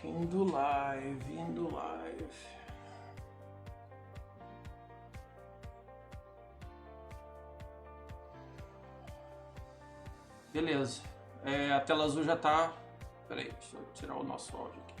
Indo live, indo live. Beleza. A tela azul já tá. Peraí, deixa eu tirar o nosso áudio aqui.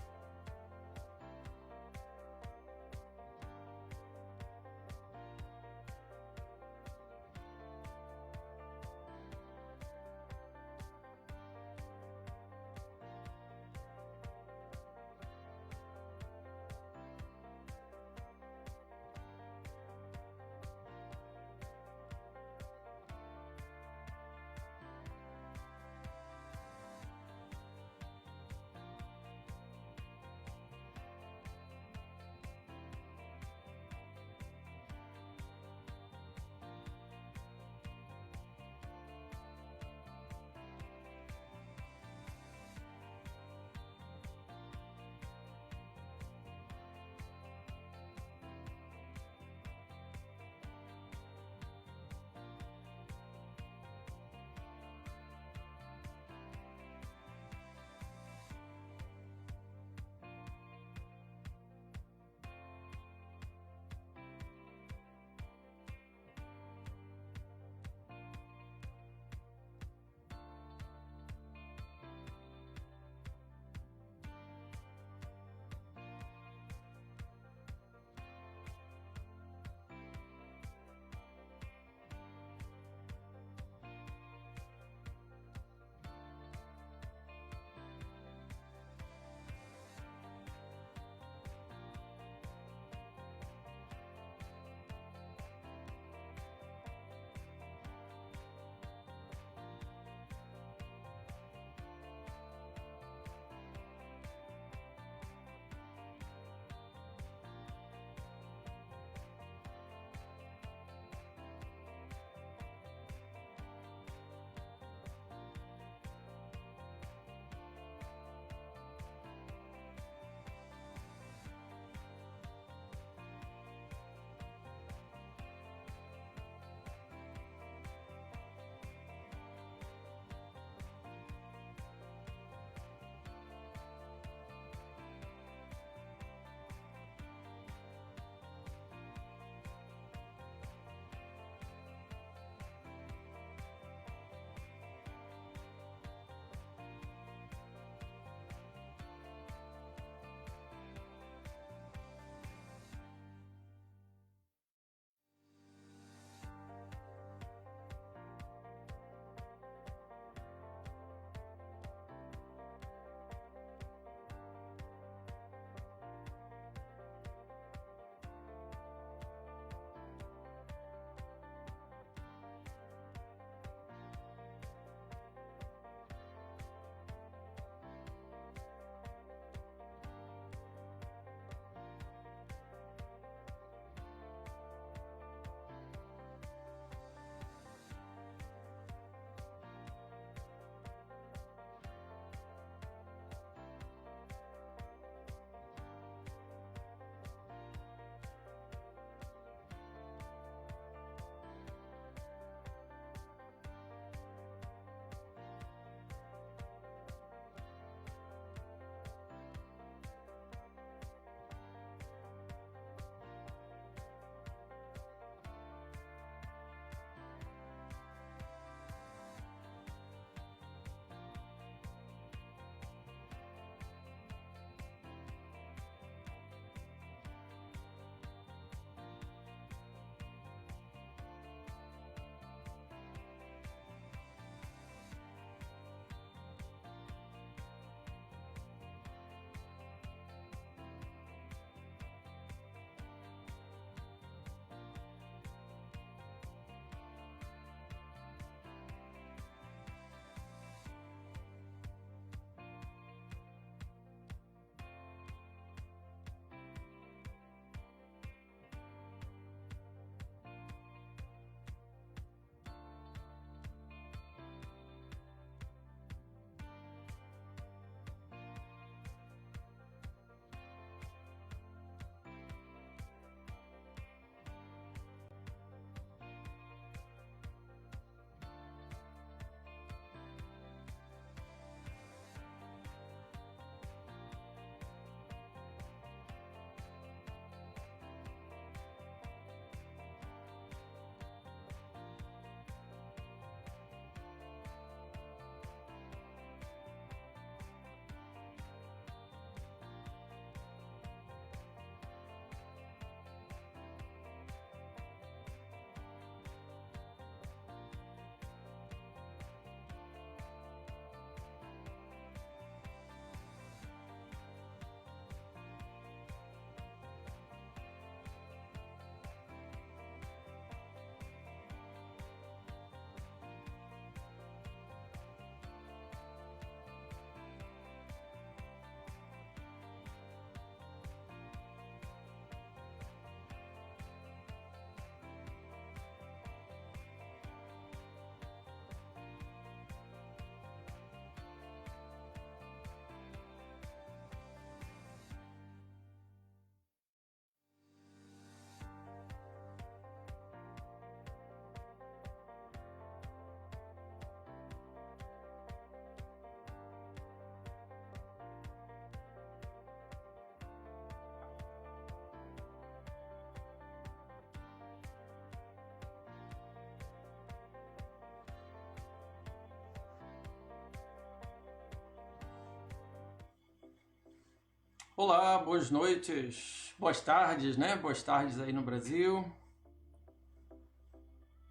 Olá, boas noites, boas tardes, né? Boas tardes aí no Brasil.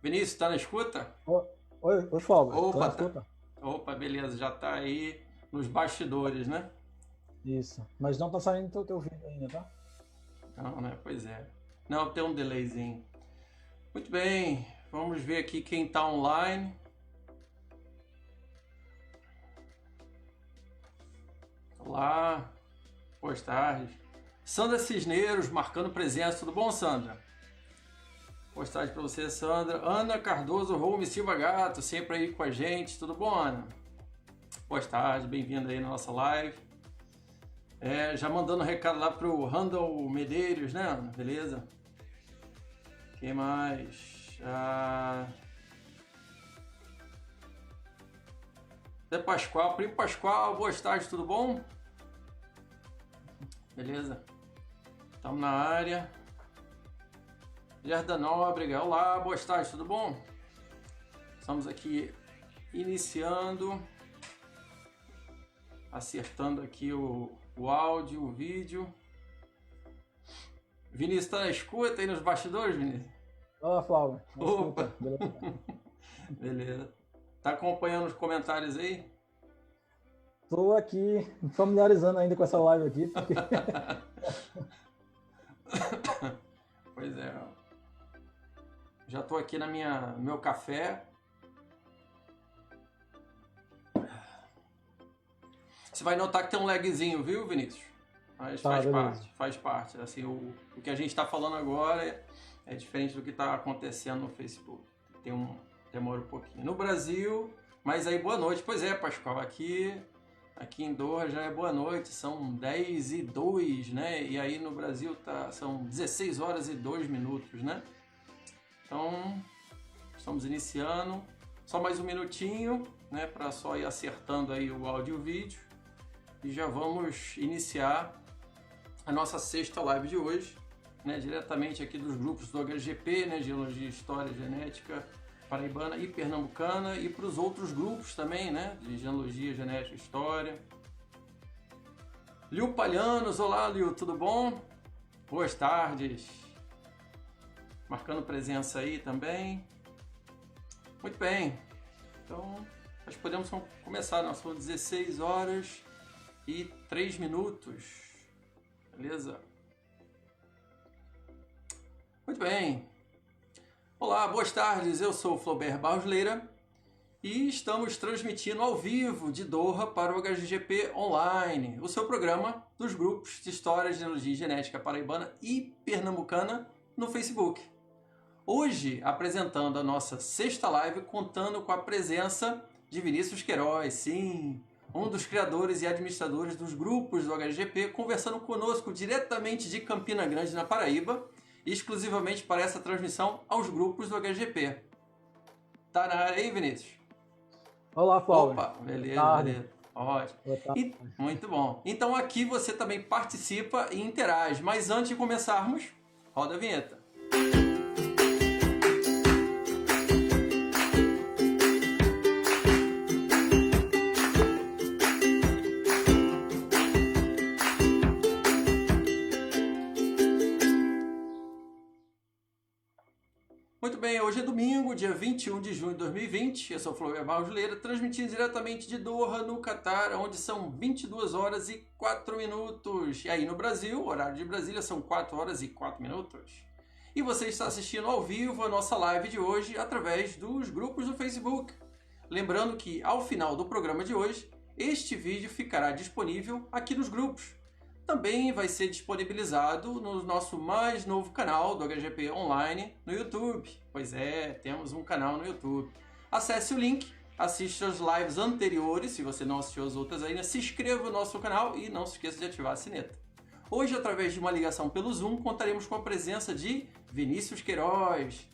Vinícius, tá na escuta? Oi, Flávio. Tô na Opa, escuta? opa, beleza, já tá aí nos bastidores, né? Isso. Mas não tá saindo teu vídeo ainda, tá? Não, né? Pois é. Não, tem um delayzinho. Muito bem, vamos ver aqui quem tá online. Olá, boas tardes. Sandra Cisneiros, marcando presença. Tudo bom, Sandra? Boa tarde para você, Sandra. Ana Cardoso Rome Silva Gato, sempre aí com a gente. Tudo bom, Ana? Boa tarde, bem-vinda aí na nossa live. Já mandando recado lá pro Randall Medeiros, né, Ana? Beleza? Quem mais? Zé Pascoal, Primo Pascoal, boa tarde, tudo bom? Beleza? Estamos na área. Gerda Nóbrega, olá, boa tarde, tudo bom? Estamos aqui iniciando, acertando aqui o áudio, o vídeo. Vinícius está na escuta aí nos bastidores, Vinícius? Olá, Flávio. Na Opa! escuta, beleza? Beleza. Tá acompanhando os comentários aí? Tô aqui familiarizando ainda com essa live aqui, porque Pois é. Já tô aqui no meu café. Você vai notar que tem um lagzinho, viu, Vinícius? Mas Tá, faz beleza. parte, faz parte. Assim, o que a gente está falando agora é diferente do que está acontecendo no Facebook. Demora um pouquinho. No Brasil, mas aí boa noite. Pois é, Pascoal, aqui em Doha já é boa noite, são 10h02, né? E aí no Brasil são 16 horas e 2 minutos, né? Então, estamos iniciando. Só mais um minutinho, né? Para só ir acertando aí o áudio e o vídeo. E já vamos iniciar a nossa sexta live de hoje, né? Diretamente aqui dos grupos do HGP, né? Geologia, História, Genética Paraibana e Pernambucana, e para os outros grupos também, né? De Geologia, Genética, História. Liu Palhanos, olá Liu, tudo bom? Boas tardes. Marcando presença aí também. Muito bem. Então, nós podemos começar, nós são 16 horas e 3 minutos. Beleza? Muito bem. Olá, boas tardes. Eu sou o Flaubert Barros Leira e estamos transmitindo ao vivo de Doha para o HGP Online, o seu programa dos grupos de História, Genealogia e Genética Paraibana e Pernambucana no Facebook. Hoje, apresentando a nossa sexta live, contando com a presença de Vinícius Queiroz, sim, um dos criadores e administradores dos grupos do HGP, conversando conosco diretamente de Campina Grande, na Paraíba, exclusivamente para essa transmissão aos grupos do HGP. Tá na área aí, Vinícius? Olá, Flávio. Opa, beleza, Boa tarde. beleza. Ótimo. Boa tarde. Muito bom. Então aqui você também participa e interage. Mas antes de começarmos, roda a vinheta. Muito bem, hoje é domingo, dia 21 de junho de 2020. Eu sou o Flaubert Barros Leira, transmitindo diretamente de Doha, no Catar, onde são 22 horas e 4 minutos. E aí no Brasil, o horário de Brasília, são 4 horas e 4 minutos. E você está assistindo ao vivo a nossa live de hoje através dos grupos do Facebook. Lembrando que ao final do programa de hoje, este vídeo ficará disponível aqui nos grupos. Também vai ser disponibilizado no nosso mais novo canal do HGP Online no YouTube. Pois é, temos um canal no YouTube. Acesse o link, assista as lives anteriores, se você não assistiu as outras ainda, se inscreva no nosso canal e não se esqueça de ativar a sineta. Hoje, através de uma ligação pelo Zoom, contaremos com a presença de Vinícius Queiroz.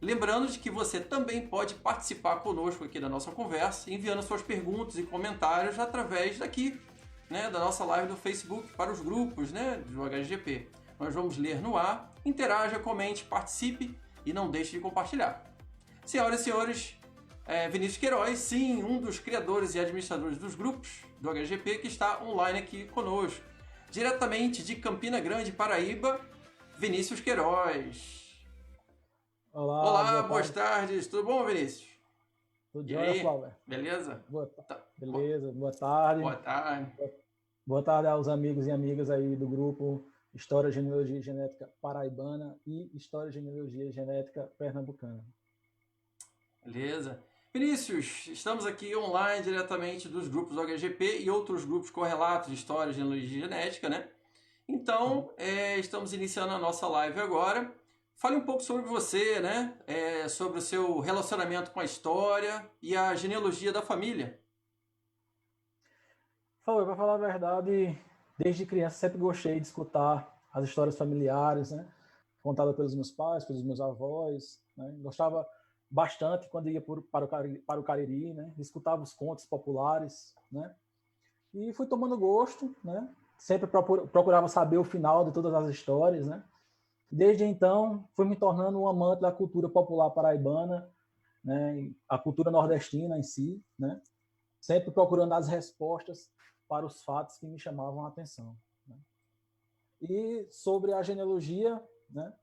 Lembrando de que você também pode participar conosco aqui da nossa conversa, enviando suas perguntas e comentários através daqui, né, da nossa live do Facebook para os grupos, né, do HGP. Nós vamos ler no ar, interaja, comente, participe e não deixe de compartilhar. Senhoras e senhores, Vinícius Queiroz, sim, um dos criadores e administradores dos grupos do HGP, que está online aqui conosco. diretamente de Campina Grande, Paraíba, Vinícius Queiroz. Olá, Olá, boa boas tarde. tardes. Tudo bom, Vinícius? Tudo E jóia, aí? Flávio? Beleza? Tá. Beleza, boa tarde. Boa tarde. Boa tarde aos amigos e amigas aí do grupo História, Genealogia e Genética Paraibana e História, Genealogia e Genética Pernambucana. Beleza. Vinícius, estamos aqui online diretamente dos grupos do HGP e outros grupos correlatos de História, Genealogia e Genética, né? Então, estamos iniciando a nossa live agora. Fale um pouco sobre você, né? Sobre o seu relacionamento com a história e a genealogia da família. Flávio, para falar a verdade, desde criança sempre gostei de escutar as histórias familiares, né? Contada pelos meus pais, pelos meus avós, né? Gostava bastante quando ia para o Cariri, né? Escutava os contos populares, né? E fui tomando gosto, né? Sempre procurava saber o final de todas as histórias, né? Desde então, fui me tornando um amante da cultura popular paraibana, né? A cultura nordestina em si, né? Sempre procurando as respostas para os fatos que me chamavam a atenção, né? E sobre a genealogia, né?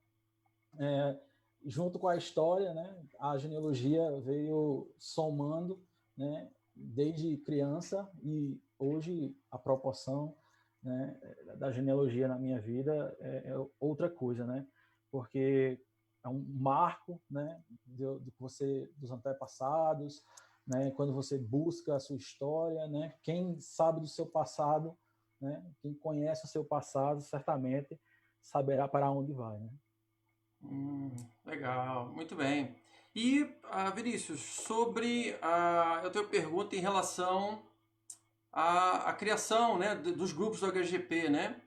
Junto com a história, né? A genealogia veio somando, né? Desde criança, e hoje a proporção, né, da genealogia na minha vida é outra coisa, né? Porque é um marco, né, de você, dos antepassados, né? Quando você busca a sua história, né? Quem sabe do seu passado, né? Quem conhece o seu passado certamente saberá para onde vai, né? Legal, muito bem. E, Vinícius, eu tenho pergunta em relação à criação, né, dos grupos do HGP, né?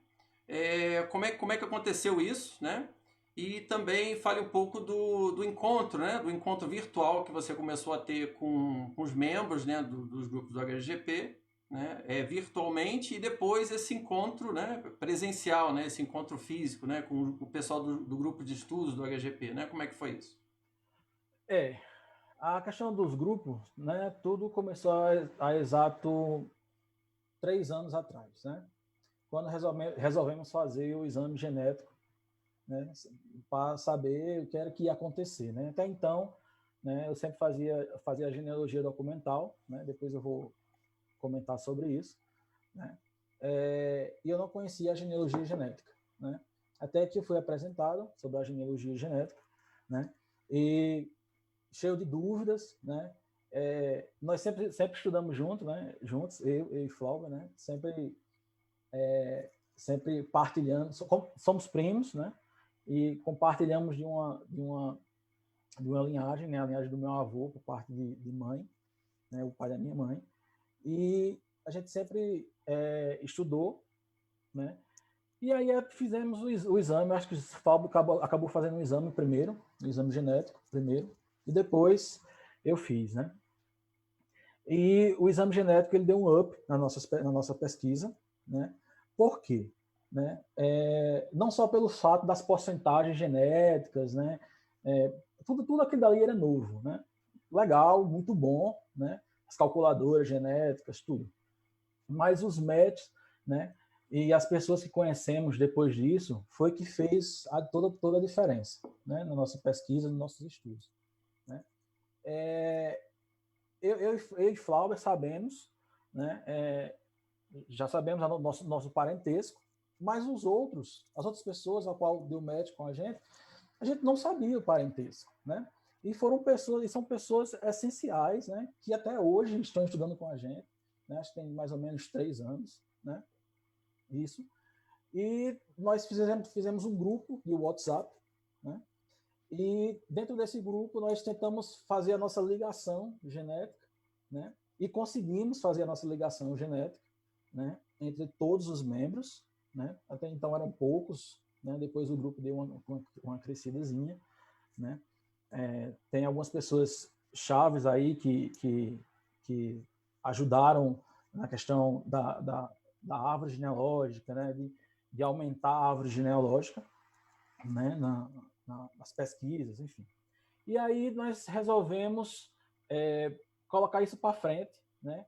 Como é que aconteceu isso, né? E também fale um pouco do encontro, né? Do encontro virtual que você começou a ter com os membros, né, dos grupos do HGP, né? Virtualmente, e depois esse encontro, né, presencial, né? Esse encontro físico, né? Com o pessoal do grupo de estudos do HGP, né? Como é que foi isso? É, a questão dos grupos, né? Tudo começou a exato 3 anos atrás, né? Quando resolvemos fazer o exame genético, né? Para saber o que era que ia acontecer, né? Até então, né? Eu sempre fazia a genealogia documental, né? Depois eu vou comentar sobre isso, né? E eu não conhecia a genealogia genética, né? Até que eu fui apresentado sobre a genealogia genética, né? E cheio de dúvidas, né? Nós sempre estudamos juntos, eu e Flávio, né? Sempre partilhando, somos primos, né? E compartilhamos de uma linhagem, né? A linhagem do meu avô por parte de mãe, né? O pai da minha mãe. E a gente sempre estudou, né? E aí fizemos o exame, acho que o Fábio acabou fazendo o exame primeiro, o exame genético primeiro, e depois eu fiz, né? E o exame genético ele deu um up na nossa pesquisa, né? Por quê? Né? Não só pelo fato das porcentagens genéticas, né? Tudo aquilo dali era novo, né? Legal, muito bom, né? As calculadoras genéticas, tudo. Mas os matches, né? E as pessoas que conhecemos depois disso foi que fez toda a diferença, né? Na nossa pesquisa, nos nossos estudos, né? Eu e Flauber sabemos, né? Já sabemos o nosso parentesco, mas as outras pessoas a qual deu match com a gente não sabia o parentesco, né? E são pessoas essenciais, né? Que até hoje estão estudando com a gente, né? Acho que tem mais ou menos 3 anos, né? Isso. E nós fizemos um grupo de WhatsApp, né? E dentro desse grupo nós tentamos fazer a nossa ligação genética, né? E conseguimos fazer a nossa ligação genética, né? Entre todos os membros, né? Até então eram poucos, né? Depois o grupo deu uma crescidazinha, né? Tem algumas pessoas chaves aí que ajudaram na questão da árvore genealógica, né? De aumentar a árvore genealógica, né? Nas pesquisas, enfim. E aí nós resolvemos colocar isso para frente, né?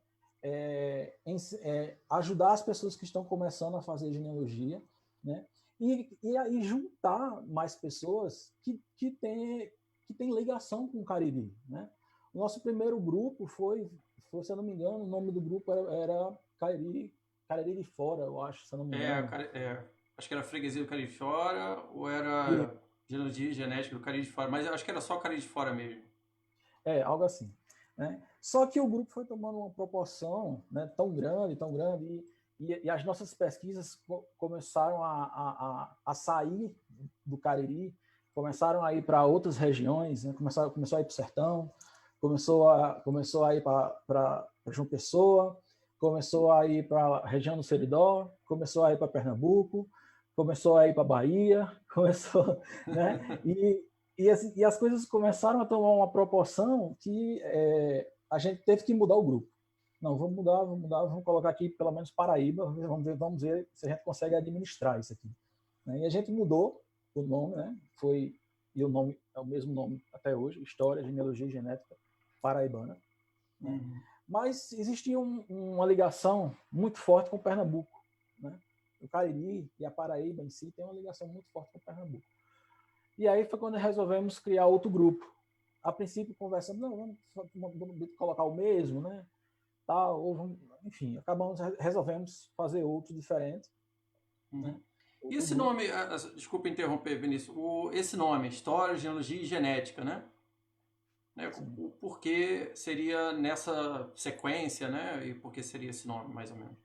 ajudar as pessoas que estão começando a fazer genealogia, né? E aí juntar mais pessoas que têm ligação com o Cariri, né? O nosso primeiro grupo foi, se eu não me engano, o nome do grupo era Cariri de Fora, eu acho, se eu não me engano. Acho que era Freguesia do Cariri de Fora ou E, era Genealogia Genética do Cariri de Fora, mas eu acho que era só o Cariri de Fora mesmo. algo assim. Né? Só que o grupo foi tomando uma proporção, né, tão grande, e as nossas pesquisas começaram a sair do Cariri, começaram a ir para outras regiões, né? Começou a ir para o Sertão, começou a ir para João Pessoa, começou a ir para a região do Seridó, começou a ir para Pernambuco, começou a ir para Bahia, começou, né? E as coisas começaram a tomar uma proporção que a gente teve que mudar o grupo. Não, vamos mudar, vamos colocar aqui pelo menos Paraíba, vamos ver se a gente consegue administrar isso aqui. Né? E a gente mudou o nome, né? E o nome é o mesmo nome até hoje, História, Genealogia e Genética Paraibana. Né? Uhum. Mas existia uma ligação muito forte com Pernambuco. Né? O Cariri e a Paraíba em si tem uma ligação muito forte com Pernambuco. E aí foi quando resolvemos criar outro grupo. A princípio conversamos, não, vamos colocar o mesmo, né? Tal, ou vamos, enfim, resolvemos fazer outro diferente. Uhum. Né? E esse nome, desculpa interromper, Vinícius, esse nome, História, Genealogia e Genética, né? O porquê seria nessa sequência, né? E por que seria esse nome, mais ou menos?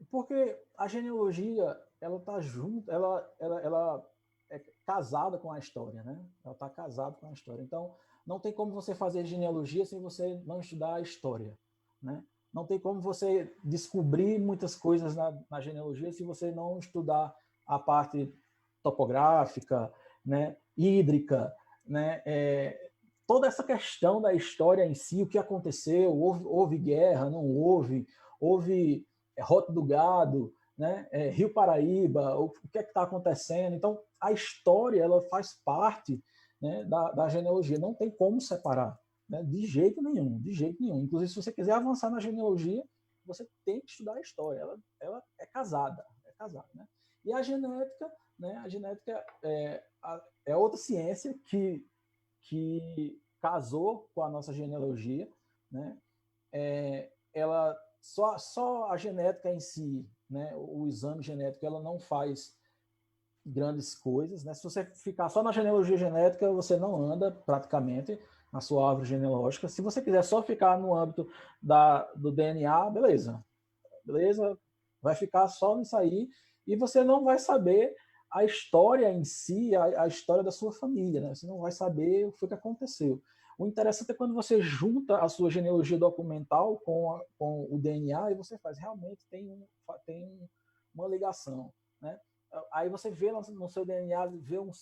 Porque a genealogia, ela tá junto, ela é casada com a história, né? Ela está casada com a história. Então, não tem como você fazer genealogia sem você não estudar a história, né? Não tem como você descobrir muitas coisas na genealogia se você não estudar a parte topográfica, né? Hídrica, né? Toda essa questão da história em si, o que aconteceu, houve guerra, não houve Rota do Gado, né? Rio Paraíba, o que é que está acontecendo. Então, a história ela faz parte, né, da genealogia, não tem como separar, né? De jeito nenhum. Inclusive, se você quiser avançar na genealogia, você tem que estudar a história, ela é casada, né? E a genética, né? A genética é outra ciência que casou com a nossa genealogia, né? Ela só a genética em si, né, o exame genético, ela não faz grandes coisas, né? Se você ficar só na genealogia genética, você não anda praticamente na sua árvore genealógica. Se você quiser só ficar no âmbito do DNA, beleza, vai ficar só nisso aí e você não vai saber a história em si, a história da sua família, né? Você não vai saber o que aconteceu. O interessante é quando você junta a sua genealogia documental com o DNA e você faz, realmente tem uma ligação, né? Aí você vê no seu DNA, vê uma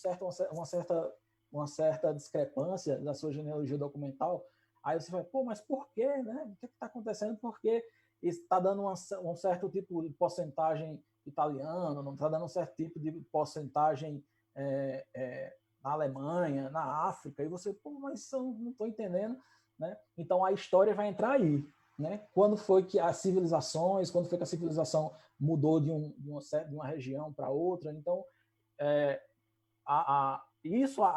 certa discrepância da sua genealogia documental, aí você vai, pô, mas por quê, né? O que está acontecendo? Porque está dando um certo tipo de porcentagem italiano, não está dando um certo tipo de porcentagem na Alemanha, na África, e você, pô, mas eu não estou entendendo, né? Então a história vai entrar aí, né? Quando foi que a civilização mudou de uma região para outra, então a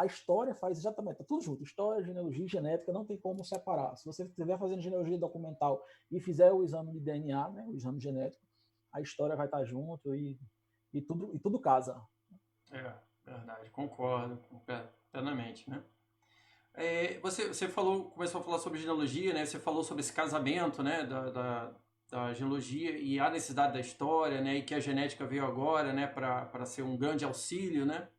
história faz exatamente, tá tudo junto, história, genealogia e genética, não tem como separar. Se você estiver fazendo genealogia documental e fizer o exame de DNA, né, o exame genético, a história vai estar junto e tudo casa. Verdade, concordo plenamente, né? Você começou a falar sobre genealogia, né? Você falou sobre esse casamento, né, da genealogia e a necessidade da história, né, e que a genética veio agora, né, para ser um grande auxílio, né?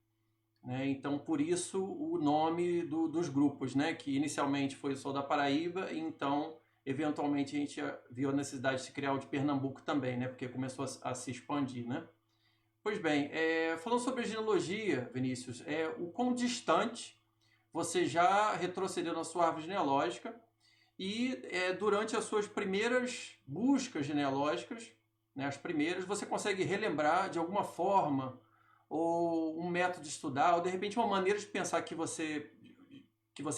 Então, por isso, o nome dos grupos, né, que inicialmente foi só da Paraíba, e então, eventualmente, a gente viu a necessidade de se criar o de Pernambuco também, né, porque começou a se expandir, né? Pois bem, falando sobre a genealogia, Vinícius, o quão distante você já retrocedeu na sua árvore genealógica e durante as suas primeiras buscas genealógicas, né, as primeiras, você consegue relembrar de alguma forma ou um método de estudar, ou de repente uma maneira de pensar que você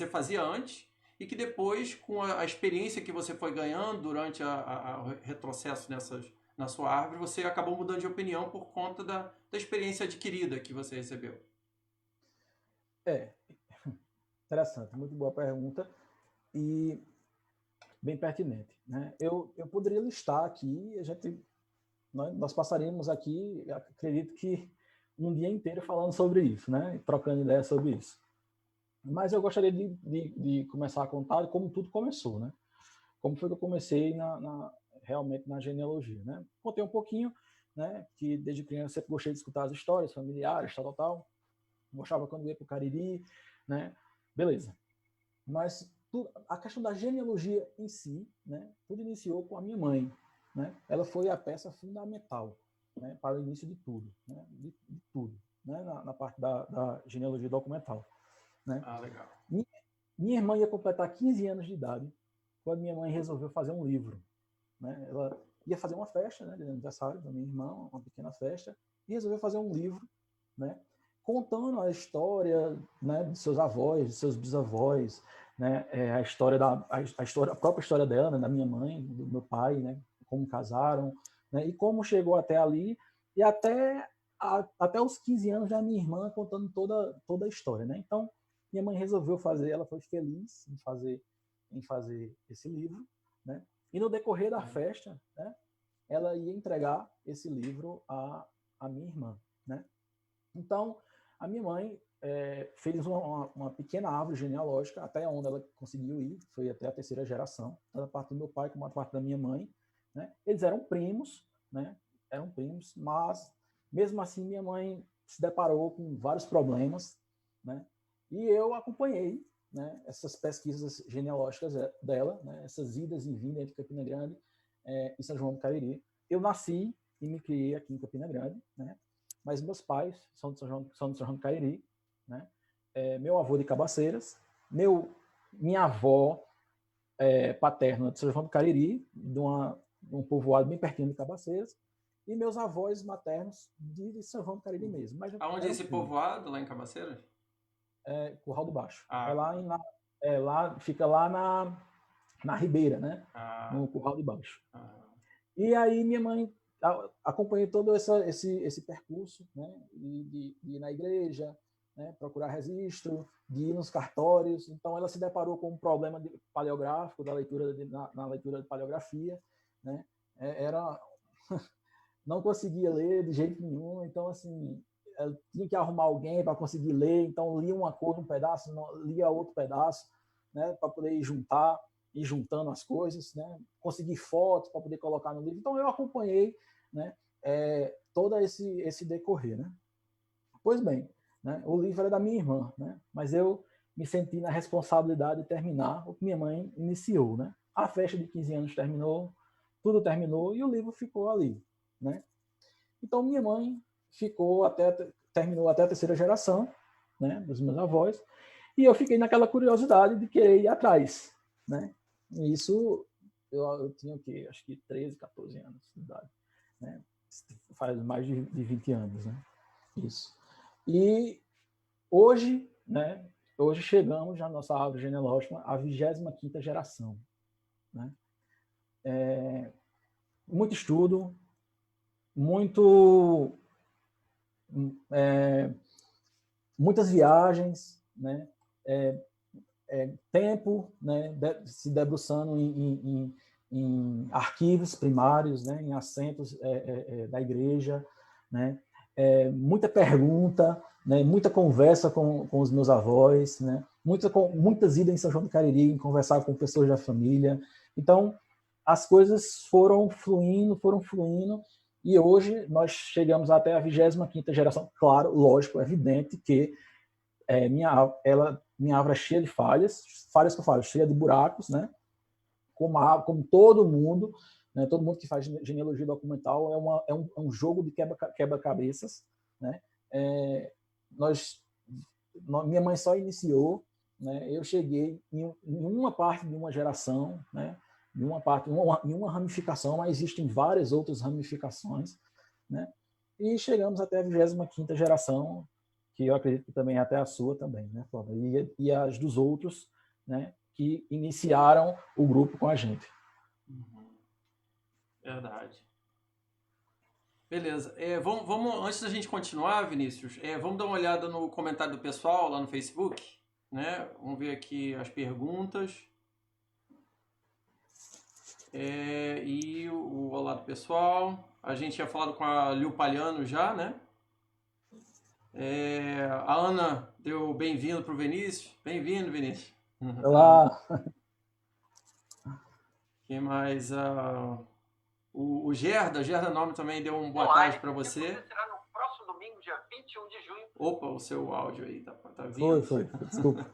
fazia antes e que depois, com a experiência que você foi ganhando durante o retrocesso na sua árvore, você acabou mudando de opinião por conta da experiência adquirida que você recebeu. Interessante, muito boa pergunta e bem pertinente, né? Eu poderia listar aqui, nós passaríamos aqui, acredito que um dia inteiro falando sobre isso, né? Trocando ideias sobre isso. Mas eu gostaria de começar a contar como tudo começou, né? Como foi que eu comecei realmente na genealogia, né? Contei um pouquinho, né? Que desde criança sempre gostei de escutar as histórias familiares, tal. Gostava quando ia para o Cariri, né? Beleza. Mas a questão da genealogia em si, né? Tudo iniciou com a minha mãe, né? Ela foi a peça fundamental, né? Para o início de tudo, né? De tudo, né? Na parte da genealogia documental, né? Ah, legal. Minha irmã ia completar 15 anos de idade quando minha mãe resolveu fazer um livro, né? Ela ia fazer uma festa, né, de aniversário da minha irmã, uma pequena festa, e resolveu fazer um livro, né, contando a história, né, de seus avós, de seus bisavós, né, a história a própria história dela, né, da minha mãe, do meu pai, né, como casaram, né, e como chegou até ali e até os 15 anos da minha irmã contando toda a história, né? Então, minha mãe resolveu fazer, ela foi feliz em fazer esse livro, né? E no decorrer da festa, né, ela ia entregar esse livro à minha irmã, né? Então, a minha mãe fez uma pequena árvore genealógica até onde ela conseguiu ir, foi até a terceira geração, tanto a parte do meu pai como a parte da minha mãe, né? Eles eram primos, né? Eram primos, mas mesmo assim minha mãe se deparou com vários problemas, né? E eu acompanhei, né, essas pesquisas genealógicas dela, né, essas idas e vindas entre Campina Grande e São João do Cariri. Eu nasci e me criei aqui em Campina Grande, né? Mas meus pais são de São João do Cariri, né? Meu avô de Cabaceiras, minha avó paterna de São João do Cariri, de um povoado bem pertinho de Cabaceiras, e meus avós maternos de São João do Cariri mesmo. Mas aonde é esse povoado, lá em Cabaceiras? Curral do Baixo. Ah, Fica lá na Ribeira, né? No Curral do Baixo. E aí minha mãe acompanhei todo esse percurso, né? De ir na igreja, né? Procurar registro, de ir nos cartórios. Então ela se deparou com um problema paleográfico da leitura na leitura de paleografia, né? Não conseguia ler de jeito nenhum, então assim eu tinha que arrumar alguém para conseguir ler, então lia uma coisa, um pedaço, lia outro pedaço, né, para poder ir juntando as coisas, né, conseguir fotos para poder colocar no livro. Então eu acompanhei, né, todo esse decorrer, né. Pois bem, né, o livro era da minha irmã, né, mas eu me senti na responsabilidade de terminar o que minha mãe iniciou, né. A festa de 15 anos terminou, tudo terminou e o livro ficou ali, né. Então minha mãe terminou até a terceira geração, né, dos meus avós, e eu fiquei naquela curiosidade de querer ir atrás, né? E isso eu tinha o quê? Acho que 13, 14 anos de idade, né? Faz mais de 20 anos, né? Isso. E hoje, né? Hoje chegamos na nossa árvore genealógica à 25ª geração, né? Muito estudo, muitas viagens, né? Tempo, né? Se debruçando em arquivos primários, né? Em assentos da igreja, né? Muita pergunta, né? Muita conversa com os meus avós, né? Muitas idas em São João do Cariri, em conversar com pessoas da família. Então, as coisas foram fluindo, e hoje nós chegamos até a 25ª geração. Claro, lógico, evidente que minha árvore é cheia de falhas que eu falo, cheia de buracos, né? Como todo mundo, né? Todo mundo que faz genealogia documental é um jogo de quebra-cabeças, né? Minha mãe só iniciou, né? Eu cheguei em uma parte de uma geração, né? Em uma ramificação, mas existem várias outras ramificações, né? E chegamos até a 25ª geração, que eu acredito que também é até a sua também, né, Flávia? E as dos outros, né, que iniciaram o grupo com a gente. Verdade. Beleza. Vamos, antes da gente continuar, Vinícius, vamos dar uma olhada no comentário do pessoal lá no Facebook, né? Vamos ver aqui as perguntas. E o olá do pessoal. A gente tinha falado com a Liu Palhano já, né? A Ana deu bem-vindo para o Vinícius. Bem-vindo, Vinícius. Olá. Quem mais? O Gerda Nome também deu uma boa tarde para você. Será no próximo domingo, dia 21 de junho. Opa, o seu áudio aí tá vindo. Foi. Desculpa.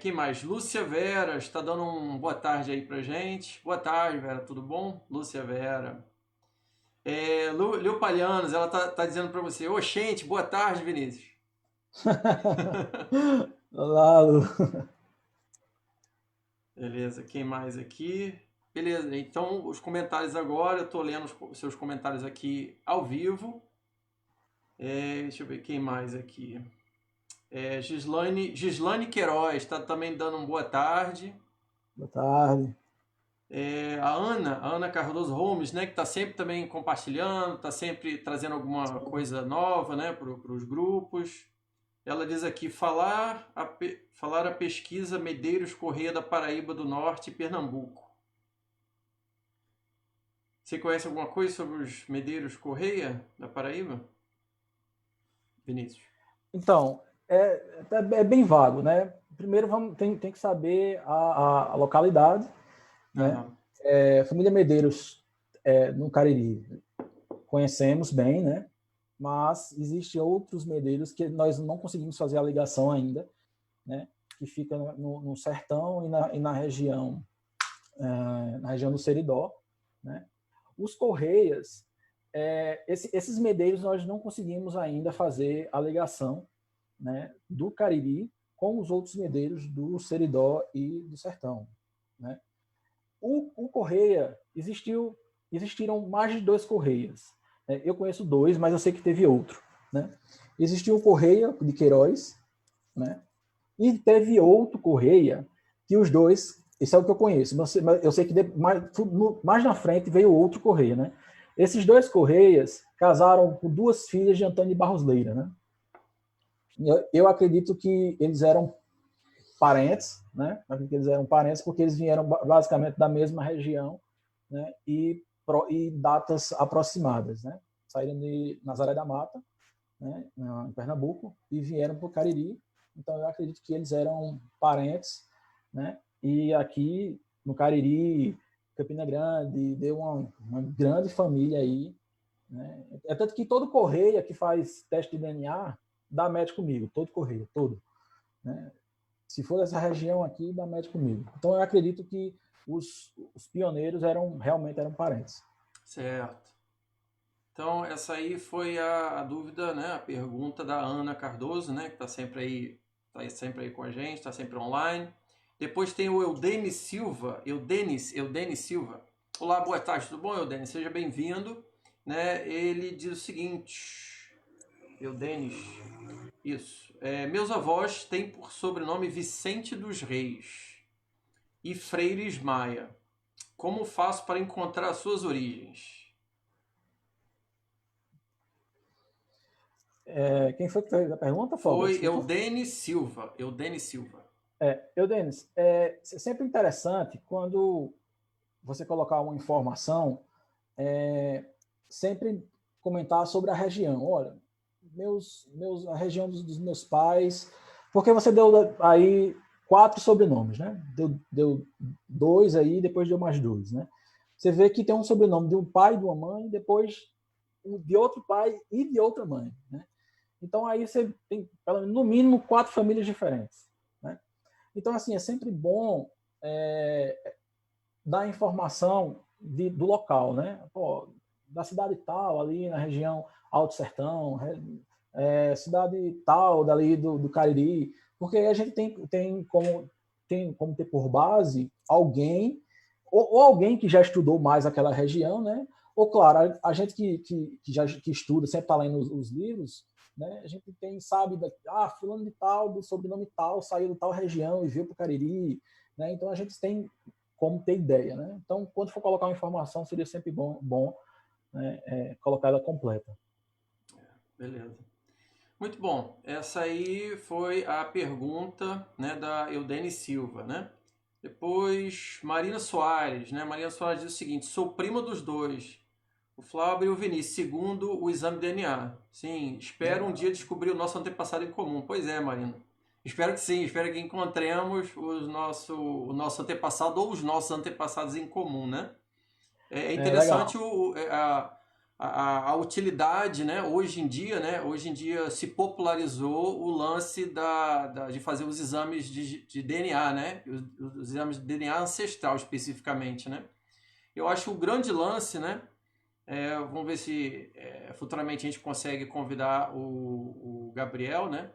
Quem mais? Lúcia Vera está dando uma boa tarde aí pra gente. Boa tarde, Vera, tudo bom? Lúcia Vera. Liu Palhanos, ela tá dizendo para você: oxente, boa tarde, Vinícius. Olá, Lu. Beleza, quem mais aqui? Beleza, então os comentários agora, eu tô lendo os seus comentários aqui ao vivo. Deixa eu ver quem mais aqui. Gislaine Queiroz está também dando uma boa tarde. Boa tarde. A Ana Cardoso Holmes, né, que está sempre também compartilhando, está sempre trazendo alguma coisa nova, né, para os grupos. Ela diz aqui: falar a pesquisa Medeiros Correia da Paraíba do Norte e Pernambuco. Você conhece alguma coisa sobre os Medeiros Correia da Paraíba, Vinícius? Então, é bem vago, né? Primeiro tem que saber a localidade, né? Família Medeiros no Cariri conhecemos bem, né? Mas existem outros medeiros que nós não conseguimos fazer a ligação ainda, né? Que fica no sertão e na região do Seridó, né? Os Correias, esses medeiros nós não conseguimos ainda fazer a ligação, né, do Cariri com os outros medeiros do Seridó e do Sertão, né? O Correia, existiram mais de 2 Correias. Eu conheço 2, mas eu sei que teve outro, né? Existiu o Correia de Queiroz, né? E teve outro Correia que os dois, esse é o que eu conheço, mas eu sei que mais na frente veio outro Correia, né? Esses 2 Correias casaram com 2 filhas de Antônio de Barros Leira, né? Eu acredito que eles eram parentes, né? Eles eram parentes porque eles vieram basicamente da mesma região, né? E datas aproximadas, né? Saíram de Nazaré da Mata, né? Em Pernambuco, e vieram para o Cariri. Então eu acredito que eles eram parentes, né? E aqui no Cariri, Campina Grande, deu uma grande família aí, né? É tanto que todo Correia que faz teste de DNA dá match comigo, todo Correia, todo, né? Se for dessa região aqui, dá match comigo. Então eu acredito que os pioneiros realmente eram parentes. Certo. Então essa aí foi a dúvida, né? A pergunta da Ana Cardoso, né? Que está sempre aí com a gente, está sempre online. Depois tem o Eudenis Silva. Eudenis Silva. Olá, boa tarde, tudo bom, Eudenis? Seja bem-vindo. Né? Ele diz o seguinte: Eudenis, isso. Meus avós têm por sobrenome Vicente dos Reis e Freires Maia. Como faço para encontrar suas origens? Quem foi que fez a pergunta, Fábio? Foi Eudenis Silva. Eudenis, é sempre interessante quando você colocar uma informação, sempre comentar sobre a região. Olha, a região dos meus pais, porque você deu aí 4 sobrenomes, né? Deu 2 aí, depois deu mais 2, né? Você vê que tem um sobrenome de um pai e de uma mãe, depois de outro pai e de outra mãe, né? Então aí você tem, no mínimo, 4 famílias diferentes, né? Então, assim, é sempre bom dar informação do local, né? Pô, da cidade tal, ali na região Alto Sertão, cidade tal, dali do Cariri, porque a gente tem como ter por base alguém, ou alguém que já estudou mais aquela região, né? Ou, claro, a gente que estuda, sempre está lendo os livros, né? A gente sabe, fulano de tal, do sobrenome tal, saiu de tal região e veio para o Cariri, né? Então a gente tem como ter ideia, né? Então, quando for colocar uma informação, seria sempre bom né, colocar ela completa. Beleza. Muito bom. Essa aí foi a pergunta, né, da Eudene Silva, né? Depois, Marina Soares, né? Marina Soares diz o seguinte: sou prima dos dois, o Flávio e o Vinícius, segundo o exame de DNA. Sim, espero um dia descobrir o nosso antepassado em comum. Pois é, Marina. Espero que sim, espero que encontremos o nosso antepassado ou os nossos antepassados em comum, né? É interessante a utilidade, né? Hoje em dia, né? Hoje em dia se popularizou o lance de fazer os exames de DNA, né? Os exames de DNA ancestral especificamente, né? Eu acho o grande lance, né? Vamos ver se futuramente a gente consegue convidar o Gabriel, né?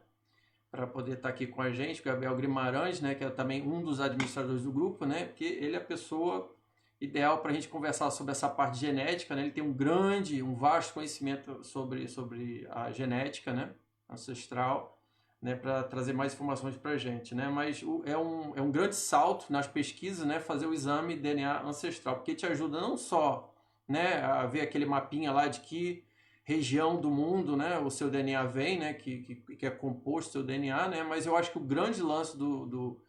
Para poder estar aqui com a gente, o Gabriel Guimarães, né? Que é também um dos administradores do grupo, né? Porque ele é a pessoa ideal para a gente conversar sobre essa parte genética, né? Ele tem um vasto conhecimento sobre a genética, né? Ancestral, né? Para trazer mais informações para a gente, né? Mas é um grande salto nas pesquisas, né? Fazer o exame DNA ancestral, porque te ajuda não só, né? A ver aquele mapinha lá de que região do mundo, né? O seu DNA vem, né? Que é composto o seu DNA, né? Mas eu acho que o grande lance do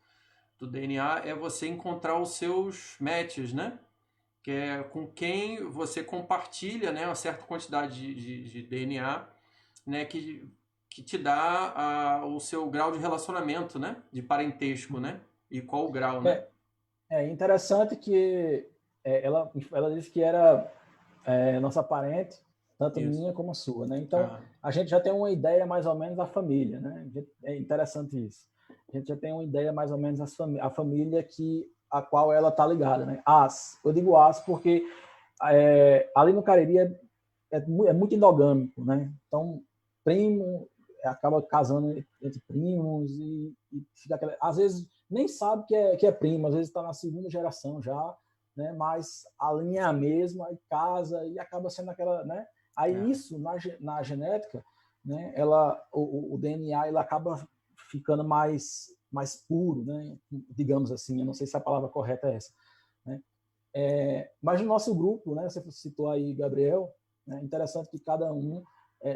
DNA é você encontrar os seus matches, né? Que é com quem você compartilha, né, uma certa quantidade de DNA, né, que te dá o seu grau de relacionamento, né, de parentesco, né, e qual o grau, né? É interessante que ela disse que era nossa parente, tanto Isso. minha como a sua, né? Então, a gente já tem uma ideia mais ou menos da família, né? É interessante isso. A gente já tem uma ideia mais ou menos a família a qual ela está ligada, né? Eu digo porque ali no Cariri é muito endogâmico, né? Então, primo acaba casando entre primos e fica às vezes nem sabe que é primo, às vezes está na segunda geração já, né? Mas a linha é a mesma, e casa e acaba sendo aquela, né? Aí isso na genética, né? O DNA ele acaba ficando mais puro, né? Digamos assim, eu não sei se a palavra correta é essa, né? Mas no nosso grupo, né? Você citou aí Gabriel, né? Interessante que cada um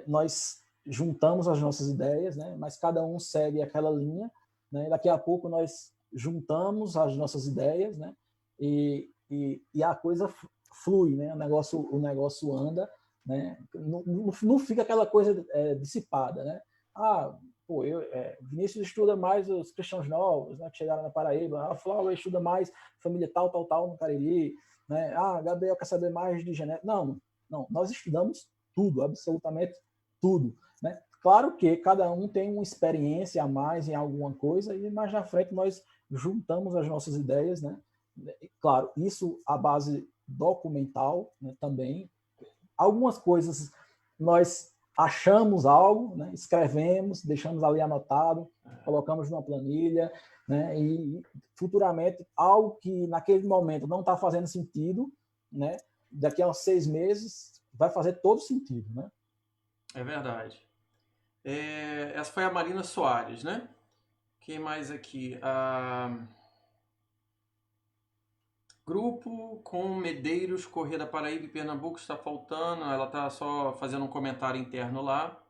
nós juntamos as nossas ideias, né? Mas cada um segue aquela linha, né? Daqui a pouco nós juntamos as nossas ideias, né? E a coisa flui, né? O negócio anda, né? Não fica aquela coisa dissipada, né? Vinícius estuda mais os cristãos novos, né, que chegaram na Paraíba. Flávio estuda mais família tal no Cariri, né? Gabriel quer saber mais de genética. Não, nós estudamos tudo, absolutamente tudo, né? Claro que cada um tem uma experiência a mais em alguma coisa e mais na frente nós juntamos as nossas ideias, né? Claro, isso à base documental, né, também. Algumas coisas nós achamos algo, né, escrevemos, deixamos ali anotado, colocamos numa planilha, né, e futuramente algo que naquele momento não está fazendo sentido, né, daqui a uns 6 meses vai fazer todo sentido, né? É verdade. Essa foi a Marina Soares, né? Quem mais aqui? Grupo com Medeiros, Corrêa da Paraíba e Pernambuco está faltando. Ela está só fazendo um comentário interno lá.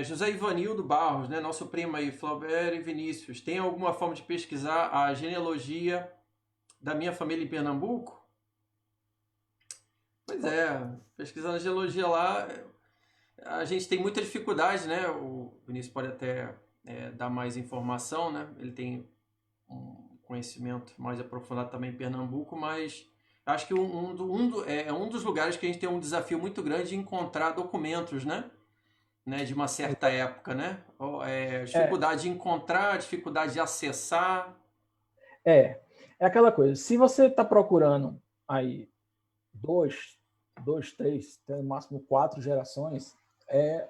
José Ivanildo Barros, né? Nosso primo aí, Flaubert e Vinícius. Tem alguma forma de pesquisar a genealogia da minha família em Pernambuco? Pois pesquisando a genealogia lá, a gente tem muita dificuldade, né? O Vinícius pode até dar mais informação, né? Ele tem um conhecimento mais aprofundado também em Pernambuco, mas acho que um dos lugares que a gente tem um desafio muito grande de encontrar documentos, né? De uma certa época, né? Dificuldade de encontrar, dificuldade de acessar. É aquela coisa, se você está procurando aí dois, três, até no máximo 4 gerações, é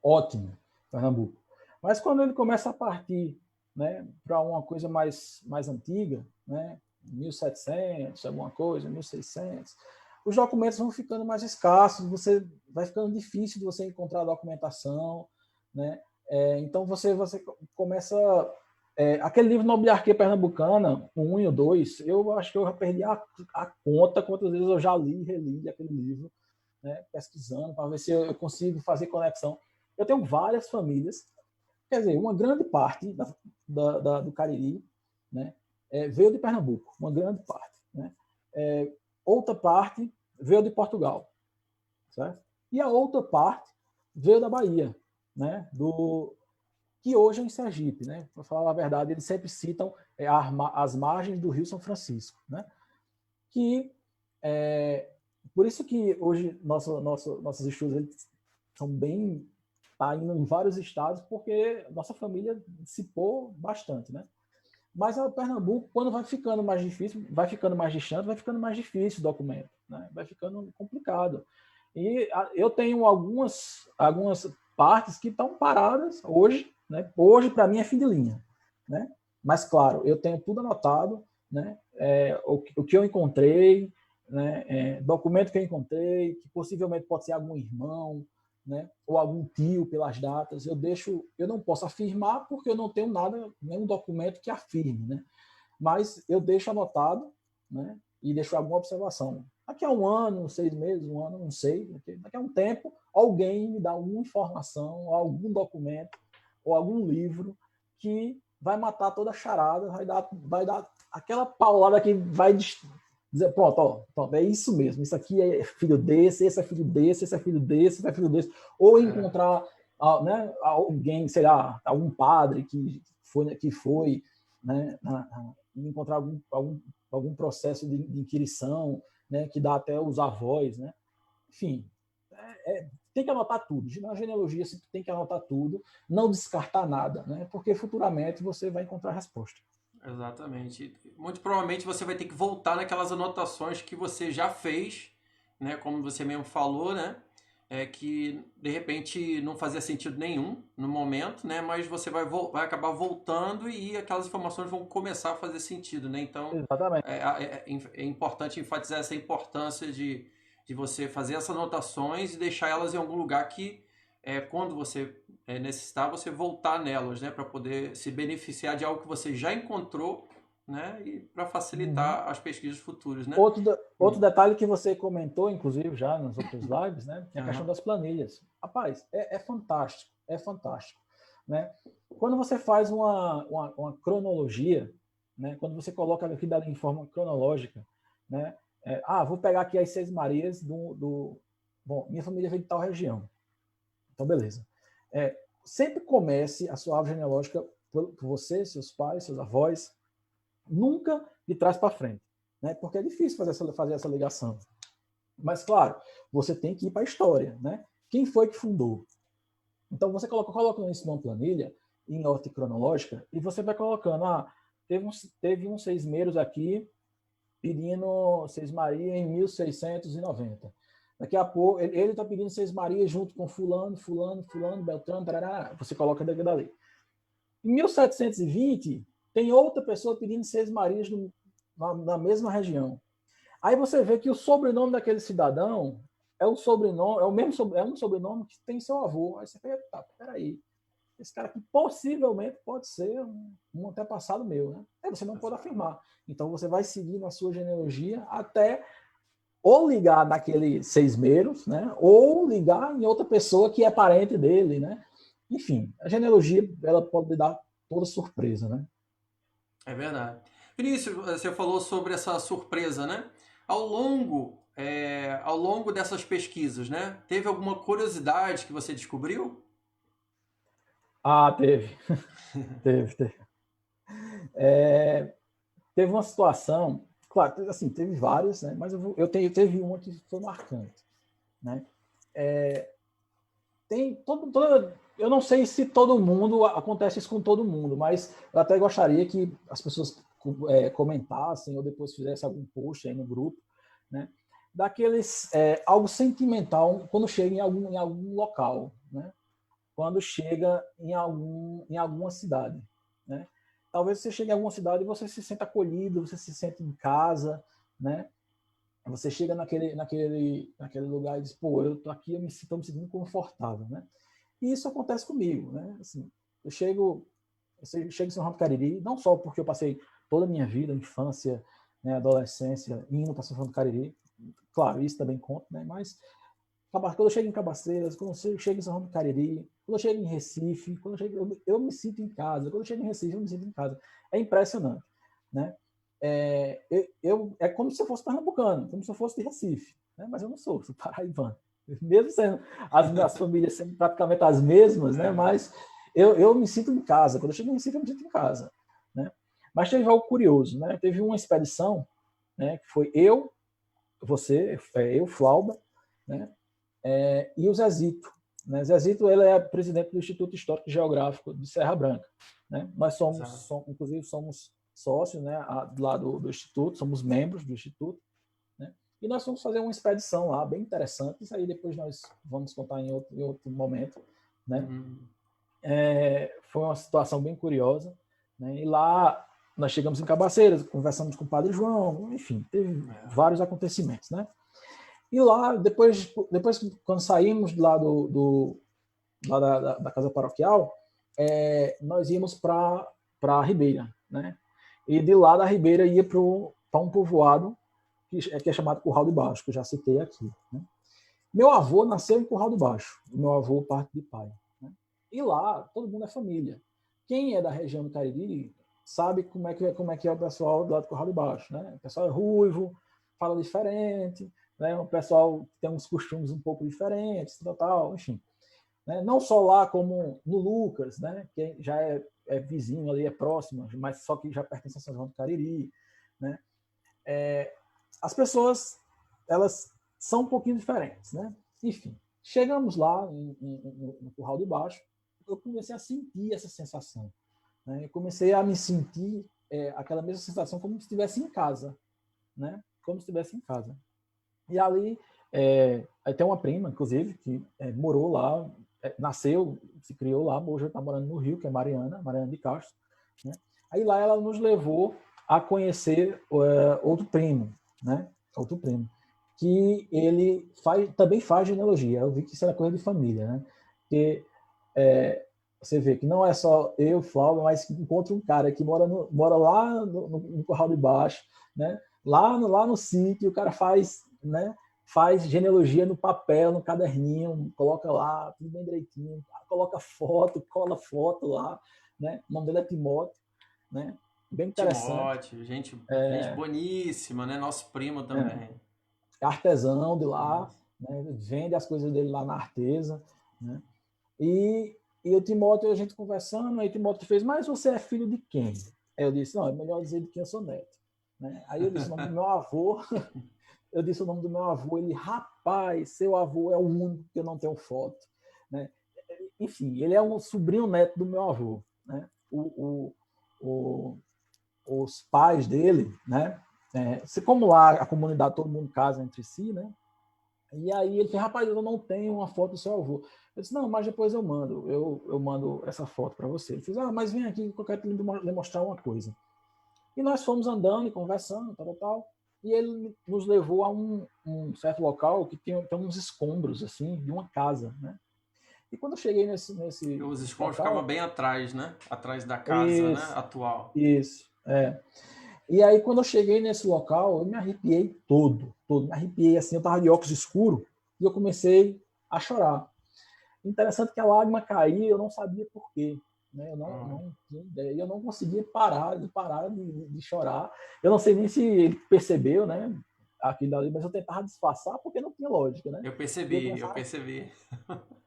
ótimo, Pernambuco. Mas quando ele começa a partir, né, para uma coisa mais antiga, né, 1700, alguma coisa, 1600, os documentos vão ficando mais escassos, você vai ficando difícil de você encontrar documentação, né? Então você começa... aquele livro Nobiliarquia Pernambucana, o 1 e o 2, eu acho que eu já perdi a conta quantas vezes eu já li e reli aquele livro, né? Pesquisando, para ver se eu consigo fazer conexão. Eu tenho várias famílias, quer dizer, uma grande parte do Cariri, né, veio de Pernambuco, uma grande parte. Né? Outra parte veio de Portugal, certo? E a outra parte veio da Bahia, né? Que hoje é em Sergipe, né? Para falar a verdade, eles sempre citam as margens do Rio São Francisco, né? Que por isso que hoje nossos estudos eles são bem tá indo em vários estados, porque nossa família dissipou bastante, né? Mas o Pernambuco, quando vai ficando mais difícil, vai ficando mais distante, vai ficando mais difícil o documento, né? Vai ficando complicado. E eu tenho algumas partes que estão paradas hoje, né? Hoje, para mim, é fim de linha, né? Mas, claro, eu tenho tudo anotado, né? O que eu encontrei, né? Documento que eu encontrei, que possivelmente pode ser algum irmão, né? Ou algum tio pelas datas, eu não posso afirmar porque eu não tenho nenhum documento que afirme, né? Mas eu deixo anotado, né? E deixo alguma observação. Daqui a um ano, 6 meses, um ano, não sei, daqui a um tempo, alguém me dá alguma informação, algum documento ou algum livro que vai matar toda a charada, vai dar aquela paulada que vai dizer, pronto, é isso mesmo, isso aqui é filho desse, esse é filho desse, esse é filho desse, esse é filho desse. Ou encontrar né, alguém, sei lá, algum padre que foi né, encontrar algum processo de inquirição, né, que dá até os avós, né? Enfim, tem que anotar tudo. Na genealogia você tem que anotar tudo, não descartar nada, né? Porque futuramente você vai encontrar a resposta. Exatamente. Muito provavelmente você vai ter que voltar naquelas anotações que você já fez, né? Como você mesmo falou, né? Que de repente não fazia sentido nenhum no momento, né? Mas você vai acabar voltando e aquelas informações vão começar a fazer sentido, né? Então é importante enfatizar essa importância de você fazer essas anotações e deixar elas em algum lugar que quando você necessitar, você voltar nelas, né? Para poder se beneficiar de algo que você já encontrou, né? E para facilitar as pesquisas futuras, né? Outro detalhe que você comentou, inclusive, já nas outras lives, né? É a questão das planilhas. Rapaz, é fantástico, é fantástico. Né? Quando você faz uma cronologia, né? Quando você coloca aqui em forma cronológica, né? Vou pegar aqui as 6 Marias Bom, minha família veio de tal região. Então, beleza. Sempre comece a sua árvore genealógica por você, seus pais, seus avós, nunca de trás para frente, né? Porque é difícil fazer essa ligação. Mas, claro, você tem que ir para a história, né? Quem foi que fundou? Então, você coloca isso numa planilha, em ordem cronológica, e você vai colocando, teve uns seismeiros aqui pedindo Seis Maria em 1690. Daqui a pouco, ele está pedindo Seis Maria junto com fulano, Beltrano, tarará, você coloca dali. Em 1720, tem outra pessoa pedindo Seis Marias na mesma região. Aí você vê que o sobrenome daquele cidadão é um sobrenome que tem seu avô. Aí você pensa, peraí, esse cara aqui possivelmente pode ser um antepassado meu, né? Aí você não pode afirmar. Então você vai seguir na sua genealogia até ou ligar naquele seismeiros, né? Ou ligar em outra pessoa que é parente dele, né? Enfim, a genealogia ela pode dar toda surpresa, né? É verdade. Vinícius, você falou sobre essa surpresa, né? Ao longo dessas pesquisas, né? Teve alguma curiosidade que você descobriu? Teve. Teve. Teve uma situação, claro, assim, teve várias, né? Mas teve uma que foi marcante, né? Eu não sei se todo mundo acontece isso com todo mundo, mas eu até gostaria que as pessoas comentassem ou depois fizessem algum post aí no grupo, né? Daqueles algo sentimental quando chega em algum local, né? Quando chega em alguma cidade, né? Talvez você chegue em alguma cidade e você se sente acolhido, você se sente em casa, né? você chega naquele lugar e diz, pô, eu tô aqui, estou me sentindo confortável, né? E isso acontece comigo, né? Assim, eu chego em São João do Cariri, não só porque eu passei toda a minha vida, infância, né, adolescência, indo para São João do Cariri, claro, isso também conta, né? Mas quando eu chego em Cabaceiras, quando eu chego em São João do Cariri, quando eu chego em Recife, eu me sinto em casa. Quando eu chego em Recife, eu me sinto em casa. É impressionante, né? É como se eu fosse pernambucano, como se eu fosse de Recife, né? Mas eu não sou paraibano. Mesmo sendo as famílias sendo praticamente as mesmas, né? Mas eu me sinto em casa. Quando eu chego em Recife, eu me sinto em casa, né? Mas teve algo curioso, né? Teve uma expedição, né? Que foi eu, Flauba, né? E o Zezito. Né? Zezito, ele é presidente do Instituto Histórico e Geográfico de Serra Branca. Né? Nós inclusive, somos sócios, né, lá do Instituto, somos membros do Instituto. Né? E nós fomos fazer uma expedição lá, bem interessante. Isso aí depois nós vamos contar em outro momento. Né? Foi uma situação bem curiosa. Né? E lá nós chegamos em Cabaceiras, conversamos com o Padre João, enfim, teve vários acontecimentos. Né? E lá, depois quando saímos lá lá da casa paroquial, nós íamos para a Ribeira, né? E de lá da Ribeira ia para um povoado que é chamado Curral de Baixo, que eu já citei aqui. Né? Meu avô nasceu em Curral de Baixo, meu avô parte de pai. Né? E lá todo mundo é família. Quem é da região do Cariri sabe como é que é o pessoal do lado do Curral de Baixo, né? O pessoal é ruivo, fala diferente, né? O pessoal tem uns costumes um pouco diferentes, tal, enfim. Né? Não só lá, como no Lucas, né? Que já é vizinho ali, é próximo, mas só que já pertence a São João do Cariri. Né? As pessoas, elas são um pouquinho diferentes. Né? Enfim, chegamos lá no Curral de Baixo, eu comecei a sentir essa sensação. Né? Eu comecei a me sentir aquela mesma sensação como se estivesse em casa. Né? Como se estivesse em casa. E ali, aí tem uma prima, inclusive, que morou lá, nasceu, se criou lá, hoje está morando no Rio, que é Mariana de Castro. Né? Aí lá ela nos levou a conhecer outro primo, né? Outro primo, que ele também faz genealogia. Eu vi que isso era coisa de família, né? Porque você vê que não é só eu, Flávio, mas que encontra um cara que mora lá no Curral de Baixo, né? Lá no sítio, o cara faz genealogia no papel, no caderninho, coloca lá, tudo bem direitinho, coloca foto, cola foto lá, né? O nome dele é Timóteo, né? Bem interessante. Timóteo, gente boníssima, né? Nosso primo também. É artesão de lá, né? Vende as coisas dele lá na Artesa, né? E o Timóteo, a gente conversando, aí o Timóteo fez, mas você é filho de quem? Aí eu disse, não, é melhor dizer de quem eu sou neto. Né? Aí eu disse o nome do meu avô, ele, rapaz, seu avô é o único que eu não tenho foto. Né? Enfim, ele é um sobrinho neto do meu avô. Né? Os pais dele, né? Como lá a comunidade, todo mundo casa entre si, né? E aí ele disse, rapaz, eu não tenho uma foto do seu avô. Eu disse, não, mas depois eu mando, eu mando essa foto para você. Ele disse, mas vem aqui que eu quero lhe mostrar uma coisa. E nós fomos andando e conversando, tal. E ele nos levou a um certo local que tem uns escombros, assim, de uma casa, né? E quando eu cheguei nesse Os escombros local, ficavam bem atrás, né? Atrás da casa, isso, né? Atual. Isso, E aí, quando eu cheguei nesse local, eu me arrepiei todo. Me arrepiei, assim, eu tava de óculos escuro e eu comecei a chorar. Interessante que a lágrima caía, eu não sabia por quê. Né? Eu não tinha ideia. Eu não conseguia parar de chorar. Eu não sei nem se ele percebeu, né? Aquilo ali, mas eu tentava disfarçar porque não tinha lógica, né? Eu percebi.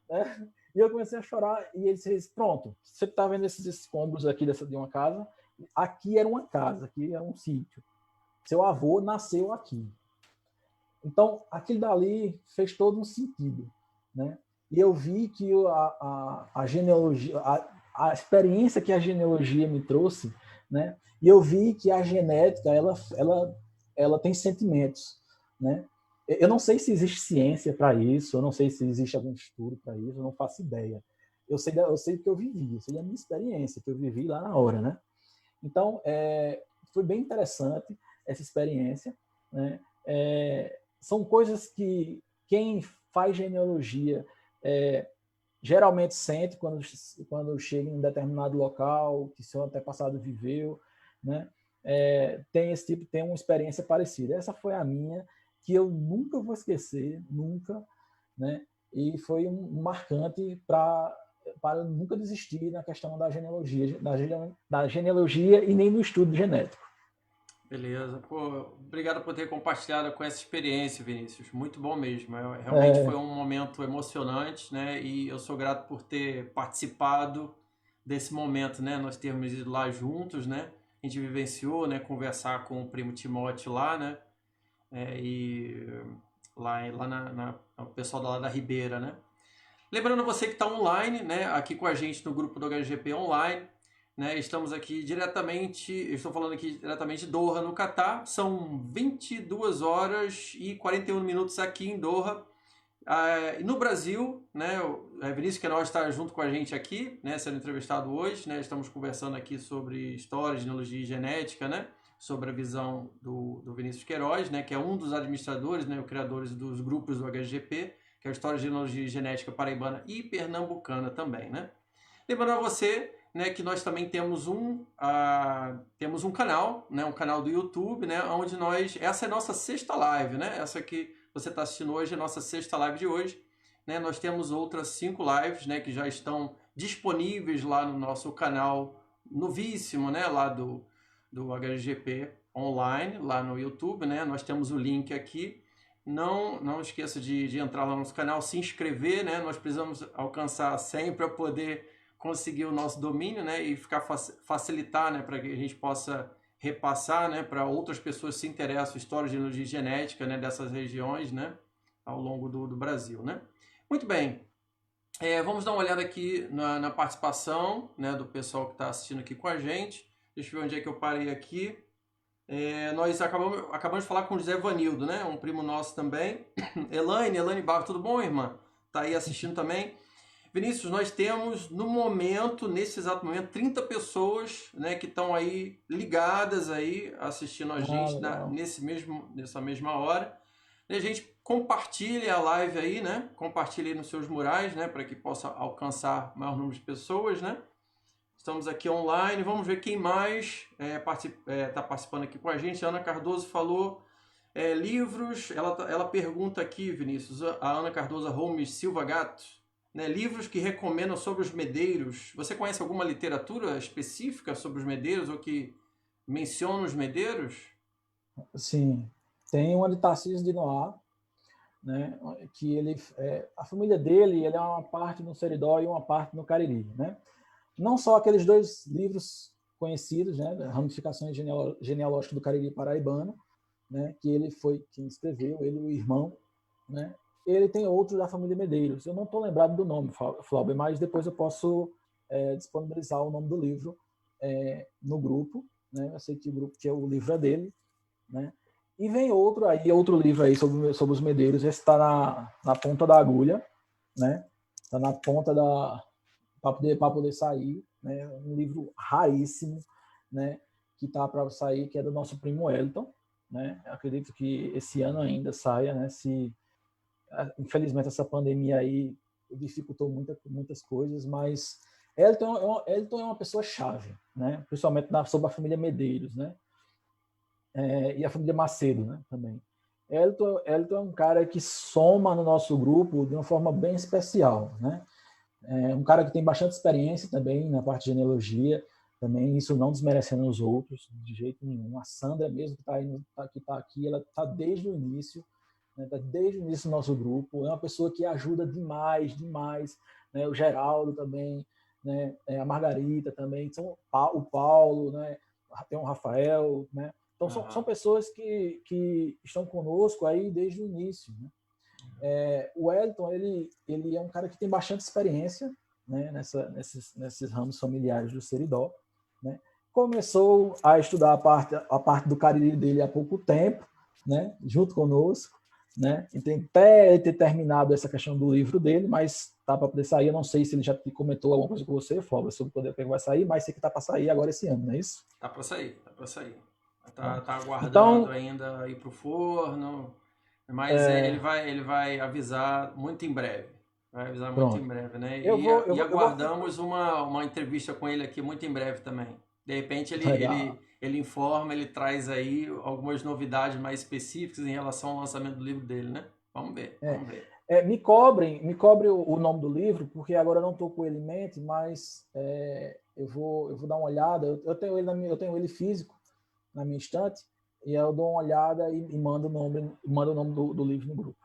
Né? E eu comecei a chorar e ele disse, pronto, você está vendo esses escombros aqui de uma casa? Aqui era uma casa, aqui era um sítio. Seu avô nasceu aqui. Então, aquilo dali fez todo um sentido, né? E eu vi que a genealogia, a experiência que a genealogia me trouxe, né? E eu vi que a genética, ela tem sentimentos, né? Eu não sei se existe ciência para isso, eu não sei se existe algum estudo para isso, eu não faço ideia. Eu sei que eu vivi, eu sei da minha experiência, que eu vivi lá na hora, né? Então, foi bem interessante essa experiência, né? são coisas que quem faz genealogia geralmente sente quando chega em um determinado local que seu antepassado viveu, né? Tem uma experiência parecida. Essa foi a minha, que eu nunca vou esquecer, nunca, né? E foi um marcante para nunca desistir na questão da genealogia e nem no estudo genético. Beleza. Pô, obrigado por ter compartilhado com essa experiência, Vinícius. Muito bom mesmo. Realmente foi um momento emocionante, né? E eu sou grato por ter participado desse momento, né? Nós termos ido lá juntos, né? A gente vivenciou, né? Conversar com o primo Timóteo lá, né? E lá o pessoal lá da Ribeira, né? Lembrando você que está online, né? Aqui com a gente no grupo do HGP Online, né, estamos aqui diretamente, estou falando aqui diretamente de Doha, no Catar. São 22 horas e 41 minutos aqui em Doha. No Brasil, né, o Vinícius Queiroz está junto com a gente aqui, né, sendo entrevistado hoje. Né, estamos conversando aqui sobre história, genealogia e genética, né, sobre a visão do Vinícius Queiroz, né, que é um dos administradores, né, os criadores dos grupos do HGP, que é a História, Genealogia e Genética Paraibana e Pernambucana também. Né. Lembrando a você, né, que nós também temos um canal, né, um canal do YouTube, né, onde essa é a nossa sexta live, né, essa que você está assistindo hoje é a nossa sexta live de hoje, né, nós temos outras 5 lives, né, que já estão disponíveis lá no nosso canal novíssimo, né, lá do HGP Online, lá no YouTube, né, nós temos o link aqui. Não esqueça de entrar lá no nosso canal, se inscrever, né, nós precisamos alcançar 100 para poder conseguir o nosso domínio, né, e facilitar, né, para que a gente possa repassar, né, para outras pessoas que se interessam em história, genealogia e genética, né, dessas regiões, né, ao longo do Brasil, né. Muito bem, vamos dar uma olhada aqui na participação, né, do pessoal que está assistindo aqui com a gente. Deixa eu ver onde é que eu parei aqui. Nós acabamos de falar com o José Vanildo, né, um primo nosso também. Elaine Barro, tudo bom, irmã? Tá aí assistindo também. Vinícius, nós temos no momento, nesse exato momento, 30 pessoas, né, que estão aí ligadas aí, assistindo a gente nessa mesma hora. E a gente compartilha a live aí, né? Compartilha aí nos seus murais, né? Para que possa alcançar maior número de pessoas, né? Estamos aqui online, vamos ver quem mais está participando aqui com a gente. A Ana Cardoso falou livros, ela pergunta aqui, Vinícius, a Ana Cardoso Holmes Silva Gato, né, livros que recomendam sobre os medeiros. Você conhece alguma literatura específica sobre os medeiros ou que menciona os medeiros? Sim, tem uma de Tarcísio de Noá, né, que a família dele é uma parte no Seridó e uma parte no Cariri, né? Não só aqueles 2 livros conhecidos, né, Ramificações Genealógicas do Cariri Paraibano, né, que ele foi quem escreveu, ele e o irmão, né? Ele tem outros da família Medeiros. Eu não estou lembrado do nome, Flauber, mas depois eu posso disponibilizar o nome do livro no grupo, né? Eu sei que o grupo que é o livro é dele, né? E vem outro livro aí sobre os Medeiros. Esse está na ponta da agulha, né? Está na ponta para poder sair, né? Um livro raríssimo, né? Que está para sair, que é do nosso primo Elton, né? Eu acredito que esse ano ainda saia, né? Infelizmente essa pandemia aí dificultou muitas coisas, mas Elton é uma pessoa chave, né? Principalmente sobre a família Medeiros, né? E a família Macedo, né? Também. Elton é um cara que soma no nosso grupo de uma forma bem especial, né? Um cara que tem bastante experiência também na parte de genealogia, também isso não desmerecendo os outros de jeito nenhum. A Sandra mesmo que está aqui, ela está desde o início, né, desde o início do nosso grupo, é uma pessoa que ajuda demais, né, o Geraldo também, né, a Margarita também, o Paulo, né, tem o Rafael, né, então são pessoas que estão conosco aí desde o início, né. O Wellington, ele é um cara que tem bastante experiência, né, nesses ramos familiares do Seridó, né, começou a estudar a parte do Cariri dele há pouco tempo, né, junto conosco, né? E tem até ter terminado essa questão do livro dele, mas tá para poder sair. Eu não sei se ele já comentou alguma coisa com você, Flávio, sobre o que vai sair, mas sei que tá para sair agora esse ano, não é isso? Tá para sair. Tá aguardando Então, ainda ir para o forno, mas ele vai avisar muito em breve. Vai avisar muito em pronto. breve, né? Eu vou, eu E vou, eu vou... aguardamos uma entrevista com ele aqui muito em breve também. De repente Legal. ele informa, ele traz aí algumas novidades mais específicas em relação ao lançamento do livro dele, né? Vamos ver, vamos ver. Me cobre o nome do livro, porque agora eu não estou com ele em mente, mas eu vou dar uma olhada. Eu tenho ele eu tenho ele físico na minha estante, e eu dou uma olhada e mando o nome do livro no grupo.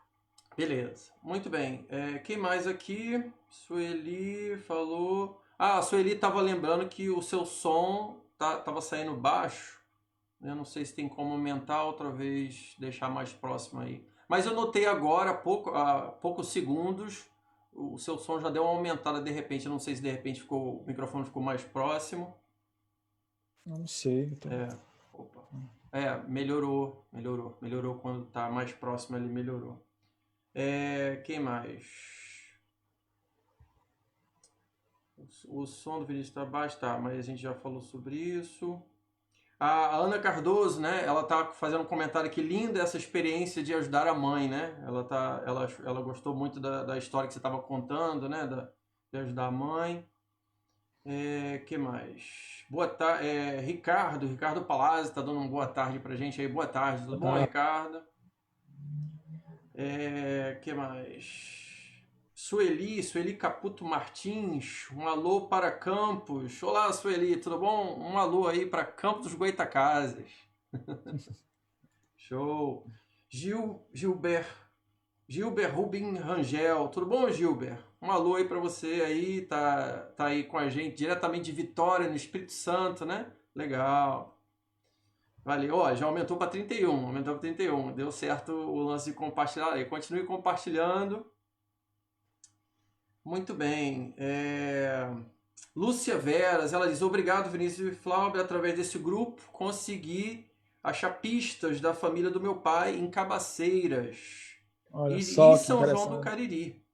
Beleza, muito bem. Quem mais aqui? Sueli falou. Ah, a Sueli estava lembrando que o seu som tava saindo baixo. Eu não sei se tem como aumentar, outra vez deixar mais próximo aí. Mas eu notei agora, há poucos segundos, o seu som já deu uma aumentada de repente. Eu não sei se de repente o microfone ficou mais próximo. Não sei. Então... Opa. Melhorou quando tá mais próximo ali, melhorou. Quem mais? O som do vídeo está baixo, tá, mas a gente já falou sobre isso. A Ana Cardoso, né? Ela tá fazendo um comentário que linda essa experiência de ajudar a mãe, né? Ela gostou muito da história que você estava contando, né? De ajudar a mãe. Que mais? Boa tarde, Ricardo Palazzi está dando uma boa tarde pra gente aí. Boa tarde, tudo bom, Ricardo? Que mais? Sueli Caputo Martins, um alô para Campos. Olá, Sueli, tudo bom? Um alô aí para Campos dos Goytacazes. Show. Gilber Rubin Rangel, tudo bom, Gilber? Um alô aí para você aí, tá aí com a gente diretamente de Vitória, no Espírito Santo, né? Legal. Valeu, ó, já aumentou para 31, deu certo o lance de compartilhar aí. Continue compartilhando. Muito bem. Lúcia Veras, ela diz: obrigado, Vinícius e Flauber, através desse grupo consegui achar pistas da família do meu pai em Cabaceiras. Olha E só que São João do interessante. Cariri.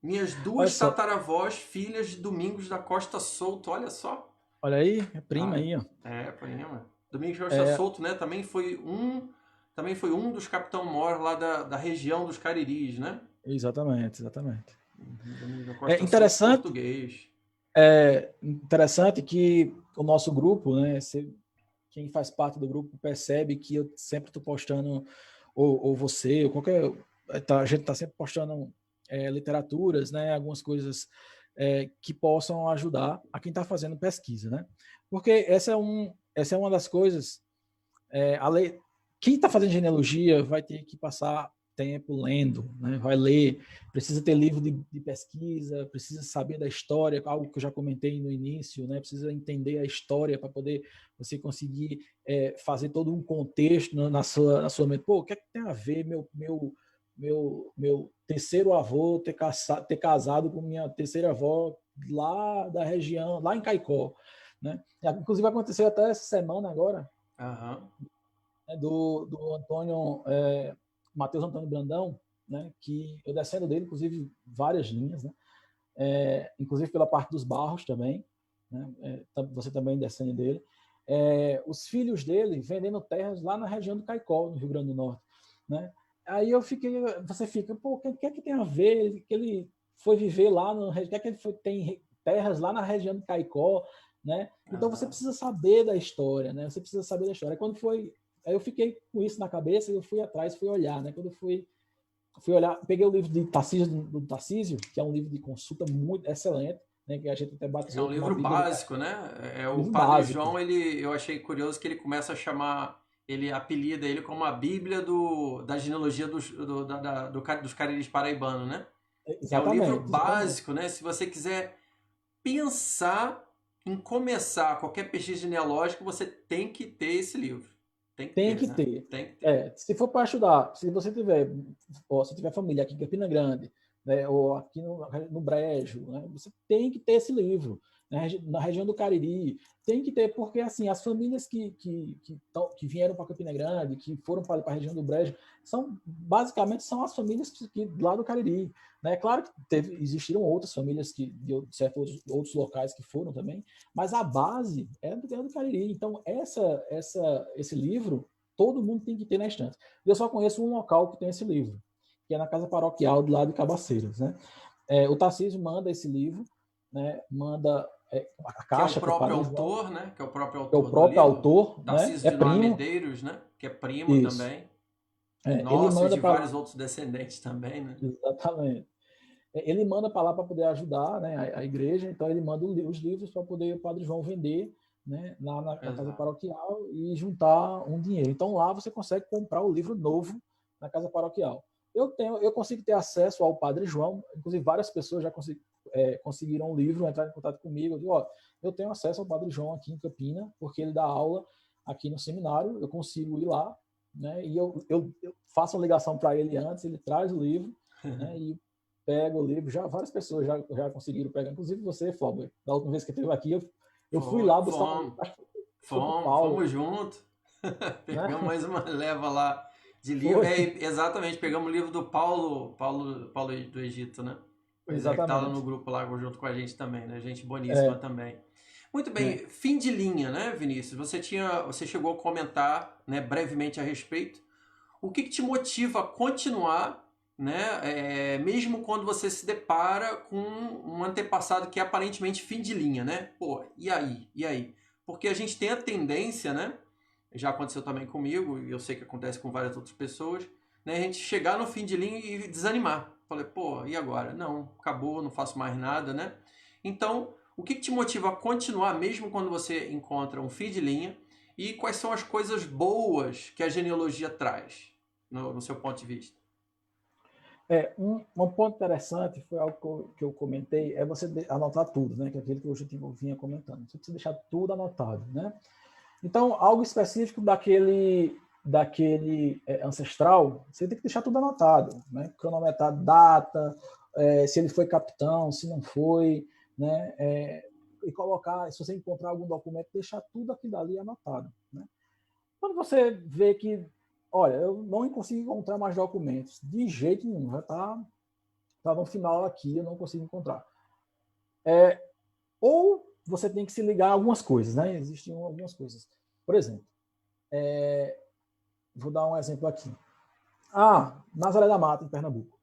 Minhas duas tataravós, filhas de Domingos da Costa Souto, olha só. Olha aí, é prima aí, ó. Prima. Domingos da Costa Souto, né? Também foi um dos Capitão-Mor lá da região dos Cariris, né? Exatamente. Domingos da Costa Interessante. Souto, português. É interessante que o nosso grupo, né? Quem faz parte do grupo percebe que eu sempre estou postando, ou você, ou qualquer. A gente está sempre postando literaturas, né? Algumas coisas que possam ajudar a quem está fazendo pesquisa, né? Porque essa é uma das coisas. Quem está fazendo genealogia vai ter que passar tempo lendo, né? Vai ler, precisa ter livro de pesquisa, precisa saber da história, algo que eu já comentei no início, né? Precisa entender a história para poder você conseguir fazer todo um contexto na sua mente. Pô, o que é que tem a ver meu terceiro avô ter casado com minha terceira avó lá da região, lá em Caicó, né? Inclusive aconteceu até essa semana agora, do Antônio Matheus Antônio Brandão, né, que eu descendo dele, inclusive, várias linhas, né, inclusive pela parte dos Barros também, né, você também descende dele, os filhos dele vendendo terras lá na região do Caicó, no Rio Grande do Norte, né. Aí você fica, pô, o que é que tem a ver que ele foi viver lá, o que é que ele tem terras lá na região do Caicó, né? Então você precisa saber da história, né? Você precisa saber da história. Aí eu fiquei com isso na cabeça e eu fui atrás, fui olhar, né? Quando eu fui olhar, peguei o livro de Tarcísio, do Tarcísio, que é um livro de consulta muito excelente, né? Que a gente até batizou. É um livro básico, né? O Padre básico. João, eu achei curioso que ele começa a chamar, ele apelida ele como a Bíblia da genealogia dos Cariris paraibanos, né? Exatamente. É um livro básico, né? Se você quiser pensar em começar qualquer pesquisa genealógica, você tem que ter esse livro. Tem que ter. Se for para estudar, se tiver família aqui em Campina Grande, né, ou aqui no Brejo, né, você tem que ter esse livro. na região do Cariri. Tem que ter, porque assim, as famílias que vieram para Campina Grande, que foram para a região do Brejo, basicamente são as famílias que lá do Cariri. Né? Claro que existiram outras famílias de certos outros locais que foram também, mas a base é do Cariri. Então, esse livro, todo mundo tem que ter na estante. Eu só conheço um local que tem esse livro, que é na Casa Paroquial do lado de Cabaceiras. Né? O Tarcísio manda esse livro, né? Manda a caixa. Que é o próprio autor, né? Que é o próprio autor. É o próprio autor, Tarcísio de Noé Medeiros, né? Que é primo Isso. também. Nossa, ele manda de vários outros descendentes também, né? Exatamente. Ele manda para lá para poder ajudar, né, a igreja, então ele manda os livros para poder o Padre João vender, né, lá na Casa Paroquial e juntar um dinheiro. Então lá você consegue comprar o livro novo na Casa Paroquial. Eu consigo ter acesso ao Padre João, inclusive várias pessoas já conseguiram o livro, entraram em contato comigo. Eu digo, eu tenho acesso ao Padre João aqui em Campina, porque ele dá aula aqui no seminário, eu consigo ir lá, né, e eu faço uma ligação para ele antes, ele traz o livro, né, e pega o livro, várias pessoas já conseguiram pegar, inclusive você, Flávio. Da última vez que esteve aqui, eu fui lá buscar. Fomos junto. Pegamos mais uma leva lá de livro. Exatamente, pegamos o livro do Paulo do Egito, né? Exatamente. Que tá lá no grupo lá junto com a gente também, né? Gente boníssima também. Muito bem, fim de linha, né, Vinícius? Você chegou a comentar, né, brevemente a respeito. O que te motiva a continuar, né? Mesmo quando você se depara com um antepassado que é aparentemente fim de linha, né? Pô, e aí? E aí? Porque a gente tem a tendência, né? Já aconteceu também comigo, e eu sei que acontece com várias outras pessoas, né? A gente chegar no fim de linha e desanimar. Falei, pô, e agora? Não, acabou, não faço mais nada, né? Então, o que te motiva a continuar mesmo quando você encontra um fim de linha? E quais são as coisas boas que a genealogia traz, no seu ponto de vista? Um ponto interessante foi algo que eu comentei, é você anotar tudo, né? Que é aquilo que eu vinha comentando. Você precisa deixar tudo anotado, né? Então, algo específico daquele ancestral, você tem que deixar tudo anotado, né? Cronometrar data, se ele foi capitão, se não foi, né? E colocar, se você encontrar algum documento, deixar tudo aquilo ali anotado, né? Quando você vê que, olha, eu não consigo encontrar mais documentos, de jeito nenhum, já tá no final aqui, eu não consigo encontrar. Ou você tem que se ligar a algumas coisas, né? Existem algumas coisas. Por exemplo, vou dar um exemplo aqui. Nazaré da Mata, em Pernambuco.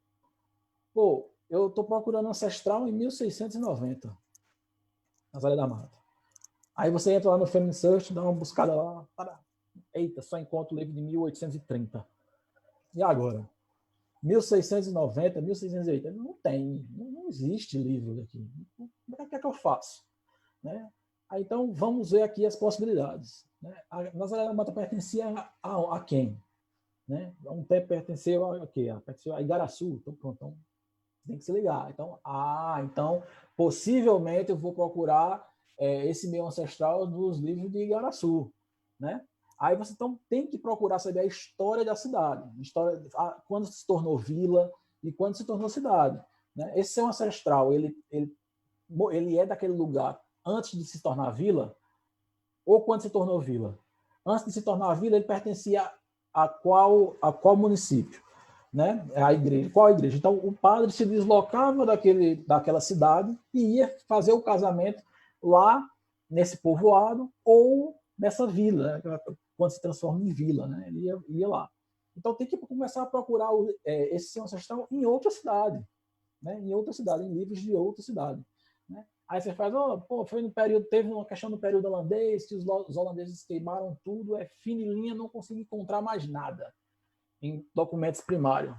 Pô, eu estou procurando ancestral em 1690. Nazaré da Mata. Aí você entra lá no Family Search, dá uma buscada lá. Eita, só encontro o livro de 1830. E agora? 1690, 1680? Não tem. Não existe livro daqui. O que é que eu faço? Né? Aí, então, vamos ver aqui as possibilidades. Né? A Nazaré da Mata pertencia a quem? Né? Um tempo pertenceu a quê? Pertenceu a Igaraçu. Então, pronto. Então, tem que se ligar. Então, possivelmente eu vou procurar esse meu ancestral nos livros de Igaraçu. Né? Aí você então tem que procurar saber a história da cidade. Quando se tornou vila e quando se tornou cidade. Né? Esse seu ancestral, ele é daquele lugar antes de se tornar vila ou quando se tornou vila? Antes de se tornar vila, ele pertencia a qual município? Né? A igreja. Qual a igreja? Então, o padre se deslocava daquela cidade e ia fazer o casamento lá nesse povoado ou nessa vila, né? Quando se transforma em vila, né? Ele ia lá. Então, tem que começar a procurar esse seu ancestral em outra cidade, né? Em outra cidade, em livros de outra cidade. Né? Aí você faz, foi no período, teve uma questão no período holandês, que os holandeses queimaram tudo, fina e linha, não consegui encontrar mais nada em documentos primários.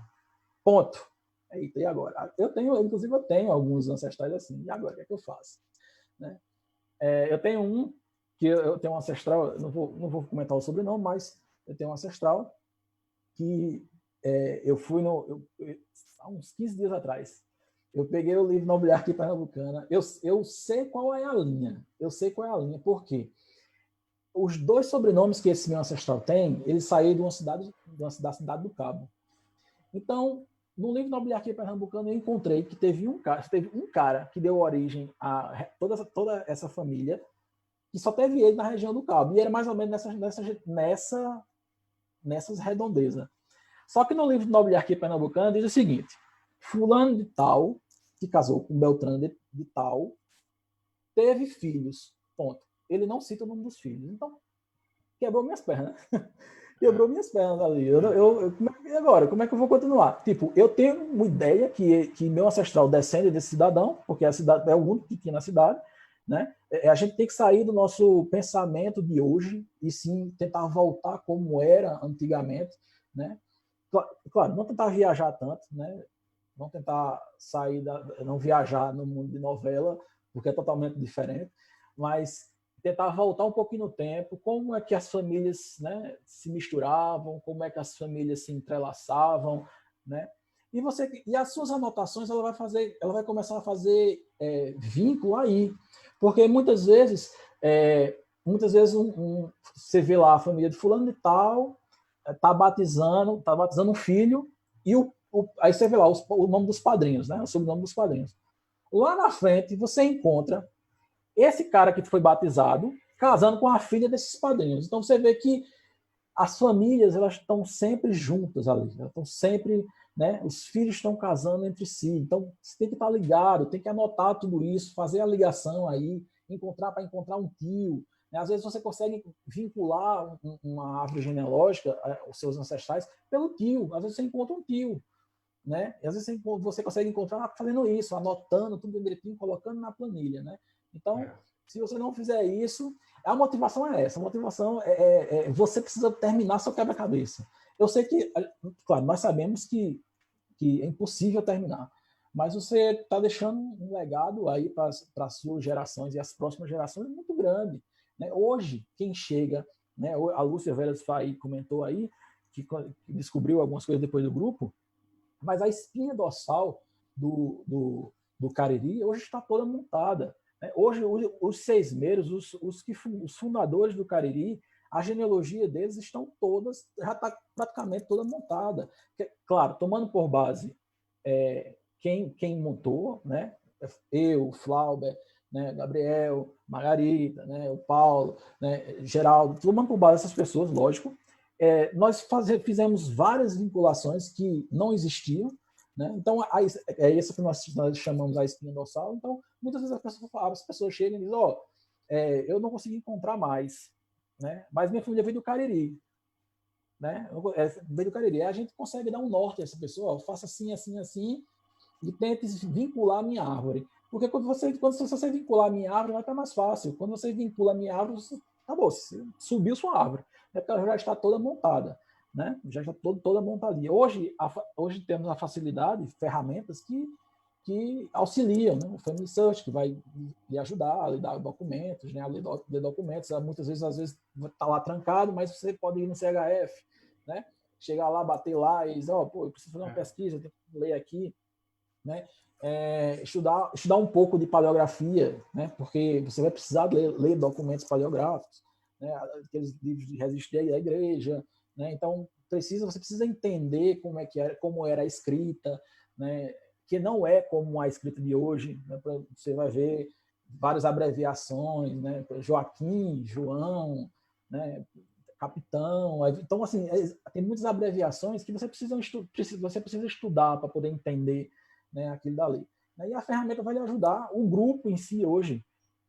Ponto. Eita, e agora? Inclusive, eu tenho alguns ancestrais assim. E agora, o que é que eu faço? Né? Eu tenho um, que eu tenho um ancestral, não vou comentar o sobrenome, mas eu tenho um ancestral que eu fui há uns 15 dias atrás. Eu peguei o livro Nobiliário aqui Pernambucana. Eu sei qual é a linha. Por quê? Os dois sobrenomes que esse meu ancestral tem, ele saiu da cidade do Cabo. Então, No livro da Oligarquia Pernambucana, eu encontrei que teve um cara que deu origem a toda essa família, que só teve ele na região do Cabo, e era mais ou menos nessas redondezas. Só que no livro da Oligarquia Pernambucana diz o seguinte: fulano de tal, que casou com Beltrano de tal, teve filhos, ponto. Ele não cita o nome dos filhos. Então, quebrou minhas pernas. Quebrou minhas pernas ali. E agora? Como é que eu vou continuar? Tipo, eu tenho uma ideia que meu ancestral descende desse cidadão, porque a cidade é o único que tinha na cidade, né? A gente tem que sair do nosso pensamento de hoje e sim tentar voltar como era antigamente, né? Claro, não tentar viajar tanto, né? Não tentar não viajar no mundo de novela, porque é totalmente diferente, mas tentar voltar um pouquinho no tempo, como é que as famílias, né, se misturavam, como é que as famílias se entrelaçavam, né? E as suas anotações ela vai começar a fazer vínculo aí, porque muitas vezes você vê lá a família de fulano de tal tá batizando um filho e aí você vê lá o nome dos padrinhos, né? O sobrenome dos padrinhos. Lá na frente você encontra esse cara que foi batizado casando com a filha desses padrinhos. Então você vê que as famílias elas estão sempre juntas ali, elas estão sempre, né? Os filhos estão casando entre si. Então você tem que estar ligado, tem que anotar tudo isso, fazer a ligação aí, para encontrar um tio. Né? Às vezes você consegue vincular uma árvore genealógica, os seus ancestrais, pelo tio. Às vezes você encontra um tio. Né? E às vezes você consegue encontrar fazendo isso, anotando tudo direitinho, colocando na planilha, né? Então, se você não fizer isso, a motivação é essa. A motivação você precisa terminar seu quebra-cabeça. Eu sei que, claro, nós sabemos que é impossível terminar, mas você está deixando um legado aí para as suas gerações e as próximas gerações muito grande. Né? Hoje, quem chega, né? A Lúcia Veras comentou aí, que descobriu algumas coisas depois do grupo, mas a espinha dorsal do Cariri hoje está toda montada. Né? Hoje, os seismeiros, os fundadores do Cariri, a genealogia deles já está praticamente toda montada. Claro, tomando por base quem montou, né? Eu, Flauber, né? Gabriel, Margarida, né? O Paulo, né? Geraldo, tomando por base essas pessoas, lógico, nós fizemos várias vinculações que não existiam, né? Então, essa que nós chamamos a espinha dorsal. Então, muitas vezes as pessoas chegam e dizem: eu não consegui encontrar mais, né? Mas minha família veio do Cariri. Né? Veio do Cariri. A gente consegue dar um norte a essa pessoa: faça assim, assim, assim, e tente vincular a minha árvore. Porque quando você vincular a minha árvore, vai estar mais fácil. Quando você vincula a minha árvore, acabou, você subiu sua árvore. Porque ela já está toda montada. Né? Já está toda montadinha. Hoje temos a facilidade, ferramentas que auxiliam, né? O Family Search, que vai lhe ajudar a ler documentos, né? A ler documentos. Muitas vezes, está lá trancado, mas você pode ir no CHF, né? Chegar lá, bater lá e dizer: eu preciso fazer uma pesquisa, eu tenho que ler aqui. Né? Estudar um pouco de paleografia, né? Porque você vai precisar ler documentos paleográficos, né? Aqueles livros de registro da igreja, né? Então você precisa entender como era a escrita, né? Que não é como a escrita de hoje, né? Você vai ver várias abreviações, né? Joaquim, João, né? Capitão. Então, assim, tem muitas abreviações que você precisa estudar para poder entender, né, aquilo dali. E a ferramenta vai lhe ajudar. O grupo em si hoje,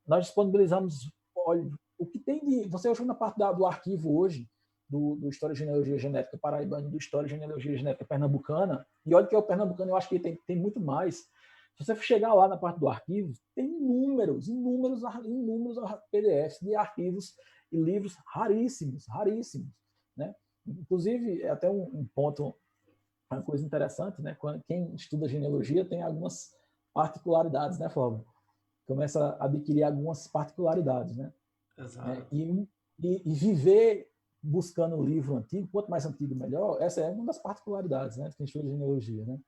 nós disponibilizamos, olha, o que tem de... Você achou na parte do arquivo hoje, do História e Genealogia Genética Paraibana, do História e Genealogia Genética Pernambucana, e olha que é o pernambucano, eu acho que tem muito mais. Se você chegar lá na parte do arquivo, tem inúmeros PDFs de arquivos e livros raríssimos, né? Inclusive, até um ponto, uma coisa interessante, né? Quem estuda genealogia tem algumas particularidades, né, Flávio? Começa a adquirir algumas particularidades, né? Exato. E viver buscando um livro antigo, quanto mais antigo, melhor. Essa é uma das particularidades, né, de quem estuda genealogia, né?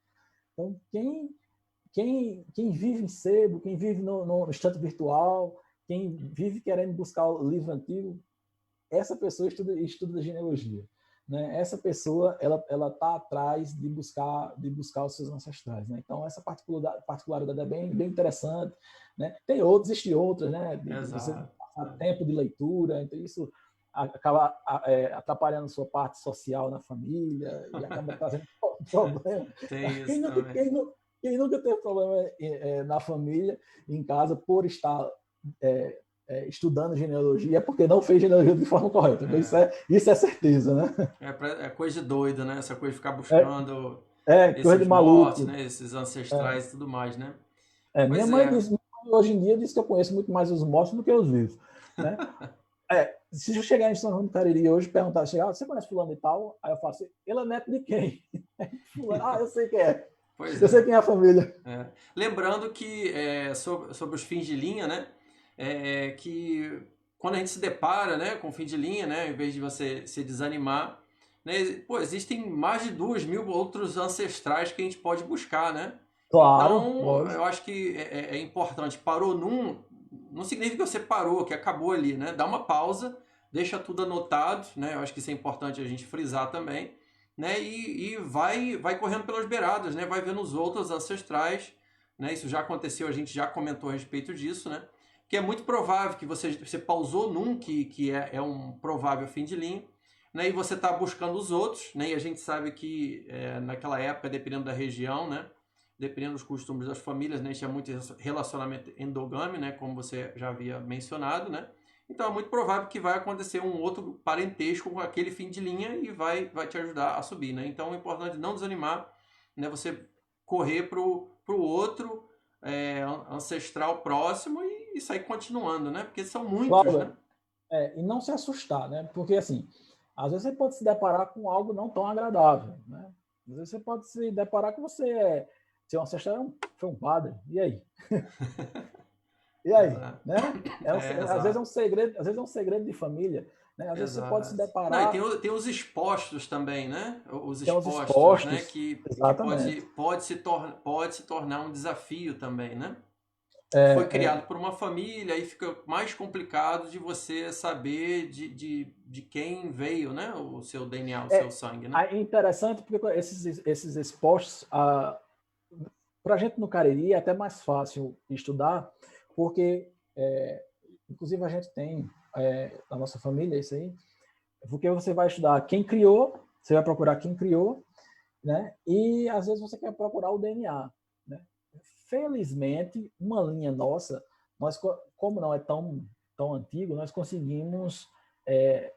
Então, quem vive em sebo, quem vive no estante virtual, quem vive querendo buscar o livro antigo, essa pessoa estuda genealogia. né, essa pessoa ela está atrás de buscar os seus ancestrais, né? Então essa particularidade é bem interessante, né? Existem outras, né? De você Exato. passar tempo de leitura, então isso acaba atrapalhando sua parte social na família e acaba trazendo problema. Tem Quem isso nunca, também. quem nunca teve problema na família, em casa, por estar estudando genealogia, é porque não fez genealogia de forma correta. Isso é certeza, né? É coisa de doido, né? Essa coisa de ficar É, buscando coisa de esses mortos, maluco. né? Esses ancestrais e tudo mais, né? Minha Pois mãe é. diz, hoje em dia diz que eu conheço muito mais os mortos do que os vivos, né? Se eu chegar em São João do Cariri hoje e perguntar, você conhece fulano e tal? Aí eu falo assim, ele é neto de quem? Fulano, eu sei quem é. Pois Eu sei é. quem é a família. Lembrando que sobre os fins de linha, né? Que quando a gente se depara, né, com o fim de linha, né, em vez de você se desanimar, né, existem mais de 2.000 outros ancestrais que a gente pode buscar, né? Claro, Então, lógico. eu acho que é importante. Parou não significa que você parou, que acabou ali, né? Dá uma pausa, deixa tudo anotado, né? Eu acho que isso é importante a gente frisar também, né? E vai correndo pelas beiradas, né? Vai vendo os outros ancestrais, né? Isso já aconteceu, a gente já comentou a respeito disso, né? Que é muito provável que você pausou num que é um provável fim de linha, né? E você está buscando os outros, né? E a gente sabe que naquela época, dependendo da região, né? Dependendo dos costumes das famílias, né? Tinha muito relacionamento endogâmico, né? Como você já havia mencionado, né? Então é muito provável que vai acontecer um outro parentesco com aquele fim de linha e vai te ajudar a subir, né? Então é importante não desanimar, né? Você correr pro outro ancestral próximo e sair continuando, né? Porque são muitos, né? Cláudia, e não se assustar, né? Porque, assim, às vezes você pode se deparar com algo não tão agradável, né? Às vezes você pode se deparar com seu ancestral foi um padre, e aí? E aí, Exato. né? Às vezes é Exato. um segredo, às vezes é um segredo de família, né? Às vezes você pode se Exato. Não, e deparar tem os expostos também, né? Os com os expostos, né? expostos, Que exatamente. pode se tornar um desafio também, né? Foi É, criado por uma família, aí fica mais complicado de você saber de quem veio, né? O seu DNA, o seu sangue, né? é interessante porque esses expostos, para a gente no Cariri é até mais fácil estudar, porque, inclusive, a gente tem na nossa família isso aí, porque você vai estudar quem criou, você vai procurar quem criou, né? E às vezes você quer procurar o DNA, né? Felizmente, uma linha nossa, nós, como não é tão antigo, nós conseguimos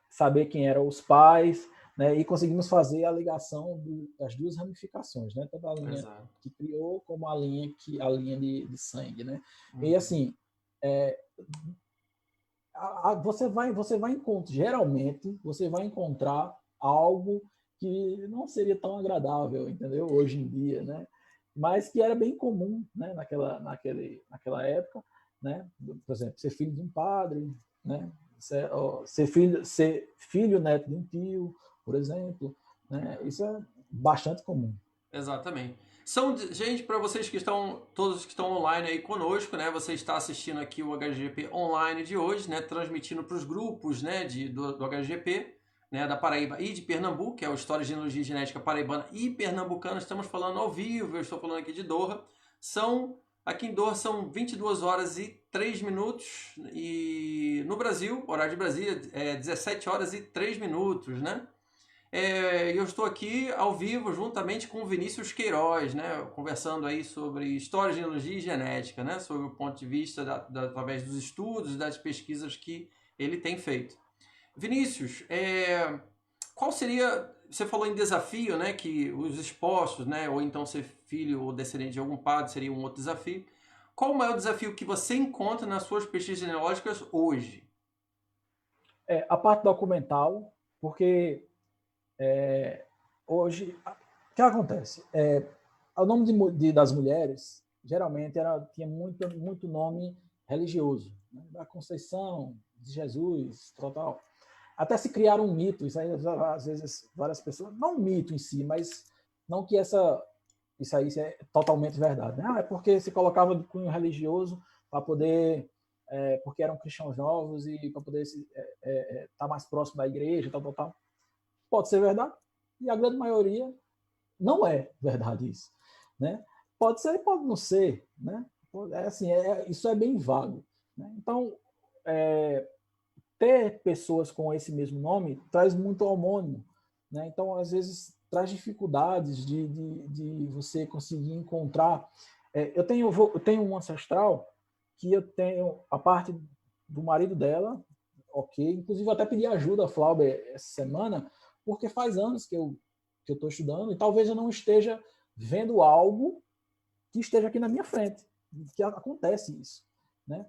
saber quem eram os pais, né? E conseguimos fazer a ligação das duas ramificações, né? Tanto a linha Exato. que criou como a linha de sangue, né? E Uhum. assim, você vai encontrar, geralmente, você vai encontrar algo que não seria tão agradável, entendeu? Hoje em dia, né? Mas que era bem comum, né? Naquela época, né? Por exemplo, ser filho de um padre, né? Ser filho neto de um tio, por exemplo, né? Isso é bastante comum. Exatamente. Gente, para vocês todos que estão online aí conosco, né? Você está assistindo aqui o HGP online de hoje, né? Transmitindo para os grupos, né? Do HGP, né? Da Paraíba e de Pernambuco, que é o História, Genealogia e Genética Paraibana e Pernambucana. Estamos falando ao vivo, eu estou falando aqui de Doha. Aqui em Doha são 22 horas e 3 minutos e no Brasil, horário de Brasília, 17 horas e 3 minutos, né? Eu estou aqui ao vivo juntamente com o Vinícius Queiroz, né, conversando aí sobre história, genealogia e genética, né, sobre o ponto de vista através dos estudos e das pesquisas que ele tem feito. Vinícius, qual seria, você falou em desafio, né, que os expostos, né, ou então ser filho ou descendente de algum padre seria um outro desafio. Qual o maior desafio que você encontra nas suas pesquisas genealógicas hoje? A parte documental, porque hoje, o que acontece? O nome das mulheres, geralmente, tinha muito nome religioso, né? Da Conceição, de Jesus, total. Até se criaram um mito, isso aí, às vezes, várias pessoas, não um mito em si, mas não que isso aí é totalmente verdade, né? É porque se colocava de cunho religioso para poder, porque eram cristãos novos e para poder estar mais próximo da igreja, tal. Pode ser verdade, e a grande maioria não é verdade isso, né? Pode ser e pode não ser, né? Assim, isso é bem vago, né? Então, ter pessoas com esse mesmo nome traz muito homônimo, né? Então, às vezes, traz dificuldades de você conseguir encontrar. Eu tenho um ancestral que eu tenho a parte do marido dela, ok. Inclusive, eu até pedi ajuda a Flauber essa semana, porque faz anos que eu estou estudando e talvez eu não esteja vendo algo que esteja aqui na minha frente, que acontece isso, né?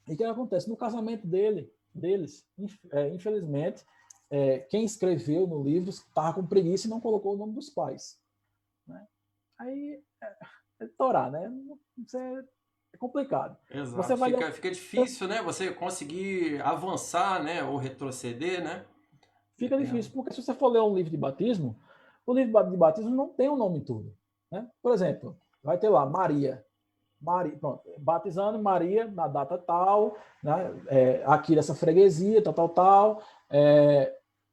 E o que acontece? No casamento deles, infelizmente, quem escreveu no livro estava com preguiça e não colocou o nome dos pais, né? Aí torar, né? Isso é complicado. Você Exato. vai ler, Fica difícil, né? Você conseguir avançar, né? Ou retroceder, né? fica Dependendo. difícil, porque se você for ler um livro de batismo, o livro de batismo não tem o nome todo, né? Por exemplo, vai ter lá Maria, pronto, batizando Maria na data tal, né? Aqui dessa freguesia, tal,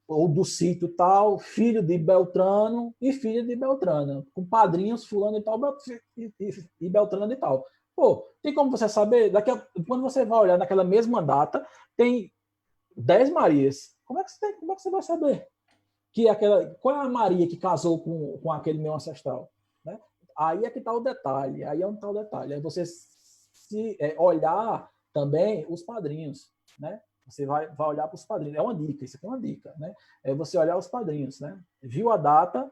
ou do sítio tal, filho de Beltrano e filha de Beltrana, com padrinhos fulano e tal, e Beltrano e tal. Pô, tem como você saber? Quando você vai olhar naquela mesma data, tem 10 Marias. Como é que você vai saber? Qual é a Maria que casou com aquele meu ancestral? Né? Aí é que está o detalhe, aí é onde está o detalhe. Aí você olhar também os padrinhos, né? Você vai olhar para os padrinhos. É uma dica, isso aqui é uma dica, né? É você olhar os padrinhos, né? Viu a data,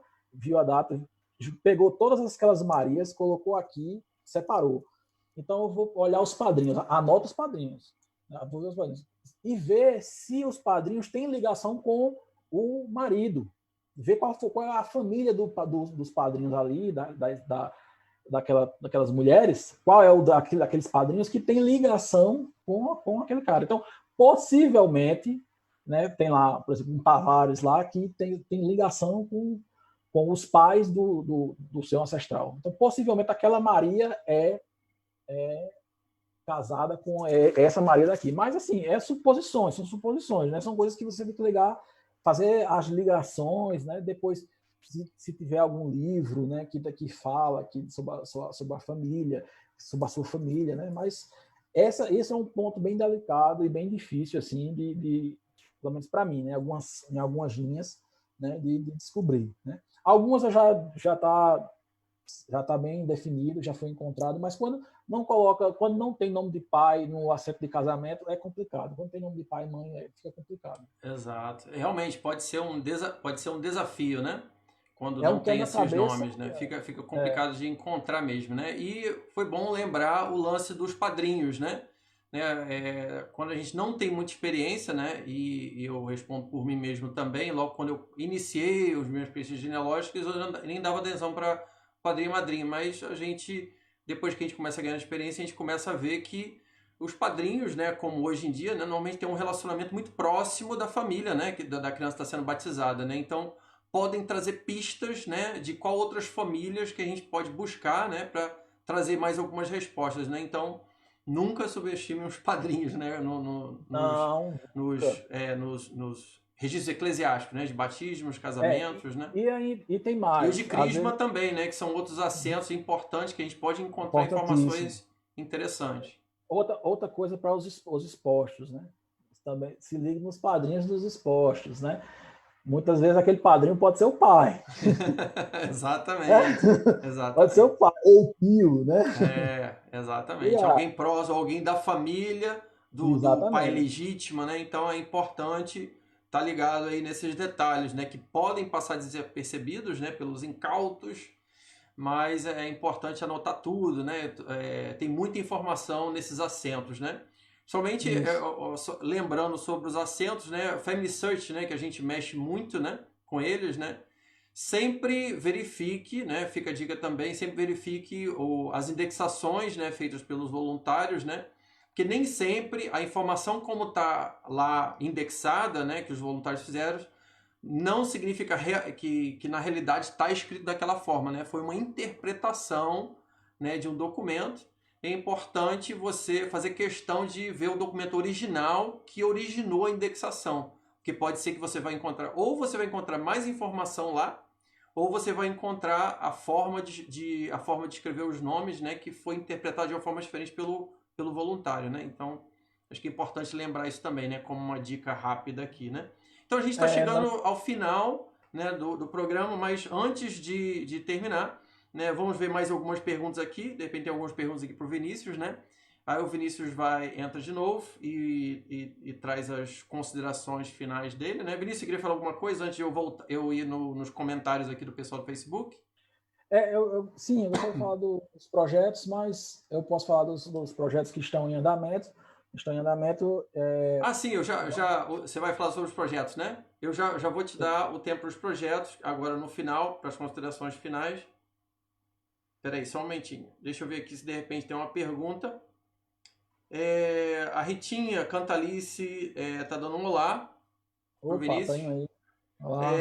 pegou todas aquelas Marias, colocou aqui, separou. Então eu vou olhar os padrinhos, anota os padrinhos, né? Vou ver os padrinhos e ver se os padrinhos têm ligação com o marido, ver qual é a família dos padrinhos ali, daquelas mulheres, qual é daqueles padrinhos que tem ligação com aquele cara. Então, possivelmente, né, tem lá, por exemplo, um Tavares lá que tem ligação com os pais do seu ancestral. Então, possivelmente, aquela Maria é casada com essa Maria daqui. Mas, assim, são suposições, né? São coisas que você tem que ligar, fazer as ligações, né? Depois, se tiver algum livro, né, que fala sobre a família, sobre a sua família, né? Mas esse é um ponto bem delicado e bem difícil, assim, pelo menos para mim, né? Em algumas linhas, né, de descobrir, né? Algumas já está bem definido, já foi encontrado, mas quando não tem nome de pai no assento de casamento, é complicado. Quando tem nome de pai e mãe, fica complicado. Exato. Realmente pode ser pode ser um desafio, né? Quando É não um tem esses quebra-cabeça. nomes, né? Fica complicado de encontrar mesmo, né? E foi bom lembrar o lance dos padrinhos, né? Quando a gente não tem muita experiência, né? E eu respondo por mim mesmo também, logo quando eu iniciei os meus pesquisas genealógicas, eu nem dava atenção para padrinho e madrinha, mas depois que a gente começa a ganhar experiência, a gente começa a ver que os padrinhos, né, como hoje em dia, né, normalmente tem um relacionamento muito próximo da família, né, da criança está sendo batizada, né, então podem trazer pistas, né, de qual outras famílias que a gente pode buscar, né, para trazer mais algumas respostas, né, então nunca subestime os padrinhos, né, Não, nos registros eclesiásticos, né, de batismos, é, casamentos, né, e tem e os de mais. Às crisma vezes também, né, que são outros assentos importantes que a gente pode é encontrar importantíssimo. informações interessantes. Outra coisa para os expostos, né? Também se liga nos padrinhos dos expostos, né? Muitas vezes aquele padrinho pode ser o pai. Exatamente, Pode ser o exatamente. pai, ou o tio, né? Exatamente. Alguém próximo, alguém da família do pai Exatamente. legítimo, né? Então é importante estar ligado aí nesses detalhes, né? Que podem passar desapercebidos, né? Pelos incautos, mas é importante anotar tudo, né? Tem muita informação nesses assentos, né? Somente Isso. lembrando sobre os assentos, né? Family Search, né? Que a gente mexe muito, né? Com eles, né? Sempre verifique, né? Fica a dica também, sempre verifique as indexações, né? Feitas pelos voluntários, né? Porque nem sempre a informação como está lá indexada, né? Que os voluntários fizeram, não significa que na realidade está escrito daquela forma, né? Foi uma interpretação, né, de um documento. É importante você fazer questão de ver o documento original que originou a indexação, porque pode ser que você vai encontrar, ou você vai encontrar mais informação lá, ou você vai encontrar a forma de escrever os nomes, né, que foi interpretada de uma forma diferente pelo voluntário, né? Então, acho que é importante lembrar isso também, né, como uma dica rápida aqui, né? Então, a gente está chegando ao final, né, do programa, mas antes de terminar, né, vamos ver mais algumas perguntas aqui, de repente tem algumas perguntas aqui para o Vinícius, né? Aí o Vinícius entra de novo e traz as considerações finais dele, né? Vinícius, você queria falar alguma coisa antes de eu ir nos comentários aqui do pessoal do Facebook? Sim, eu gostaria de falar dos projetos, mas eu posso falar dos projetos que estão em andamento. Sim, você vai falar sobre os projetos, né? Eu já vou te dar o tempo para os projetos, agora no final, para as considerações finais. Espera aí, só um momentinho. Deixa eu ver aqui se de repente tem uma pergunta. A Ritinha Cantalice tá dando um olá pro Vinícius. Aí. Olá.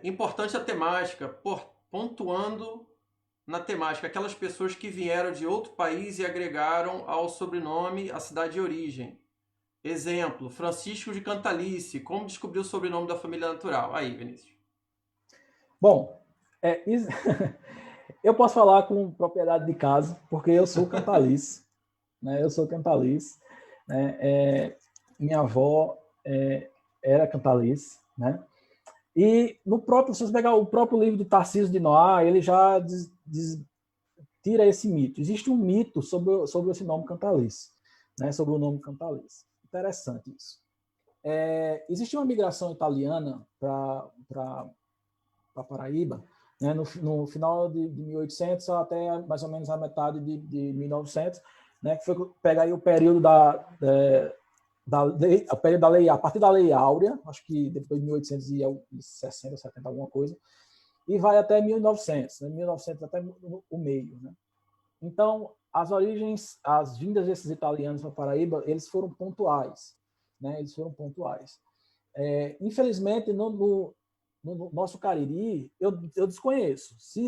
Importante a temática, pontuando na temática, aquelas pessoas que vieram de outro país e agregaram ao sobrenome a cidade de origem. Exemplo, Francisco de Cantalice, como descobriu o sobrenome da família natural? Aí, Vinícius. Bom, eu posso falar com propriedade de casa, porque eu sou Cantalice. Né? Eu sou Cantalice. Né? Minha avó era Cantalice. Né? E se você pegar o próprio livro de Tarcísio de Noá, ele já tira esse mito. Existe um mito sobre esse nome Cantalice, né? Sobre o nome Cantalice. Interessante isso. Existe uma migração italiana para Paraíba, né? No final de 1800 até mais ou menos a metade de 1900, né? Que foi pegar aí o período a partir da Lei Áurea, acho que depois de 1860, 70, alguma coisa, e vai até 1900, né? 1900 até o meio, né? Então, as vindas desses italianos para Paraíba, eles foram pontuais, né? Eles foram pontuais. Infelizmente, no nosso Cariri, eu desconheço se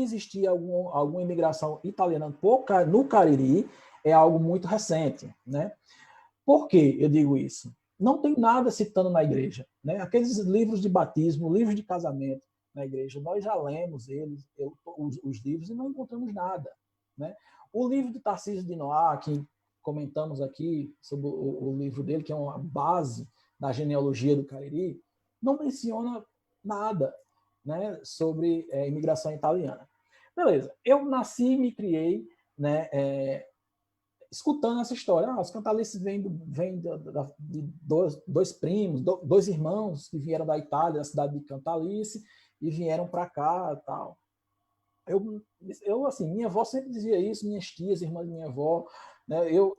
existia alguma imigração italiana no Cariri, é algo muito recente, né? Por que eu digo isso? Não tem nada citando na igreja, né? Aqueles livros de batismo, livros de casamento na igreja, nós já lemos os livros e não encontramos nada, né? O livro de Tarcísio de Noá, que comentamos aqui sobre o livro dele, que é uma base da genealogia do Cariri, não menciona nada, né, sobre imigração italiana. Beleza, eu nasci e me criei, né, escutando essa história. Os Cantalices vêm de dois primos, dois irmãos que vieram da Itália, da cidade de Cantalice, e vieram para cá, tal. Eu assim, minha avó sempre dizia isso, minhas tias, irmãs de minha avó, né? Eu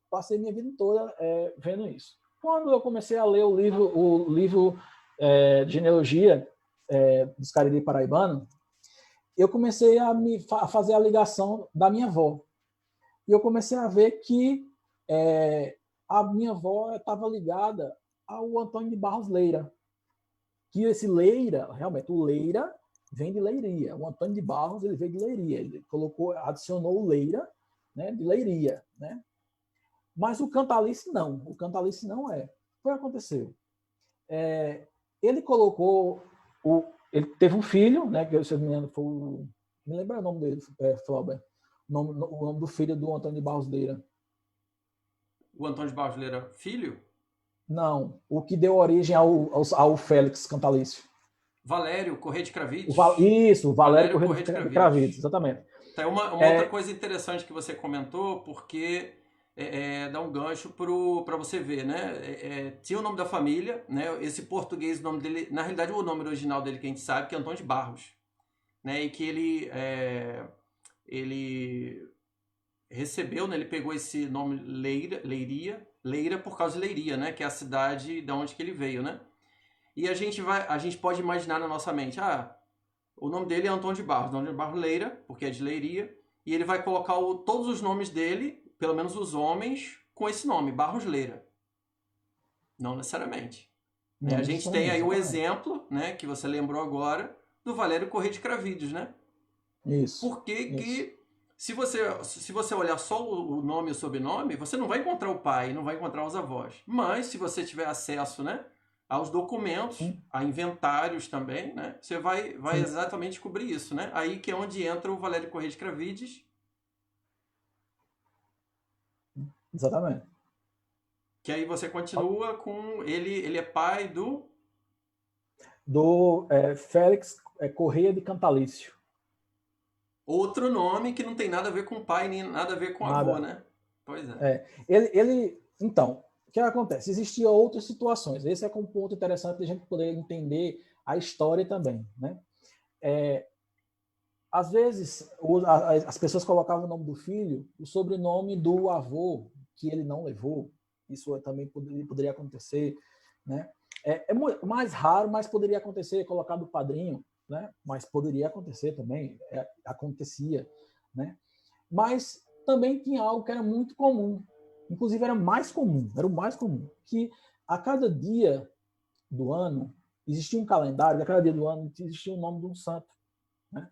passei minha vida toda vendo isso. Quando eu comecei a ler o livro de genealogia dos Cariri Paraibano, eu comecei a fazer a ligação da minha avó. E eu comecei a ver que a minha avó estava ligada ao Antônio de Barros Leira. Que esse Leira, realmente, o Leira vem de Leiria. O Antônio de Barros, ele veio de Leiria. Ele adicionou o Leira, né, de Leiria, né? Mas o Cantalice não. O Cantalice não é. O que aconteceu? Ele colocou... Ele teve um filho, né, que, se eu não me engano, foi o... Me lembra o nome dele, Flauber. O nome do filho do Antônio de Barros Leira. O Antônio de Barros Leira, filho? Não, o que deu origem ao Félix Cantalício. Valério Corrêa de Cravides. Isso, Valério Corrêa de Cravides, exatamente. Tá, uma outra coisa interessante que você comentou, porque dá um gancho para você ver, né? Tinha o nome da família, né? Esse português, o nome dele, na realidade o nome original dele que a gente sabe que é Antônio de Barros, né? E que ele recebeu, né? Ele pegou esse nome Leira por causa de Leiria, né? Que é a cidade de onde que ele veio, né? E a gente pode imaginar na nossa mente, o nome dele é Antônio de Barros, Antônio de Barros Leira, porque é de Leiria, e ele vai colocar todos os nomes dele, pelo menos os homens, com esse nome, Barros Leira. Não necessariamente. Não, a gente tem aí o exemplo, né, que você lembrou agora, do Valério Corrêa de Cravides, né? Isso. Que se você olhar só o nome e o sobrenome, você não vai encontrar o pai, não vai encontrar os avós. Mas se você tiver acesso, né, aos documentos, Sim, a inventários também, né? Você vai sim, exatamente cobrir isso, né? Aí que é onde entra o Valério Corrêa de Cravides, exatamente. que aí você continua com ele é pai do Do Félix Correia de Cantalício. outro nome que não tem nada a ver com pai, nem nada a ver com avô, Nada. né? Pois é. Então, o que acontece? Existiam outras situações. Esse é um ponto interessante de a gente poder entender a história também, né? Às vezes, as pessoas colocavam o nome do filho, o sobrenome do avô, que ele não levou. Isso também poderia acontecer, né? É mais raro, mas poderia acontecer, colocar do padrinho, né? Mas poderia acontecer também, acontecia, né? Mas também tinha algo que era muito comum, inclusive era o mais comum, que a cada dia do ano existia um calendário, a cada dia do ano existia o nome de um santo, né?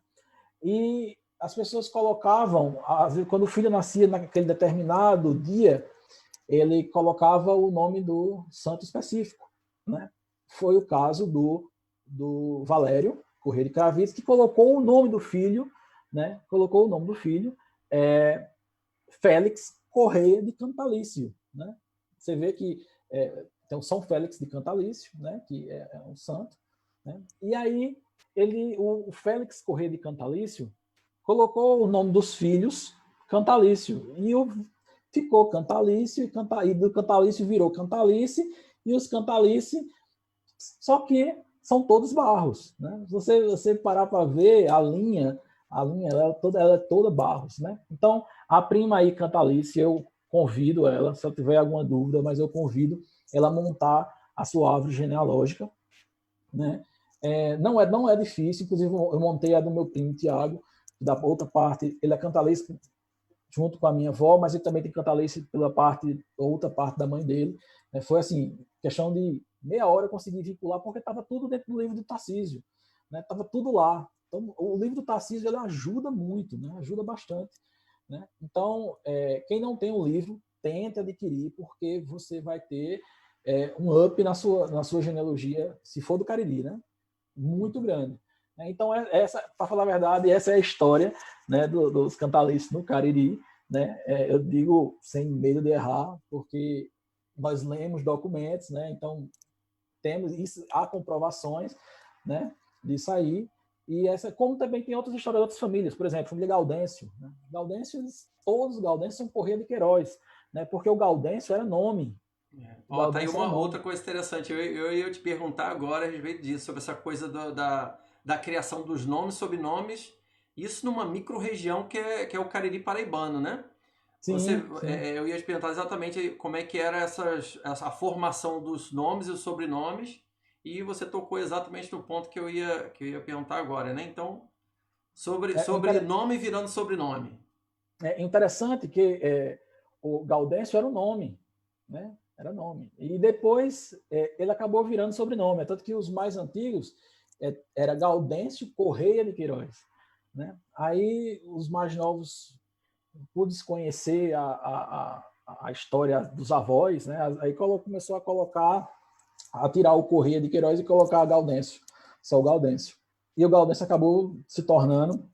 E as pessoas colocavam, quando o filho nascia naquele determinado dia, ele colocava o nome do santo específico, né? Foi o caso do Valério Corrêa de Cravides, que colocou o nome do filho, né? Colocou o nome do filho, Félix Corrêa de Cantalício, né? Você vê que tem o São Félix de Cantalício, né? Que é um santo, né? E aí o Félix Corrêa de Cantalício colocou o nome dos filhos Cantalício e ficou Cantalício e do Cantalício virou Cantalice e os Cantalice, só que são todos barros, né? Você parar para ver a linha ela é toda barros, né? Então a prima aí Cantalice, eu convido ela, se eu tiver alguma dúvida, mas eu convido ela a montar a sua árvore genealógica, né? Não é difícil, inclusive eu montei a do meu primo Tiago, da outra parte, ele é Cantalice junto com a minha avó, mas ele também tem Cantalice pela outra parte da mãe dele. Foi assim, questão de meia hora eu consegui vincular, porque estava tudo dentro do livro do Tarcísio, né? Estava tudo lá. Então, o livro do Tarcísio ele ajuda muito, né? Ajuda bastante, né? Então, quem não tem o livro, tente adquirir, porque você vai ter um up na sua genealogia, se for do Cariri, né? Muito grande. Então, para falar a verdade, essa é a história, né, dos Cantalices no Cariri. Né? Eu digo sem medo de errar, porque nós lemos documentos, né? Então temos isso, há comprovações, né, disso aí. E como também tem outras histórias de outras famílias, por exemplo, a família Gaudêncio. Né? Todos os Gaudêncios são Corrêa de Queiroz, né? Porque o Gaudêncio era nome. Ó, tá aí uma outra coisa interessante. Eu ia te perguntar agora a respeito disso, sobre essa coisa da criação dos nomes, sobrenomes, isso numa micro-região que é o Cariri paraibano, né? Sim, sim. Eu ia te perguntar exatamente como é que era a formação dos nomes e os sobrenomes, e você tocou exatamente no ponto que eu ia perguntar agora, né? Então, É, sobre nome virando sobrenome. é interessante que o Gaudêncio era o nome, né? Era nome. E depois ele acabou virando sobrenome. Tanto que os mais antigos era Gaudêncio Correia de Queiroz. Né? Aí os mais novos, por desconhecer a história dos avós, né? Aí começou a tirar o Correia de Queiroz e colocar Gaudêncio, só o Gaudêncio. E o Gaudêncio acabou se tornando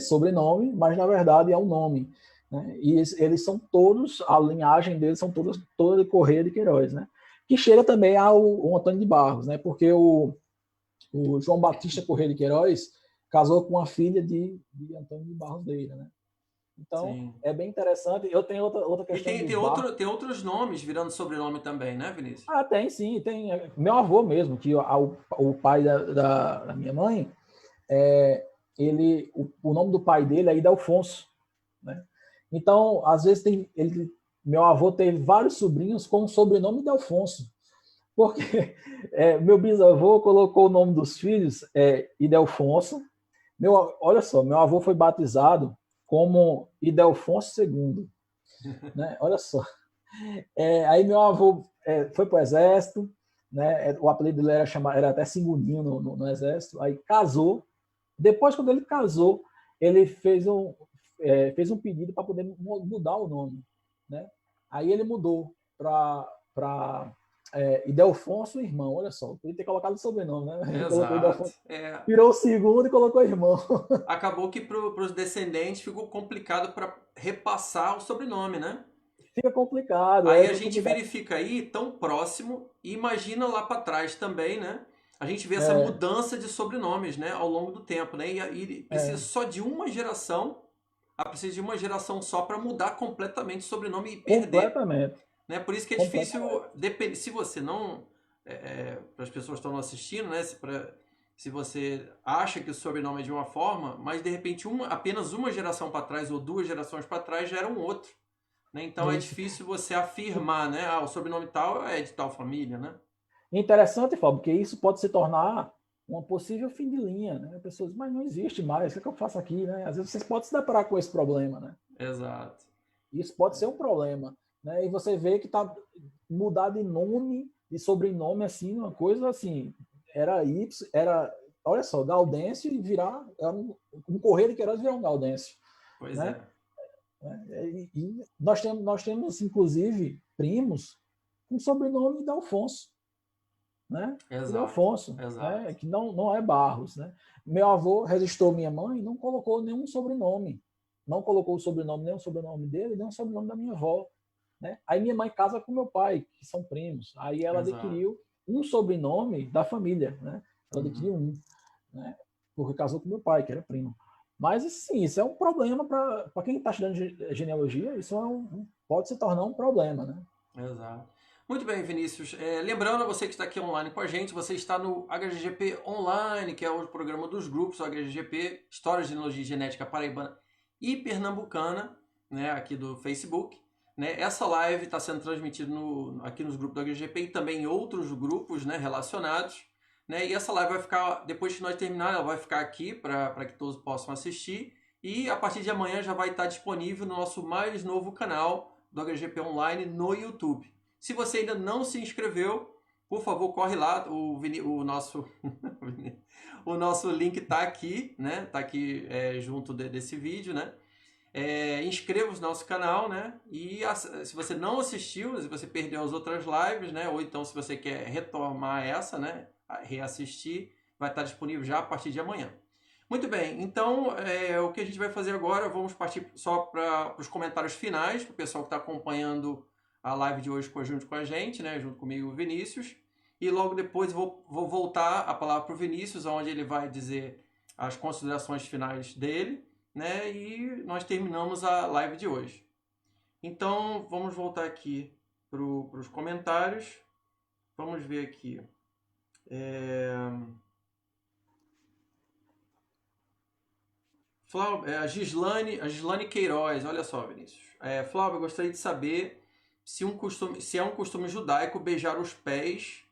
sobrenome, mas na verdade é um nome. Né? E eles são todos, a linhagem deles são toda de Correia de Queiroz, né? Que chega também ao Antônio de Barros, né? Porque o João Batista Correia de Queiroz casou com a filha de Antônio de Barros Leira, né? Então, Sim. é bem interessante. Eu tenho outra E questão dos barcos. tem outros nomes virando sobrenome também, né, Vinícius? Tem sim. Tem meu avô mesmo, que o pai da minha mãe, o nome do pai dele é Idelfonso, né? Então, às vezes meu avô teve vários sobrinhos com o sobrenome Idelfonso, porque meu bisavô colocou o nome dos filhos Idelfonso. Olha só, meu avô foi batizado como Idelfonso II, né? Olha só. Aí meu avô foi para o exército, né? O apelido dele era até Segundinho no exército. Aí casou. Depois, quando ele casou, ele fez um pedido para poder mudar o nome, né? Aí ele mudou para Idelfonso, irmão, olha só, podia ter colocado o sobrenome, né? Colocou Exato. Idelfonso, virou o segundo e colocou irmão. Acabou que para os descendentes ficou complicado para repassar o sobrenome, né? Fica complicado, Aí a fica gente complicado. verifica aí, tão próximo, e imagina lá para trás também, né? A gente vê essa É, mudança de sobrenomes, né, ao longo do tempo, né? E precisa é, só de uma geração, precisa de uma geração só para mudar completamente o sobrenome e perder, completamente, né? Por isso que é completamente. difícil, se você não, para as pessoas que estão assistindo, né? Se você acha que o sobrenome é de uma forma, mas de repente apenas uma geração para trás ou duas gerações para trás já era um outro, né? Então é Isso. difícil você afirmar, né? Ah, o sobrenome tal é de tal família, né? Interessante, Fábio, porque isso pode se tornar uma possível fim de linha, né? Pessoas, mas não existe mais, o que é que eu faço aqui, né? Às vezes vocês podem se deparar com esse problema, né? Exato. Isso pode ser um problema, né? E você vê que tá mudar de nome, de sobrenome, assim, uma coisa assim, era Y, era, olha só, Gaudêncio e virar, era um Correia de Queiroz virar um Gaudêncio, Pois né? é. E nós temos, inclusive, primos com sobrenome de Alfonso, né? Exato. Ildefonso, Exato. né? Que não é Barros, né? Meu avô registrou minha mãe, não colocou nenhum sobrenome, não colocou o sobrenome, nem o sobrenome dele, nem o sobrenome da minha avó, né? Aí minha mãe casa com meu pai, que são primos. Aí ela Exato. adquiriu um sobrenome da família, né? Ela adquiriu Uhum. né? Porque casou com meu pai, que era primo. Mas, assim, isso é um problema para quem está estudando genealogia, isso pode se tornar um problema, né? Exato. Muito bem, Vinícius. Lembrando a você que está aqui online com a gente, você está no HGGP Online, que é o programa dos grupos, o HGGP, História, Genealogia e Genética Paraibana e Pernambucana, né, aqui do Facebook. Né? Essa live está sendo transmitida aqui nos grupos do HGGP e também em outros grupos, né, relacionados. Né? E essa live vai ficar, depois que nós terminar, ela vai ficar aqui para que todos possam assistir. E a partir de amanhã já vai estar disponível no nosso mais novo canal do HGGP Online no YouTube. Se você ainda não se inscreveu, por favor, corre lá. O nosso o nosso link está aqui, né? Está aqui junto desse vídeo, né? Inscreva-se no nosso canal, né? E se você não assistiu, se você perdeu as outras lives, né? Ou então se você quer retomar essa, né? Reassistir, vai estar disponível já a partir de amanhã. Muito bem, então o que a gente vai fazer agora, vamos partir só para os comentários finais, para o pessoal que está acompanhando a live de hoje junto com a gente, né, junto comigo o Vinícius, e logo depois vou voltar a palavra para o Vinícius, onde ele vai dizer as considerações finais dele, né, e nós terminamos a live de hoje. Então, vamos voltar aqui para os comentários, vamos ver aqui. Flávio, a Gislane Queiroz, olha só, Vinícius. Flávio, eu gostaria de saber se é um costume judaico beijar os pés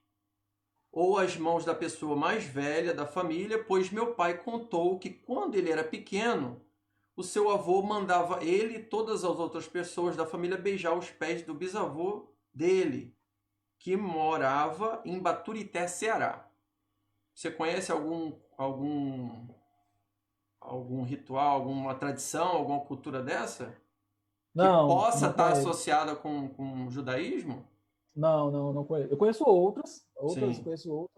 ou as mãos da pessoa mais velha da família, pois meu pai contou que quando ele era pequeno, o seu avô mandava ele e todas as outras pessoas da família beijar os pés do bisavô dele, que morava em Baturité, Ceará. Você conhece algum ritual, alguma tradição, alguma cultura dessa? Que possa Não estar conheço. associada com o judaísmo? Não conheço. Eu conheço outras, Sim. conheço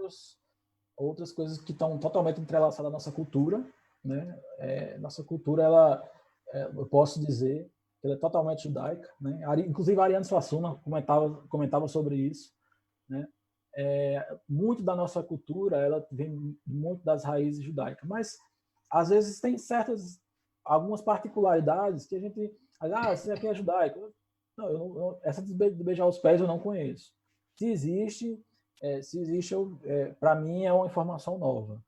outras coisas que estão totalmente entrelaçadas à nossa cultura, né? Nossa cultura, eu posso dizer, ela é totalmente judaica, né? Inclusive a Ariane Suassuna comentava sobre isso, né? Muito da nossa cultura, ela vem muito das raízes judaicas, mas às vezes tem algumas particularidades que a gente, isso aqui é judaico. Não, essa de beijar os pés eu não conheço. Se existe, para mim é uma informação nova,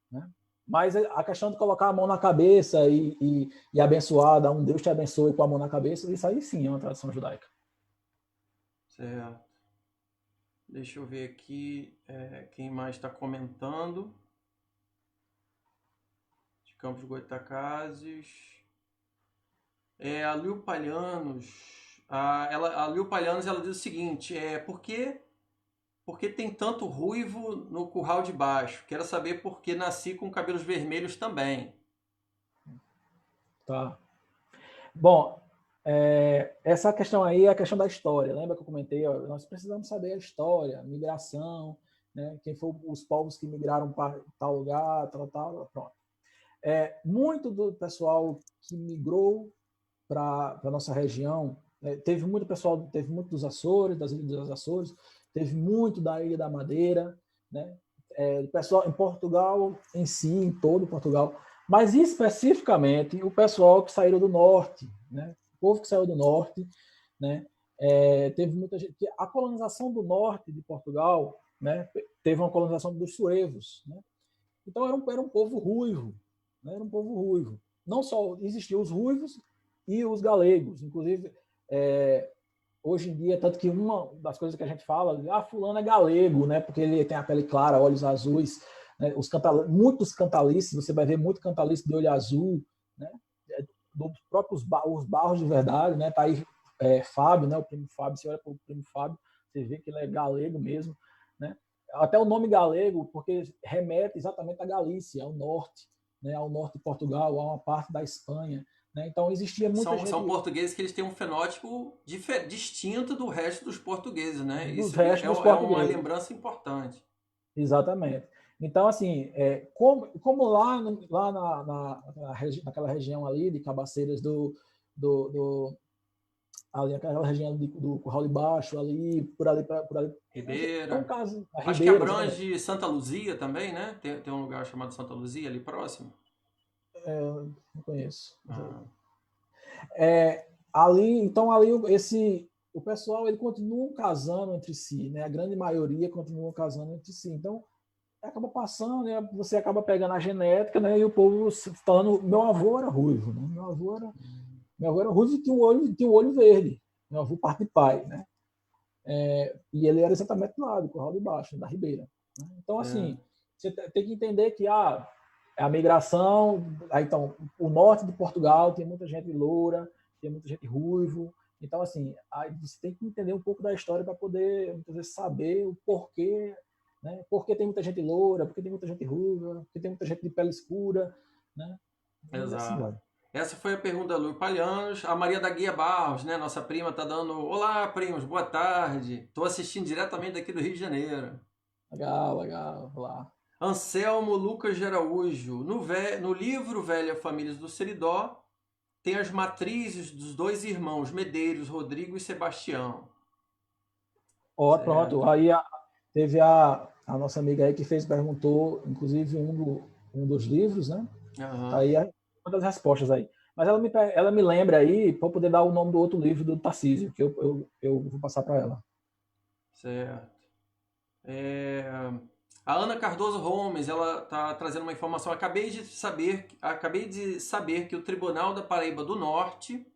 né? Mas a questão de colocar a mão na cabeça e abençoar, dar Deus te abençoe com a mão na cabeça, isso aí sim é uma tradição judaica. Certo. Deixa eu ver aqui quem mais está comentando. De Campos Goytacazes. A Lil Palhanos. A Lil Palhanos, ela diz o seguinte: por que tem tanto ruivo no curral de baixo? Quero saber por que nasci com cabelos vermelhos também. Tá. Bom, Essa questão aí é a questão da história. Lembra que eu comentei? Ó, nós precisamos saber a história, a migração, né? Quem foram os povos que migraram para tal lugar, tal, pronto. Muito do pessoal que migrou para a nossa região, teve muito pessoal, teve muito dos Açores, das Ilhas dos Açores, teve muito da Ilha da Madeira, né? Pessoal em Portugal em si, em todo Portugal, mas especificamente o pessoal que saíram do norte, né? O povo que saiu do norte, né? Teve muita gente. A colonização do norte de Portugal, né? Teve uma colonização dos suevos, né? Então era um povo ruivo, né? Era um povo ruivo. Não só existiam os ruivos e os galegos, inclusive hoje em dia, tanto que uma das coisas que a gente fala, fulano é galego, né? Porque ele tem a pele clara, olhos azuis, né? Muitos cantalices, você vai ver muito cantalice de olho azul, né? Dos próprios os barros de verdade, né? Tá aí Fábio, né? O primo Fábio, você olha para o primo Fábio, você vê que ele é galego mesmo, né? Até o nome galego, porque remete exatamente à Galícia, ao norte, né? Ao norte de Portugal, a uma parte da Espanha, né? Então existia muita gente... São portugueses que eles têm um fenótipo distinto do resto dos portugueses, né? Dos Isso restos dos é uma portugueses. lembrança importante. Exatamente. Então, assim, como lá naquela região ali de Cabaceiras ali aquela região do Curral de Baixo, ali, por ali. Ribeira. Então, caso, a Acho que Ribeira, abrange Santa Luzia também, né? Tem um lugar chamado Santa Luzia ali próximo. não conheço. Ah. Então, o pessoal, ele continua casando entre si, né? A grande maioria continua casando entre si. Então, acaba passando, né? Você acaba pegando a genética, né? E o povo falando, meu avô era ruivo, né? Meu avô era ruivo e tinha um olho verde. Meu avô parte de pai, né? E ele era exatamente lá do Curral de Baixo, da Ribeira. Né? Então, assim, você tem que entender que a migração, então, o norte de Portugal tem muita gente loura, tem muita gente ruivo. Então, assim, você tem que entender um pouco da história para poder, muitas vezes, saber o porquê, né? Por que tem muita gente loura, por que tem muita gente ruiva, por que tem muita gente de pele escura, né? Exato. Assim, essa foi a pergunta da Lu Palhanos. A Maria da Guia Barros, né? Nossa prima, tá dando: olá, primos, boa tarde. Estou assistindo diretamente daqui do Rio de Janeiro. Legal, lá. Anselmo Lucas de Araújo. No livro Velha Famílias do Seridó, tem as matrizes dos dois irmãos, Medeiros, Rodrigo e Sebastião. Pronto. Aí teve a nossa amiga aí que perguntou, inclusive, um dos livros, né? Uhum. Aí uma das respostas aí. Mas ela me lembra aí para poder dar o nome do outro livro do Tarcísio, que eu vou passar para ela. Certo. A Ana Cardoso Gomes, ela está trazendo uma informação. Acabei de saber que o Tribunal da Paraíba do Norte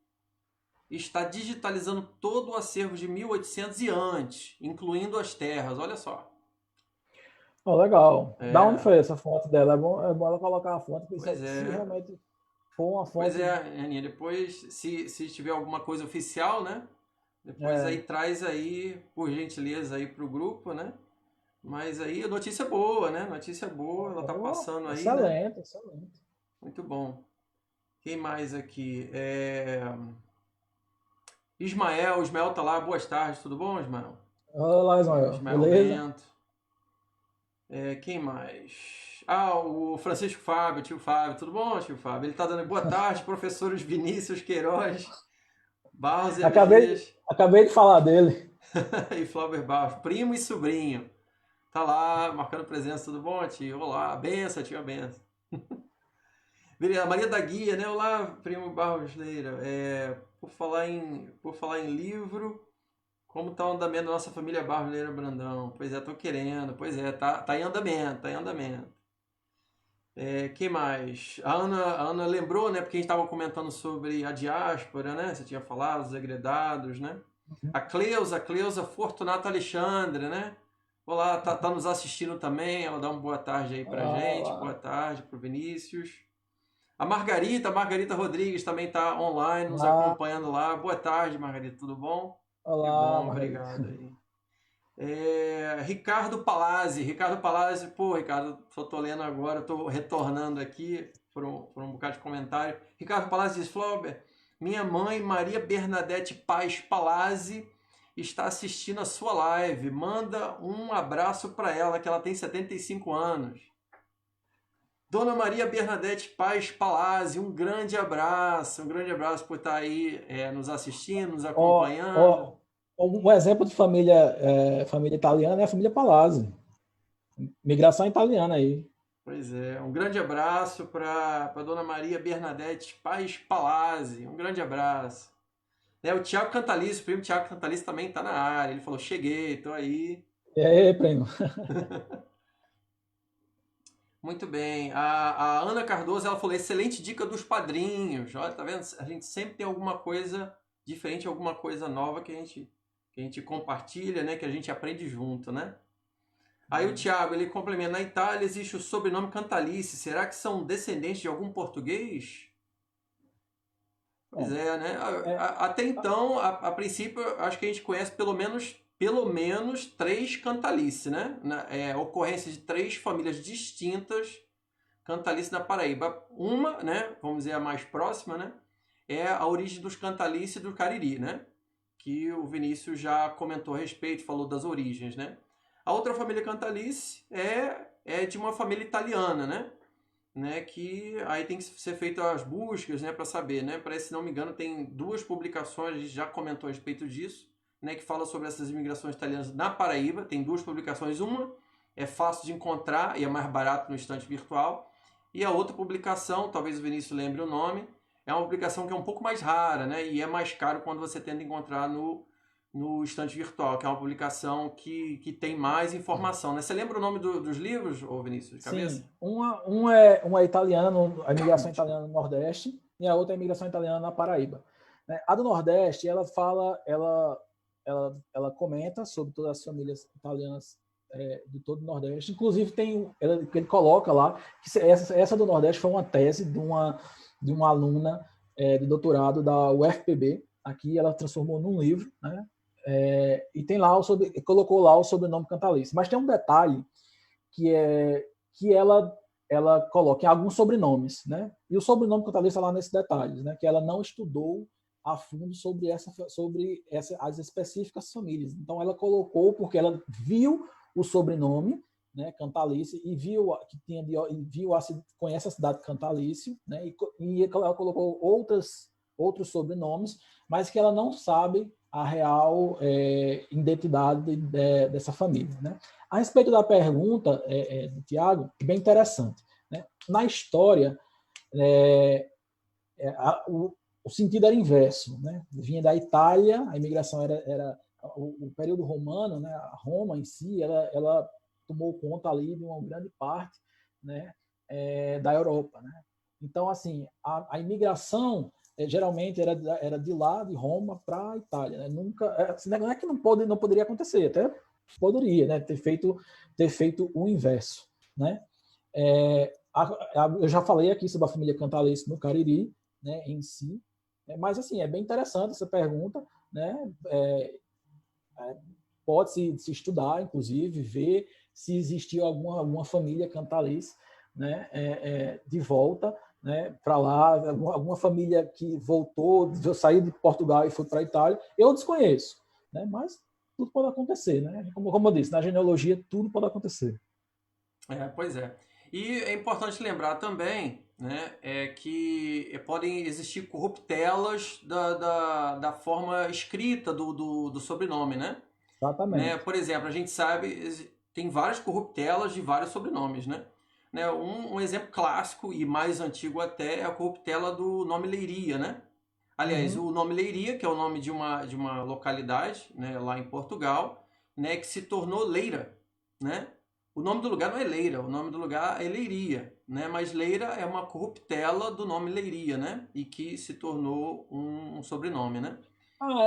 está digitalizando todo o acervo de 1800 e antes, incluindo as terras. Olha só. Legal. Da onde foi essa fonte dela? É bom ela colocar a fonte, porque se realmente for uma fonte... Pois é, Aninha, depois, se tiver alguma coisa oficial, né? Depois aí traz aí, por gentileza, aí pro grupo, né? Mas aí, notícia boa, né? Notícia boa, ela tá passando aí, excelente, né? Excelente. Muito bom. Quem mais aqui? Ismael tá lá. Boas tardes, tudo bom, Ismael? Olá, Ismael. Beleza? Bento. Quem mais? O Francisco Fábio, tio Fábio. Tudo bom, tio Fábio? Ele tá dando boa tarde, professores Vinícius Queiroz, Barros e Acabei de falar dele. e Flauber Barros, primo e sobrinho. Tá lá, marcando presença, tudo bom, tio? Olá, benção, tio, benção. Maria da Guia, né? Olá, primo Barros Leira. Por falar em livro, como tá o andamento da nossa família Barros Leira Brandão? Pois é, tô querendo. Pois é, tá em andamento, tá em andamento. Quem mais? A Ana lembrou, né? Porque a gente estava comentando sobre a diáspora, né? Você tinha falado, os agredados, né? A Cleusa Fortunato Alexandre, né? Olá, tá nos assistindo também. Ela dá uma boa tarde aí pra gente. Boa tarde pro Vinícius. A Margarita Rodrigues também tá online, nos acompanhando lá. Boa tarde, Margarita, tudo bom? Olá, que bom, Margarita. obrigado aí. Ricardo Palazzi, pô, Ricardo, só tô lendo agora, tô retornando aqui por um bocado de comentário. Ricardo Palazzi diz: Flauber, Minha mãe, Maria Bernadette Paz Palazzi, está assistindo a sua live. Manda um abraço para ela, que ela tem 75 anos. Dona Maria Bernadette Paz Palazzi, um grande abraço por estar aí nos assistindo, nos acompanhando. Um exemplo de família italiana é a família Palazzi. Migração italiana aí. Pois é, um grande abraço para Dona Maria Bernadette Paz Palazzi, um grande abraço. O Thiago Cantalice, o primo Thiago Cantalice também está na área, ele falou, cheguei, estou aí. E aí, primo? Muito bem. A Ana Cardoso, ela falou, excelente dica dos padrinhos. Olha, tá vendo? A gente sempre tem alguma coisa diferente, alguma coisa nova que a gente compartilha, né? Que a gente aprende junto, né? Aí o Thiago, ele complementa, na Itália existe o sobrenome Cantalice. Será que são descendentes de algum português? Pois é, né? Até então, a princípio, acho que a gente conhece pelo menos 3 Cantalice, né? Ocorrência de 3 famílias distintas Cantalice na Paraíba. Uma, né? Vamos dizer a mais próxima, né? É a origem dos Cantalice do Cariri, né? Que o Vinícius já comentou a respeito, falou das origens, né? A outra família Cantalice é de uma família italiana, né? Que aí tem que ser feito as buscas, né? Para saber, né? Parece, se não me engano, tem 2 publicações, a gente já comentou a respeito disso, né, que fala sobre essas imigrações italianas na Paraíba. Tem 2 publicações, uma é fácil de encontrar e é mais barato no estante virtual, e a outra publicação, talvez o Vinícius lembre o nome, é uma publicação que é um pouco mais rara, né, e é mais caro quando você tenta encontrar no estante virtual, que é uma publicação que tem mais informação, né? Você lembra o nome dos livros, ô Vinícius, de cabeça? Sim, uma é italiana, a imigração italiana no Nordeste, e a outra é a imigração italiana na Paraíba. A do Nordeste, ela comenta sobre todas as famílias italianas de todo o Nordeste. Inclusive, ele coloca lá que essa do Nordeste foi uma tese de uma aluna de doutorado da UFPB. Aqui ela transformou num livro, né? E tem lá colocou lá o sobrenome Cantalice. Mas tem um detalhe que ela coloca em alguns sobrenomes, né? E o sobrenome Cantalice está lá nesses detalhes, né? Que ela não estudou a fundo sobre as específicas famílias. Então ela colocou porque ela viu o sobrenome, né, Cantalice, e viu conhece a cidade de Cantalice, né, e ela colocou outros sobrenomes, mas que ela não sabe a real identidade dessa família, né? A respeito da pergunta do Tiago, bem interessante, né? Na história, o sentido era inverso, né? Vinha da Itália, a imigração era o período romano, né? A Roma em si, ela tomou conta ali de uma grande parte, né? Da Europa, né? Então, assim, a imigração geralmente era de lá, de Roma para a Itália, né? Nunca, não é que não poderia acontecer, até poderia, né? Ter feito o inverso, né? Eu já falei aqui sobre a família Cantalice no Cariri, né? Em si. Mas, assim, é bem interessante essa pergunta, né? Pode-se estudar, inclusive, ver se existiu alguma família Cantalice, né? De volta, né? Para lá, alguma família que voltou, saiu de Portugal e foi para a Itália. Eu desconheço, né? Mas tudo pode acontecer, né? Como eu disse, na genealogia tudo pode acontecer. Pois é. E é importante lembrar também, né, que podem existir corruptelas da forma escrita do sobrenome, né? Exatamente. Né? Por exemplo, a gente sabe, tem várias corruptelas de vários sobrenomes, né? Um exemplo clássico e mais antigo até é a corruptela do nome Leiria, né? Aliás, o nome Leiria, que é o nome de uma localidade, né, lá em Portugal, né, que se tornou Leira, né? O nome do lugar não é Leira, o nome do lugar é Leiria, né? Mas Leira é uma corruptela do nome Leiria, né? E que se tornou um sobrenome, né?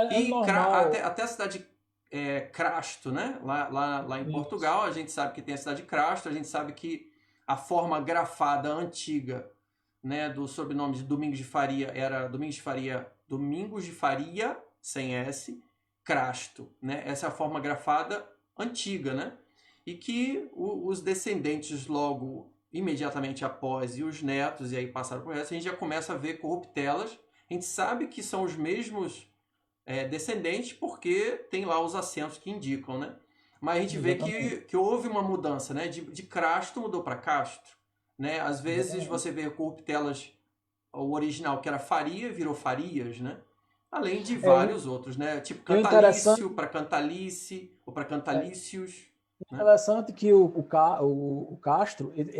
É normal. Até a cidade Crasto, né? Lá em Portugal, a gente sabe que tem a cidade de Crasto, a gente sabe que a forma grafada antiga, né, do sobrenome de Domingos de Faria era Domingos de Faria, sem S, Crasto, né? Essa é a forma grafada antiga, né? E que os descendentes logo, imediatamente após, e os netos, e aí passaram por essa, a gente já começa a ver corruptelas, A gente sabe que são os mesmos descendentes porque tem lá os acentos que indicam, né? Mas a gente vê que houve uma mudança, né? De Crasto mudou para Castro, né? Às vezes você vê corruptelas, o original que era Faria virou Farias, né? Além de vários outros, né? Tipo Cantalício para Cantalice ou para Cantalícios. Interessante que o Castro ele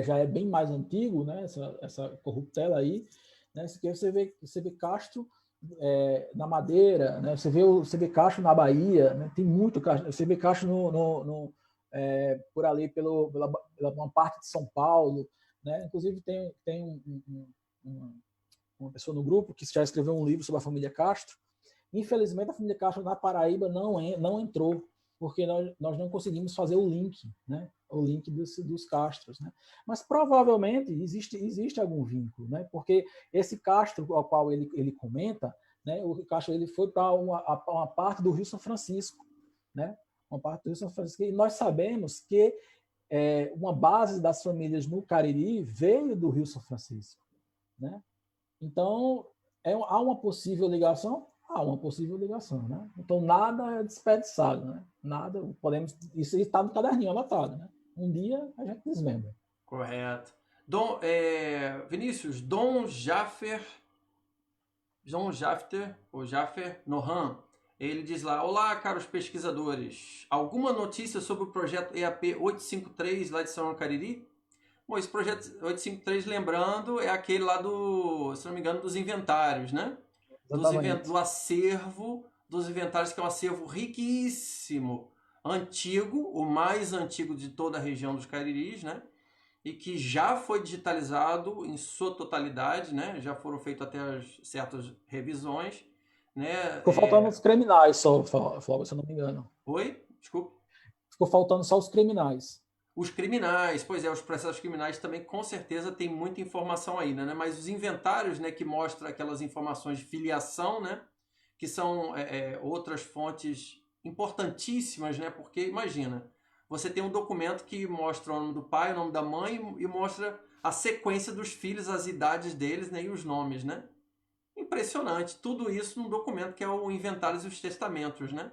já é bem mais antigo, né? Essa corruptela aí, né? Você vê Castro na Madeira, né? Você vê Castro na Bahia, né? Tem muito Castro. Você vê Castro por ali pela uma parte de São Paulo, né? Inclusive tem uma pessoa no grupo que já escreveu um livro sobre a família Castro. Infelizmente a família Castro na Paraíba não entrou, porque nós não conseguimos fazer o link, né? O link dos Castros, né? Mas provavelmente existe algum vínculo, né? Porque esse Castro ao qual ele comenta, né? O Castro ele foi para uma parte do Rio São Francisco, né? Uma parte do Rio São Francisco, e nós sabemos que uma base das famílias no Cariri veio do Rio São Francisco, né? Então há uma possível ligação. Há uma possível ligação, né? Então nada é desperdiçado, né? Nada, isso está no caderninho anotado, né? Um dia a gente desmembra. Correto. Vinícius, ou Jaffer Nohan, ele diz lá: olá, caros pesquisadores, alguma notícia sobre o projeto EAP 853 lá de São Cariri? Bom, esse projeto 853, lembrando, é aquele lá se não me engano, dos inventários, né? Do acervo dos inventários, que é um acervo riquíssimo, antigo, o mais antigo de toda a região dos Cariris, né? E que já foi digitalizado em sua totalidade, né? Já foram feitas até certas revisões, né? Ficou faltando os criminais só, Flávio, se eu não me engano. Oi? Desculpa. Ficou faltando só os criminais. Os criminais, pois é, os processos criminais também com certeza tem muita informação aí, né? Mas os inventários, né, que mostram aquelas informações de filiação, né? Que são outras fontes importantíssimas, né? Porque imagina, você tem um documento que mostra o nome do pai, o nome da mãe e mostra a sequência dos filhos, as idades deles, né? E os nomes, né? Impressionante. Tudo isso num documento que é o Inventários e os Testamentos, né?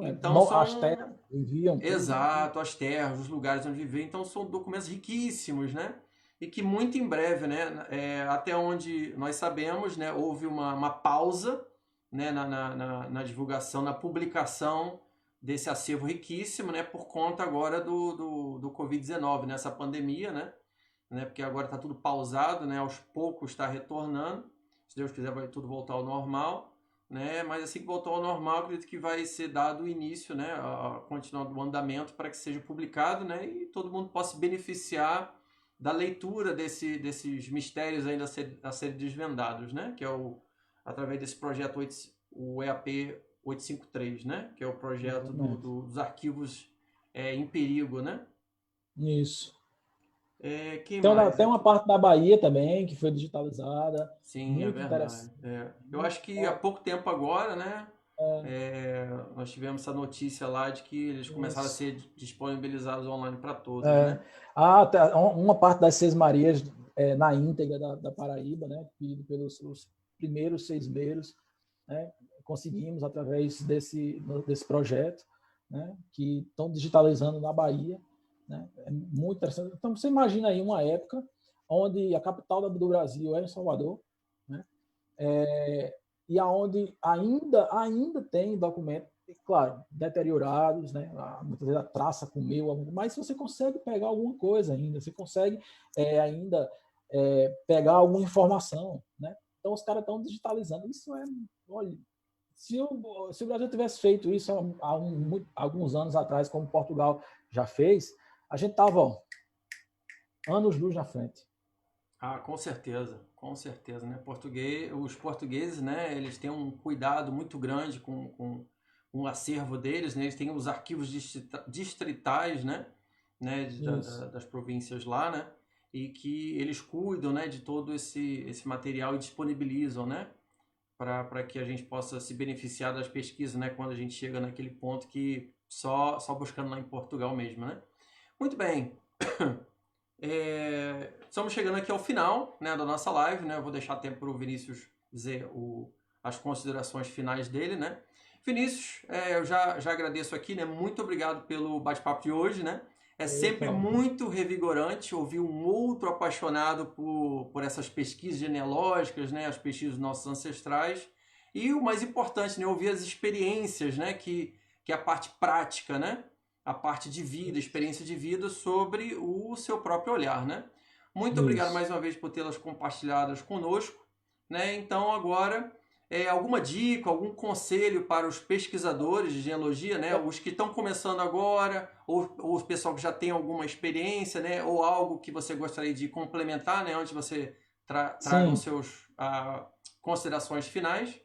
Então as terras viviam. Exato, as terras, os lugares onde viver. Então são documentos riquíssimos, né? E que muito em breve, né? Até onde nós sabemos, né? Houve uma pausa, né? Na divulgação, na publicação desse acervo riquíssimo, né? Por conta agora do Covid-19, né? Essa pandemia, né? Porque agora está tudo pausado, né? Aos poucos está retornando. Se Deus quiser, vai tudo voltar ao normal. Né? Mas assim que voltar ao normal, acredito que vai ser dado o início, né, a continuar do andamento para que seja publicado, né, e todo mundo possa se beneficiar da leitura desses mistérios ainda a serem desvendados, né, que é através desse projeto o EAP 853, né, que é o projeto dos arquivos em perigo, né? Isso. Tem uma parte da Bahia também que foi digitalizada. Sim, muito é verdade. Eu acho que há pouco tempo agora, né? Nós tivemos essa notícia lá de que eles começaram a ser disponibilizados online para todos, né? Uma parte das Seis Marias na íntegra da Paraíba, né? Pelos primeiros 6 meses, né? Conseguimos através desse projeto, né? Que estão digitalizando na Bahia. Né? É muito interessante. Então, você imagina aí uma época onde a capital do Brasil era em Salvador, né? E aonde ainda tem documentos, claro, deteriorados, né? Muitas vezes a traça comeu, mas você consegue pegar alguma coisa ainda, você consegue ainda pegar alguma informação, né? Então, os caras estão digitalizando. Isso olha, se o Brasil tivesse feito isso há alguns anos atrás, como Portugal já fez, a gente estava anos-luz na frente. Com certeza, né? Os portugueses, né, eles têm um cuidado muito grande com o acervo deles, né? Eles têm os arquivos distritais, né, das províncias lá, né, e que eles cuidam, né, de todo esse material e disponibilizam, né, para que a gente possa se beneficiar das pesquisas, né, quando a gente chega naquele ponto que só buscando lá em Portugal mesmo, né? Muito bem, estamos chegando aqui ao final, né, da nossa live, né? Eu vou deixar tempo para o Vinícius dizer as considerações finais dele, né? Vinícius, eu já agradeço aqui, né? Muito obrigado pelo bate-papo de hoje, né? É sempre muito revigorante ouvir um outro apaixonado por essas pesquisas genealógicas, né? As pesquisas dos nossos ancestrais. E o mais importante, né? Ouvir as experiências, né? Que é a parte prática, né? A parte de vida, experiência de vida sobre o seu próprio olhar, né? Muito obrigado mais uma vez por tê-las compartilhadas conosco, né? Então agora alguma dica, algum conselho para os pesquisadores de genealogia, né? Os que estão começando agora, ou o pessoal que já tem alguma experiência, né? Ou algo que você gostaria de complementar, né? Antes de você traga os seus considerações finais.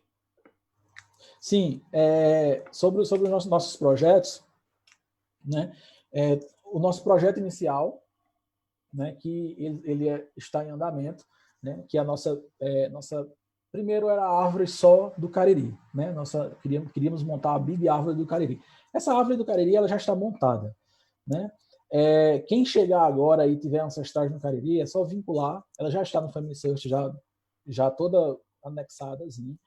Sim, sobre os nossos projetos, né? O nosso projeto inicial, né? Que ele está em andamento, né? Que a nossa primeiro era a árvore só do Cariri, né? Queríamos montar a Big Árvore do Cariri. Essa árvore do Cariri ela já está montada, né? Quem chegar agora e tiver ancestrais no Cariri é só vincular. Ela já está no Family Search, já toda anexadazinha.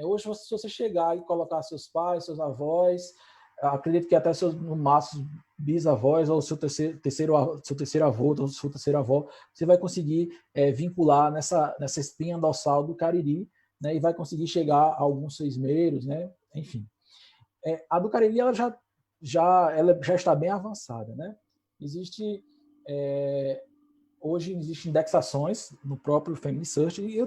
Hoje, se você chegar e colocar seus pais, seus avós, acredito que até seus, no máximo, bisavós ou seu terceiro avô, ou sua terceira avó, você vai conseguir vincular nessa espinha dorsal do Cariri, né, e vai conseguir chegar a alguns seismeiros, né, enfim. A do Cariri ela já está bem avançada, né? Hoje existem indexações no próprio Family Search e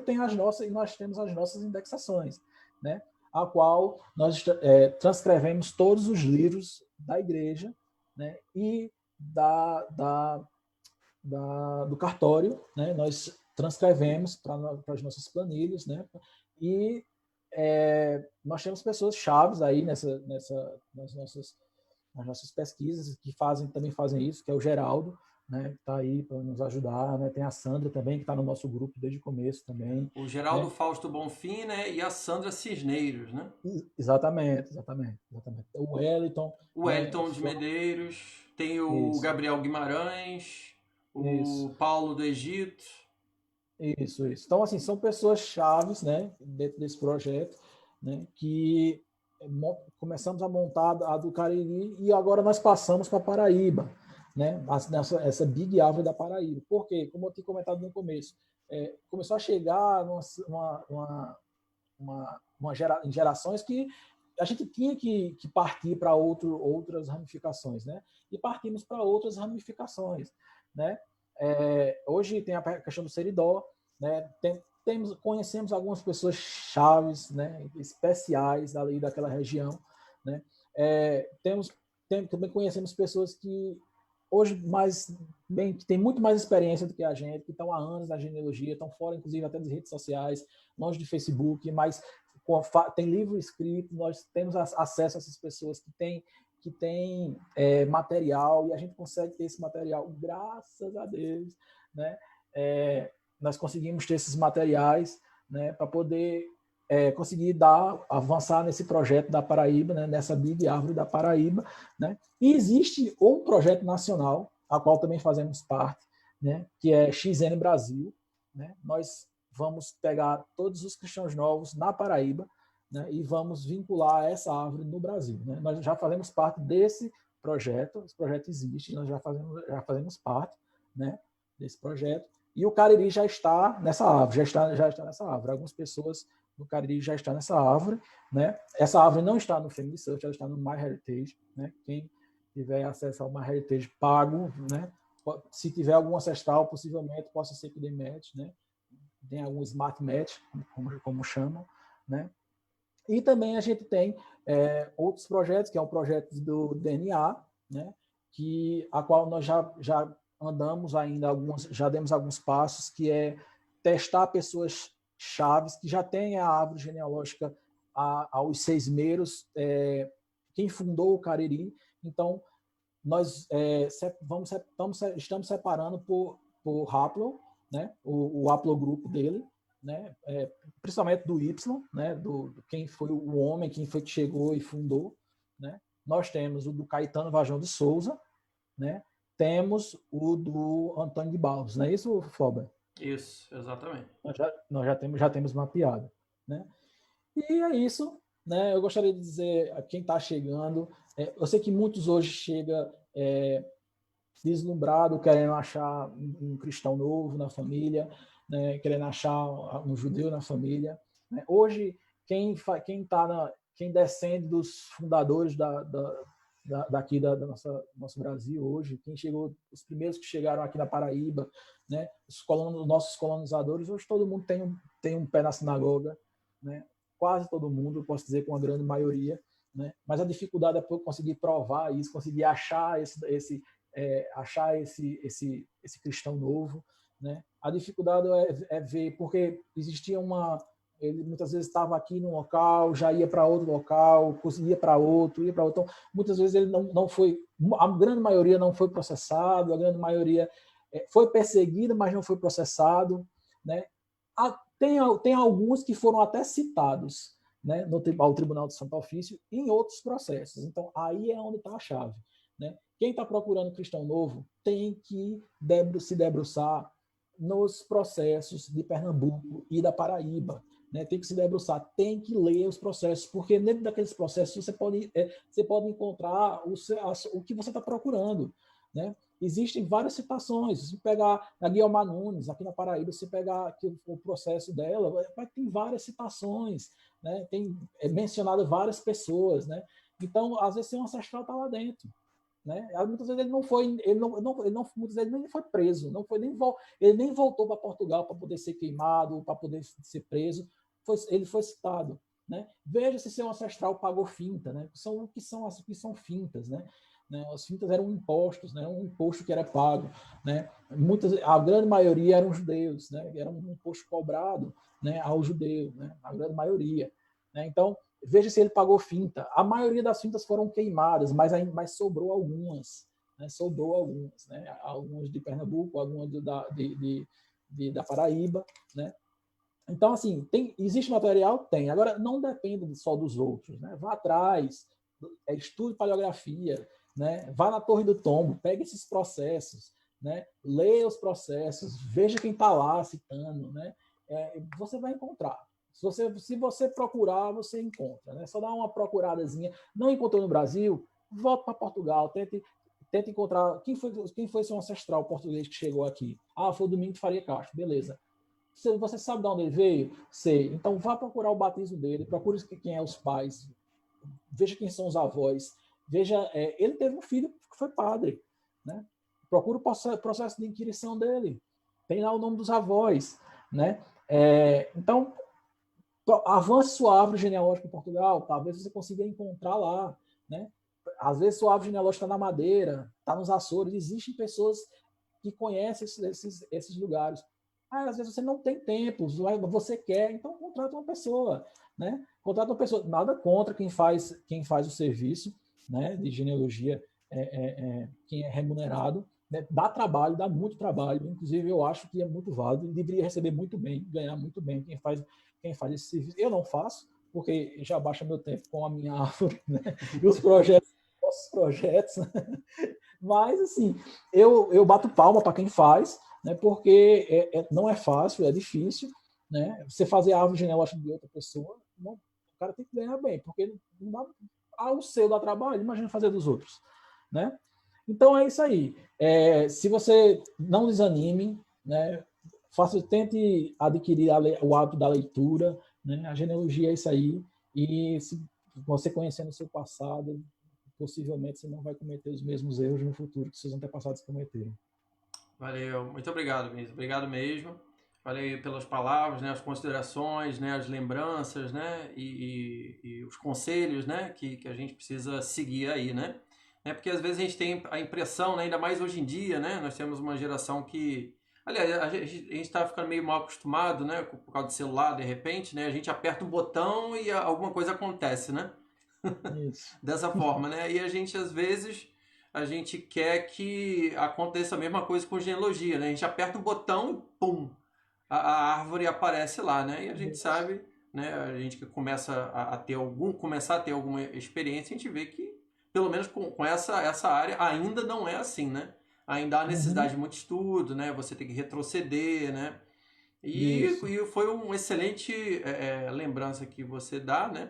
nós temos as nossas indexações, né? A qual nós transcrevemos todos os livros da igreja, né? E do cartório, né? Nós transcrevemos para as nossas planilhas, né? E nós temos pessoas chaves aí nas nossas pesquisas que também fazem isso, que é o Geraldo, né, que está aí para nos ajudar, né? Tem a Sandra também, que está no nosso grupo desde o começo também. O Geraldo Fausto Bonfim, né, e a Sandra Cisneiros, né? Exatamente. O Wellington. O Wellington de Medeiros, tem o Isso. Gabriel Guimarães, o Paulo do Egito. Isso. Então, assim, são pessoas chaves, né, dentro desse projeto, né, que começamos a montar a do Cariri e agora nós passamos para Paraíba, né, essa Big Árvore da Paraíba. Por quê? Como eu tinha comentado no começo, começou a chegar em gerações que a gente tinha que partir para outras ramificações, né? E partimos para outras ramificações, né? Hoje tem a questão do Seridó, né? Conhecemos algumas pessoas chaves, né? Especiais ali daquela região, né? Também conhecemos pessoas que hoje que tem muito mais experiência do que a gente, que estão há anos na genealogia, estão fora, inclusive, até das redes sociais, longe de Facebook, mas tem livro escrito, nós temos acesso a essas pessoas que têm material, e a gente consegue ter esse material, graças a Deus, né? Nós conseguimos ter esses materiais, né, para poder conseguir avançar nesse projeto da Paraíba, né, nessa Big Árvore da Paraíba, né? E existe um projeto nacional, a qual também fazemos parte, né, que é XN Brasil, né? Nós vamos pegar todos os cristãos novos na Paraíba, né, e vamos vincular essa árvore no Brasil, né? Nós já fazemos parte desse projeto, esse projeto existe, nós já fazemos parte, né, desse projeto, e o Cariri já está nessa árvore, já está nessa árvore. Algumas pessoas no Cariri já estão nessa árvore, né? Essa árvore não está no Family Search, ela está no MyHeritage, né? Quem tiver acesso ao MyHeritage pago, né? Se tiver algum ancestral, possivelmente possa ser que dê match, né? Tem algum Smart Match, como chamam, né? E também a gente tem outros projetos, que é o projeto do DNA, né? A qual nós já andamos ainda já demos alguns passos, que é testar pessoas chaves que já têm a árvore genealógica aos seismeiros, quem fundou o Cariri. Então, nós estamos separando por haplo, né? O haplogrupo dele, né? Principalmente do Y, né? Do quem foi o homem, quem foi que chegou e fundou, né? Nós temos o do Caetano Vajão de Souza, né? Temos o do Antônio de Barros, não é isso, Foba? Isso, exatamente. Nós já temos mapeado. né? E é isso, né? Eu gostaria de dizer a quem está chegando, eu sei que muitos hoje chegam deslumbrado, querendo achar um cristão novo na família, né? Querendo achar um judeu na família, né? Hoje, quem descende dos fundadores daqui da nosso Brasil hoje, quem chegou, os primeiros que chegaram aqui na Paraíba, né? Os nossos colonizadores, hoje todo mundo tem um pé na sinagoga, né? Quase todo mundo, posso dizer com a grande maioria, né? Mas a dificuldade é conseguir provar isso, conseguir achar esse cristão novo, né? A dificuldade é ver, porque existia ele muitas vezes estava aqui num local, já ia para outro local, ia para outro. Então, muitas vezes ele não foi, a grande maioria não foi processado, a grande maioria foi perseguida, mas não foi processado, né? Tem alguns que foram até citados, né, ao Tribunal do Santo Ofício em outros processos. Então, aí é onde está a chave, né? Quem está procurando cristão novo tem que se debruçar nos processos de Pernambuco e da Paraíba, né? Tem que se debruçar, tem que ler os processos, porque dentro daqueles processos você pode encontrar o que você está procurando, né? Existem várias citações. Se pegar a Guiomar Nunes, aqui na Paraíba, se pegar aqui o processo dela, tem várias citações, né? Tem mencionado várias pessoas, né? Então, às vezes, seu ancestral está lá dentro, né? Muitas vezes ele não foi, muitas vezes ele nem foi preso, ele nem voltou para Portugal para poder ser queimado, para poder ser preso, ele foi citado, né? Veja se seu ancestral pagou finta, né? O que são fintas, né? As fintas eram impostos, né? Um imposto que era pago, né? A grande maioria eram judeus, né? Era um imposto cobrado, né, ao judeu, né? A grande maioria, né? Então, veja se ele pagou finta. A maioria das fintas foram queimadas, mas sobrou algumas, né? Sobrou algumas, né? Algumas de Pernambuco, algumas da Paraíba, né? Então, assim, existe material? Tem. Agora, não depende só dos outros, né? Vá atrás, estude paleografia, né? Vá na Torre do Tombo, pegue esses processos, né? Leia os processos, veja quem está lá citando, né? Você vai encontrar. Se você procurar, você encontra, né? Só dá uma procuradazinha. Não encontrou no Brasil, volte para Portugal, tente encontrar quem foi seu ancestral português que chegou aqui. Foi o Domingos de Faria Castro, beleza. Você sabe de onde ele veio? Sei. Então vá procurar o batismo dele, procure quem é os pais, veja quem são os avós, veja, ele teve um filho que foi padre, né? Procura o processo de inquirição dele, tem lá o nome dos avós, né? Então, avance sua árvore genealógica em Portugal, talvez você consiga encontrar lá, né? Às vezes sua árvore genealógica está na Madeira, está nos Açores, existem pessoas que conhecem esses lugares. Às vezes você não tem tempo, você quer, então contrata uma pessoa, né? Contrata uma pessoa, nada contra quem faz o serviço, né, de genealogia, quem é remunerado, né? Dá trabalho, dá muito trabalho, inclusive eu acho que é muito válido, deveria receber muito bem, ganhar muito bem quem faz esse serviço. Eu não faço, porque já baixa meu tempo com a minha árvore, né? E os nossos projetos, né? Mas, assim, eu bato palma para quem faz, né, porque não é fácil, é difícil, né? Você fazer a árvore genealógica de outra pessoa, o cara tem que ganhar bem, porque não dá, o seu dá trabalho, imagina fazer dos outros, né? Então é isso aí. Se você não desanime, né, tente adquirir o hábito da leitura, né? A genealogia é isso aí, e se você conhecendo o seu passado, possivelmente você não vai cometer os mesmos erros no futuro que seus antepassados cometeram. Valeu, muito obrigado, Vinícius. Obrigado mesmo. Valeu pelas palavras, né, as considerações, né, as lembranças, né, e os conselhos, né, que a gente precisa seguir aí, né? Porque às vezes a gente tem a impressão, né, ainda mais hoje em dia, né, nós temos uma geração que, aliás, a gente está ficando meio mal acostumado, né, por causa do celular, de repente, né, a gente aperta um botão e alguma coisa acontece, né? Isso. Dessa forma, né? E a gente, às vezes, a gente quer que aconteça a mesma coisa com genealogia, né? A gente aperta o botão e pum, a árvore aparece lá, né? E a gente sabe, né? A gente que começa começar a ter alguma experiência, a gente vê que, pelo menos com essa área, ainda não é assim, né? Ainda há necessidade de muito estudo, né? Você tem que retroceder, né? E Isso. foi uma excelente lembrança que você dá, né?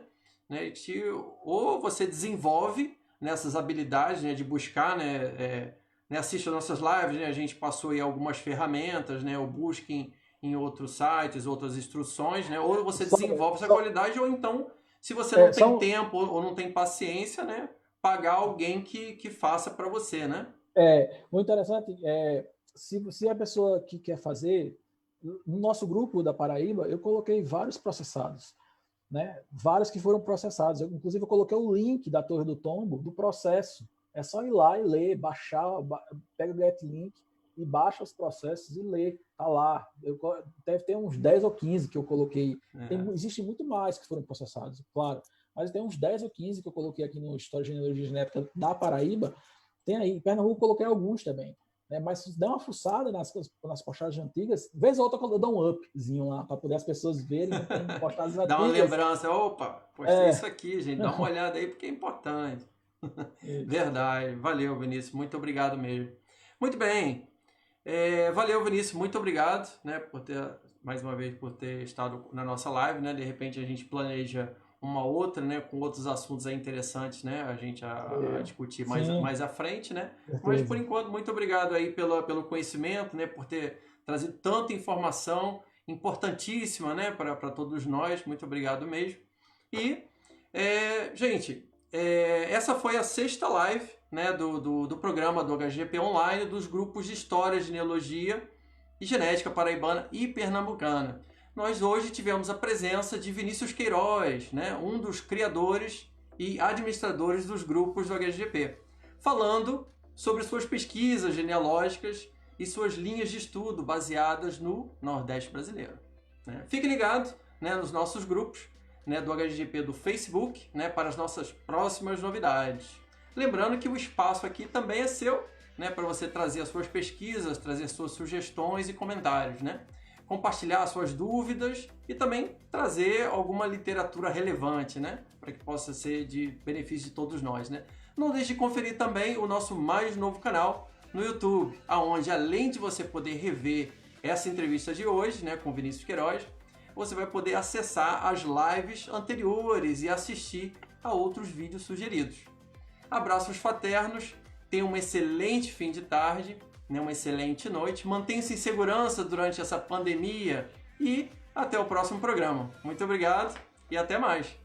Que ou você desenvolve nessas habilidades, né, de buscar, né, assiste as nossas lives, né, a gente passou aí algumas ferramentas, né, ou busque em outros sites, outras instruções, né, ou você desenvolve essa qualidade, ou então, se você não tem tempo ou não tem paciência, né, pagar alguém que faça para você, né? O interessante é, se a pessoa que quer fazer, no nosso grupo da Paraíba, eu coloquei vários processados, né? Vários que foram processados. Inclusive, eu coloquei o link da Torre do Tombo, do processo. É só ir lá e ler, baixar, pega o get link e baixa os processos e lê. Tá lá. Deve ter uns 10 ou 15 que eu coloquei. Existe muito mais que foram processados, claro. Mas tem uns 10 ou 15 que eu coloquei aqui no História de Genealogia Genética da Paraíba. Tem aí. Em Pernambuco eu coloquei alguns também. Mas se der uma fuçada nas postagens antigas, vez ou outra eu dou um upzinho lá, para poder as pessoas verem, tem postagens antigas. Dá uma lembrança, opa, postei isso aqui, gente, dá uma olhada aí porque é importante. Verdade, valeu, Vinícius, muito obrigado mesmo. Muito bem, valeu, Vinícius, muito obrigado, né, mais uma vez, por ter estado na nossa live, né, de repente a gente planeja uma outra, né, com outros assuntos interessantes, né, a gente a discutir mais à frente, né, mas por enquanto, muito obrigado aí pelo conhecimento, né, por ter trazido tanta informação importantíssima, né, para todos nós, muito obrigado mesmo. E, gente, essa foi a 6ª live, né, do programa do HGP Online, dos grupos de História, Genealogia e Genética Paraibana e Pernambucana. Nós hoje tivemos a presença de Vinícius Queiroz, né, um dos criadores e administradores dos grupos do HGP, falando sobre suas pesquisas genealógicas e suas linhas de estudo baseadas no Nordeste brasileiro. Né? Fique ligado, né, nos nossos grupos, né, do HGP do Facebook, né, para as nossas próximas novidades. Lembrando que o espaço aqui também é seu, né, para você trazer as suas pesquisas, trazer suas sugestões e comentários, né? Compartilhar suas dúvidas e também trazer alguma literatura relevante, né? Para que possa ser de benefício de todos nós, né? Não deixe de conferir também o nosso mais novo canal no YouTube, onde além de você poder rever essa entrevista de hoje, né, com Vinícius Queiroz, você vai poder acessar as lives anteriores e assistir a outros vídeos sugeridos. Abraços fraternos, tenha um excelente fim de tarde, né, uma excelente noite, mantenha-se em segurança durante essa pandemia e até o próximo programa. Muito obrigado e até mais!